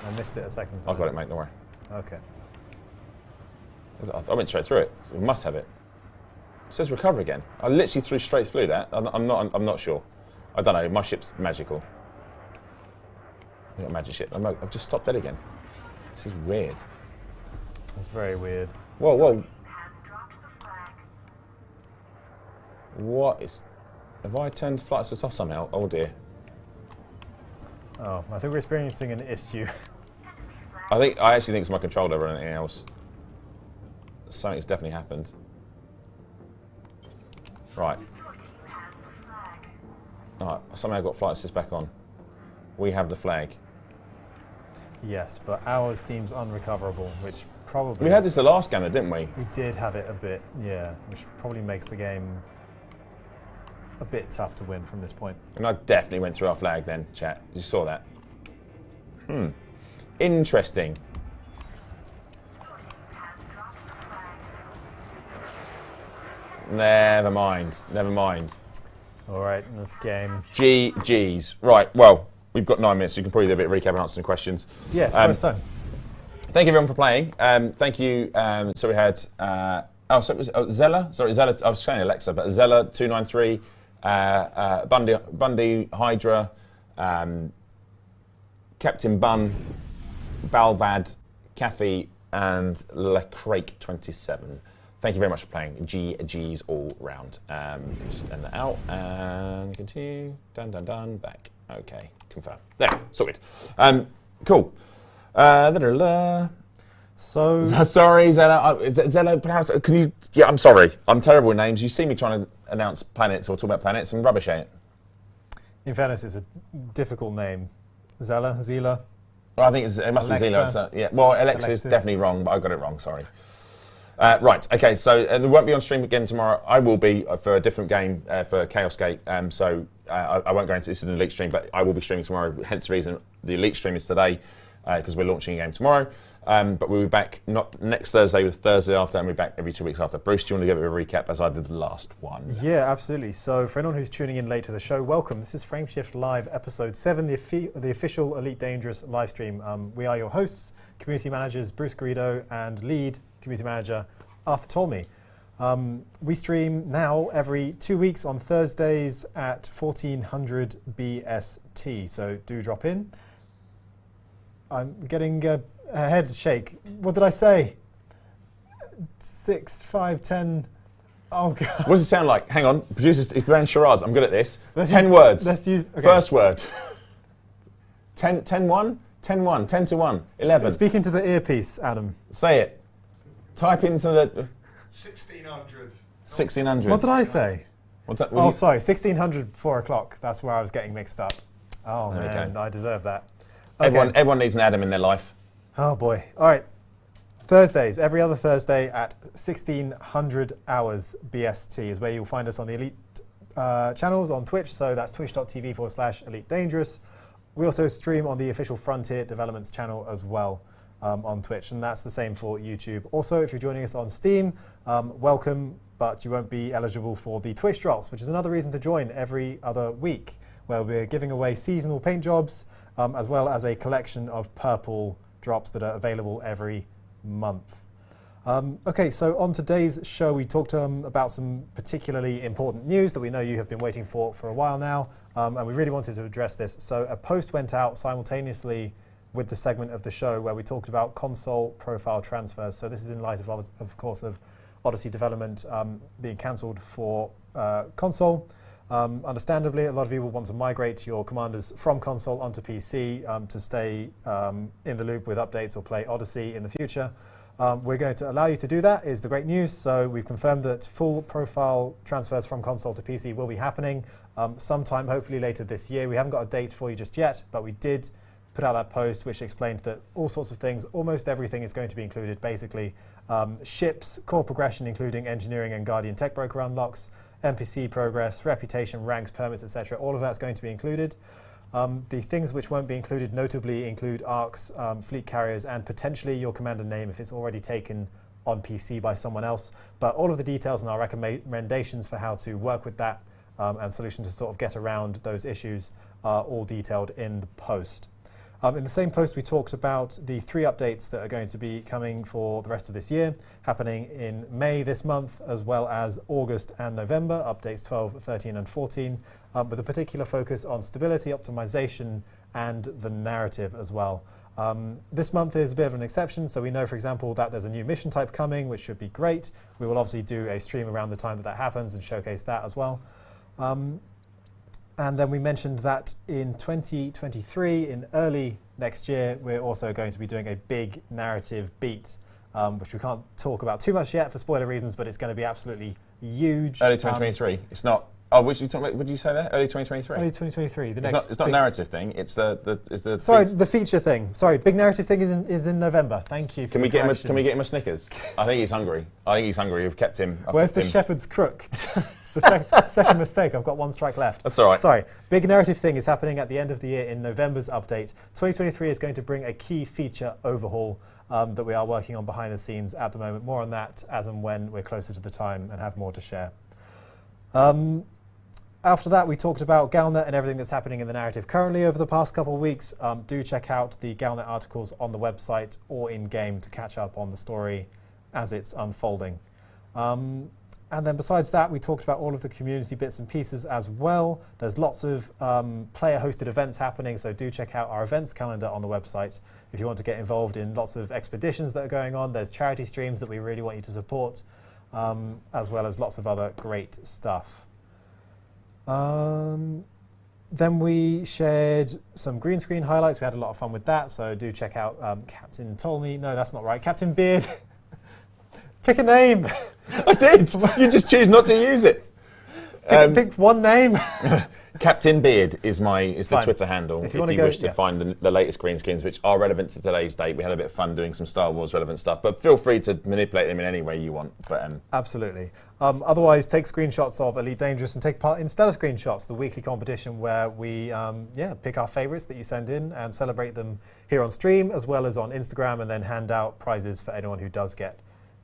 I missed it a second time. I've got it, mate, don't worry. Okay. I went straight through it. So we must have it. It says recover again. I literally threw straight through that. I'm not sure. I don't know. My ship's magical. I've got a magic ship. I've just stopped dead again. This is weird. That's very weird. Whoa, whoa. Has dropped the flag. What is... Have I turned flight to toss somehow? Oh dear. Oh, I think we're experiencing an issue. I actually think it's my controller or anything else. Something's definitely happened. Right. Your team has the flag. Alright, somehow I got flight assist back on. We have the flag. Yes, but ours seems unrecoverable, which probably... We had this the last game, though, didn't we? We did have it a bit, yeah, which probably makes the game a bit tough to win from this point. And I definitely went through our flag then, chat. You saw that. Interesting. Your team has dropped the flag. Never mind. Never mind. All right, this game. GG's. Right, well, we've got 9 minutes, so you can probably do a bit of recap and answer some questions. Yes, yeah, so. Thank you everyone for playing. Thank you. So we had so it was Zella. Sorry, Zella. I was saying Alexa, but Zella 293, Bundy Hydra, Captain Bun, Balvad, Kathy, and Lecrake 27. Thank you very much for playing. GG's all round. Just end that out and continue. Done. Back. Okay. Confirm. There. Sorted. Cool. So sorry, Zella. Can you? Yeah, I'm sorry. I'm terrible with names. You see me trying to announce planets or talk about planets, and rubbish at it. in fairness, it's a difficult name. Zella. Well, I think it must Alexa. be Zila. So, yeah. Well, Alexa is Alexis. definitely wrong, but I got it wrong. Sorry. Right. Okay. So we won't be on stream again tomorrow. I will be for a different game for Chaos Gate. So I won't go into this in an elite stream, but I will be streaming tomorrow. Hence the reason the elite stream is today, because we're launching a game tomorrow. But we'll be back not next Thursday, but Thursday after, and we'll be back every 2 weeks after. Bruce, do you want to give it a recap as I did the last one? Yeah, absolutely. So for anyone who's tuning in late to the show, welcome. This is Frameshift Live Episode 7, the official Elite Dangerous live stream. We are your hosts, community managers Bruce Garrido and lead community manager Arthur Tolmie. We stream now every 2 weeks on Thursdays at 1400 BST, so do drop in. I'm getting a head shake. What did I say? 6, 5, 10. Oh, God. What does it sound like? Hang on. Producers, if you're playing charades, I'm good at this. Let's 10 use- words. let's use- okay. First word. 10-1? 10-1. 10-1. 11. Speak into the earpiece, Adam. Say it. Type into the 1600. 1600. What did I say? What's that? Oh, sorry, 1600, 4 o'clock. That's where I was getting mixed up. Oh, There we man, go. I deserve that. Okay. Everyone needs an Adam in their life. Oh, boy. All right. Thursdays, every other Thursday at 1600 hours BST is where you'll find us on the Elite channels on Twitch. So that's twitch.tv/Elite Dangerous. We also stream on the official Frontier Developments channel as well on Twitch. And that's the same for YouTube. Also, if you're joining us on Steam, welcome, but you won't be eligible for the Twitch drops, which is another reason to join every other week, where we're giving away seasonal paint jobs, as well as a collection of purple drops that are available every month. Okay, so on today's show, we talked about some particularly important news that we know you have been waiting for a while now, and we really wanted to address this. So a post went out simultaneously with the segment of the show where we talked about console profile transfers. So this is in light of course, of Odyssey development being cancelled for console. Understandably, a lot of you will want to migrate your commanders from console onto PC to stay in the loop with updates or play Odyssey in the future. We're going to allow you to do that, is the great news. So we've confirmed that full profile transfers from console to PC will be happening sometime, hopefully later this year. We haven't got a date for you just yet, but we did put out that post which explained that all sorts of things, almost everything is going to be included. Basically, ships, core progression, including engineering and Guardian tech broker unlocks, NPC progress, reputation, ranks, permits, etc. All of that's going to be included. The things which won't be included notably include arcs, fleet carriers, and potentially your commander name if it's already taken on PC by someone else. But all of the details and our recommendations for how to work with that and solutions to sort of get around those issues are all detailed in the post. In the same post, we talked about the 3 updates that are going to be coming for the rest of this year, happening in May this month, as well as August and November, updates 12, 13, and 14, with a particular focus on stability, optimization, and the narrative as well. This month is a bit of an exception, so we know, for example, that there's a new mission type coming, which should be great. We will obviously do a stream around the time that that happens and showcase that as well. And then we mentioned that in 2023, in early next year, we're also going to be doing a big narrative beat, which we can't talk about too much yet for spoiler reasons, but it's going to be absolutely huge. Early 2023. It's not. Oh, what did you say there? Early 2023. Early 2023. It's not a narrative thing. It's the. Sorry, the feature thing. Sorry, big narrative thing is in November. Thank you. Can we get him a Snickers? I think he's hungry. We've kept him. Where's the shepherd's crook? It's the second mistake. I've got 1 strike left. That's all right. Sorry. Big narrative thing is happening at the end of the year in November's update. 2023 is going to bring a key feature overhaul that we are working on behind the scenes at the moment. More on that as and when we're closer to the time and have more to share. After that, we talked about Galnet and everything that's happening in the narrative currently over the past couple of weeks. Do check out the Galnet articles on the website or in-game to catch up on the story as it's unfolding. And then besides that, we talked about all of the community bits and pieces as well. There's lots of player-hosted events happening, so do check out our events calendar on the website if you want to get involved in lots of expeditions that are going on. There's charity streams that we really want you to support, as well as lots of other great stuff. Then we shared some green screen highlights. We had a lot of fun with that, so do check out Captain told me. No, that's not right. Captain Beard. Pick a name. I did. You just choose not to use it. Pick one name. Captain Beard is the Fine. Twitter handle. If you you wish to find the latest green screens, which are relevant to today's date. We had a bit of fun doing some Star Wars relevant stuff, but feel free to manipulate them in any way you want. But Absolutely. Otherwise, take screenshots of Elite Dangerous and take part in Stellar Screenshots, the weekly competition where we pick our favorites that you send in and celebrate them here on stream, as well as on Instagram, and then hand out prizes for anyone who does get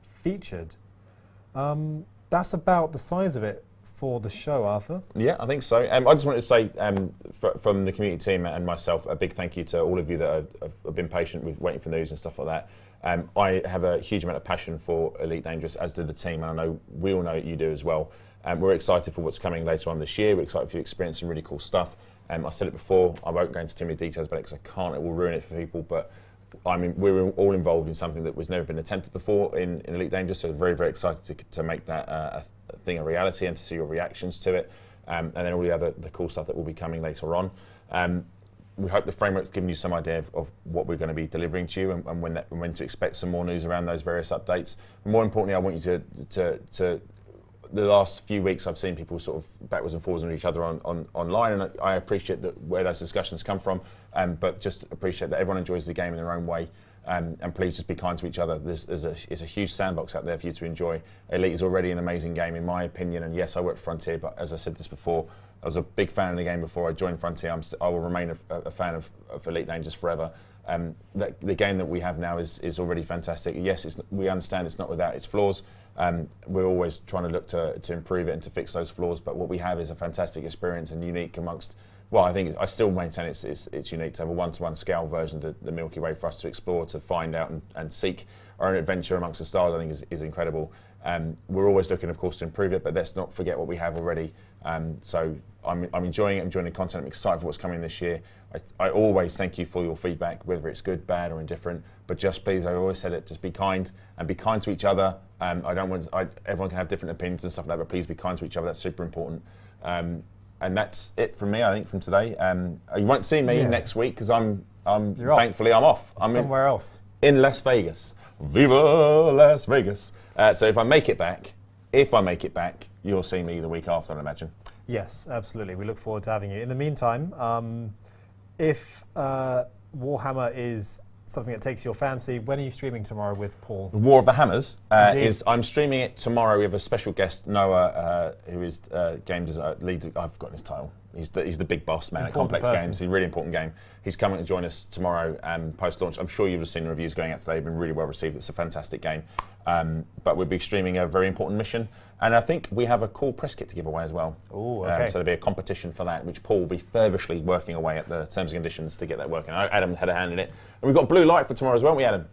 featured. That's about the size of it for the show, Arthur. Yeah, I think so. I just wanted to say from the community team and myself, a big thank you to all of you that have been patient with waiting for news and stuff like that. I have a huge amount of passion for Elite Dangerous, as do the team, and I know we all know that you do as well. We're excited for what's coming later on this year. We're excited for you experiencing really cool stuff. I said it before, I won't go into too many details about it because I can't, it will ruin it for people, but we're all involved in something that was never been attempted before in Elite Dangerous, so very, very excited to make that a thing a reality and to see your reactions to it, and then all the cool stuff that will be coming later on. We hope the framework's given you some idea of what we're going to be delivering to you and when to expect some more news around those various updates. And more importantly, I want you to the last few weeks I've seen people sort of backwards and forwards on each other online, and I appreciate where those discussions come from, but just appreciate that everyone enjoys the game in their own way. And please just be kind to each other. There's a huge sandbox out there for you to enjoy. Elite is already an amazing game, in my opinion. And yes, I work for Frontier, but as I said this before, I was a big fan of the game before I joined Frontier. I will remain a fan of Elite Dangerous forever. The game that we have now is already fantastic. Yes, we understand it's not without its flaws. We're always trying to look to improve it and to fix those flaws. But what we have is a fantastic experience and unique amongst. Well, I still maintain it's unique to have a one-to-one scale version to the Milky Way for us to explore, to find out and seek our own adventure amongst the stars. I think is incredible. We're always looking, of course, to improve it, but let's not forget what we have already. So I'm enjoying it, enjoying the content. I'm excited for what's coming this year. I always thank you for your feedback, whether it's good, bad, or indifferent. But just please, I always said it, just be kind and be kind to each other. Everyone can have different opinions and stuff like that, but please be kind to each other. That's super important. And that's it from me, I think, from today. You won't see me next week because I'm thankfully off. I'm somewhere else in Las Vegas. Viva Las Vegas! So if I make it back, you'll see me the week after, I imagine. Yes, absolutely. We look forward to having you. In the meantime, if Warhammer is something that takes your fancy. When are you streaming tomorrow with Paul? War of the Hammers Indeed. I'm streaming it tomorrow with a special guest, Noah, who is game design lead. I've forgotten his title. He's the big boss man Important at Complex person. Games. He's a really important game. He's coming to join us tomorrow post-launch. I'm sure you've seen the reviews going out today. They've been really well received. It's a fantastic game. But we'll be streaming a very important mission. And I think we have a cool press kit to give away as well. Ooh, okay. So there'll be a competition for that, which Paul will be feverishly working away at the terms and conditions to get that working. Adam had a hand in it. And we've got blue light for tomorrow as well, haven't we, Adam?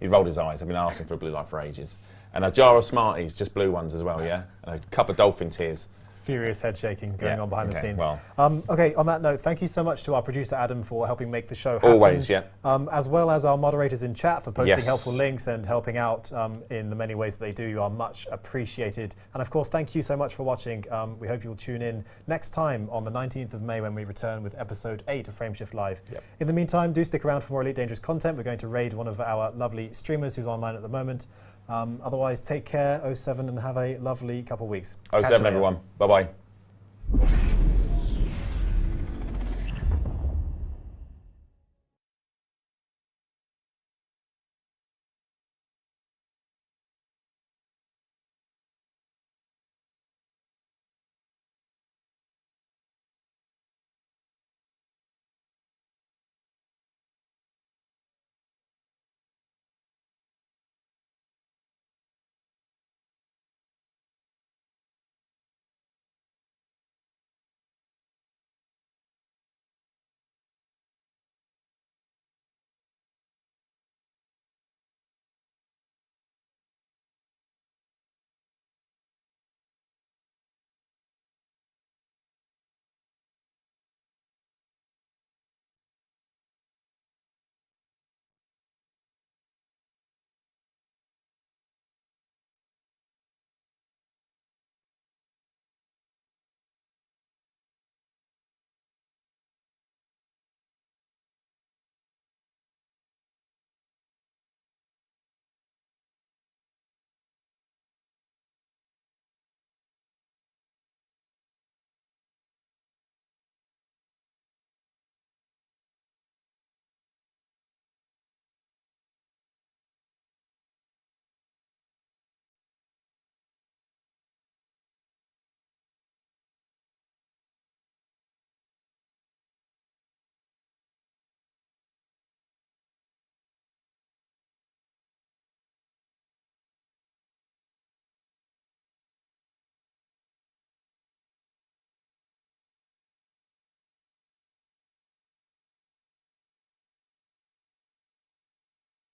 He rolled his eyes. I've been asking for a blue light for ages. And a jar of Smarties, just blue ones as well, yeah? And a cup of dolphin tears. Furious head shaking going on behind the scenes. Well. Okay, on that note, thank you so much to our producer Adam for helping make the show happen. Always, yeah. As well as our moderators in chat for posting Yes. helpful links and helping out in the many ways that they do. You are much appreciated. And of course, thank you so much for watching. We hope you'll tune in next time on the 19th of May when we return with episode 8 of Frameshift Live. Yep. In the meantime, do stick around for more Elite Dangerous content. We're going to raid one of our lovely streamers who's online at the moment. Otherwise, take care, 07, and have a lovely couple of weeks. Catch you 07, later. everyone. Bye-bye.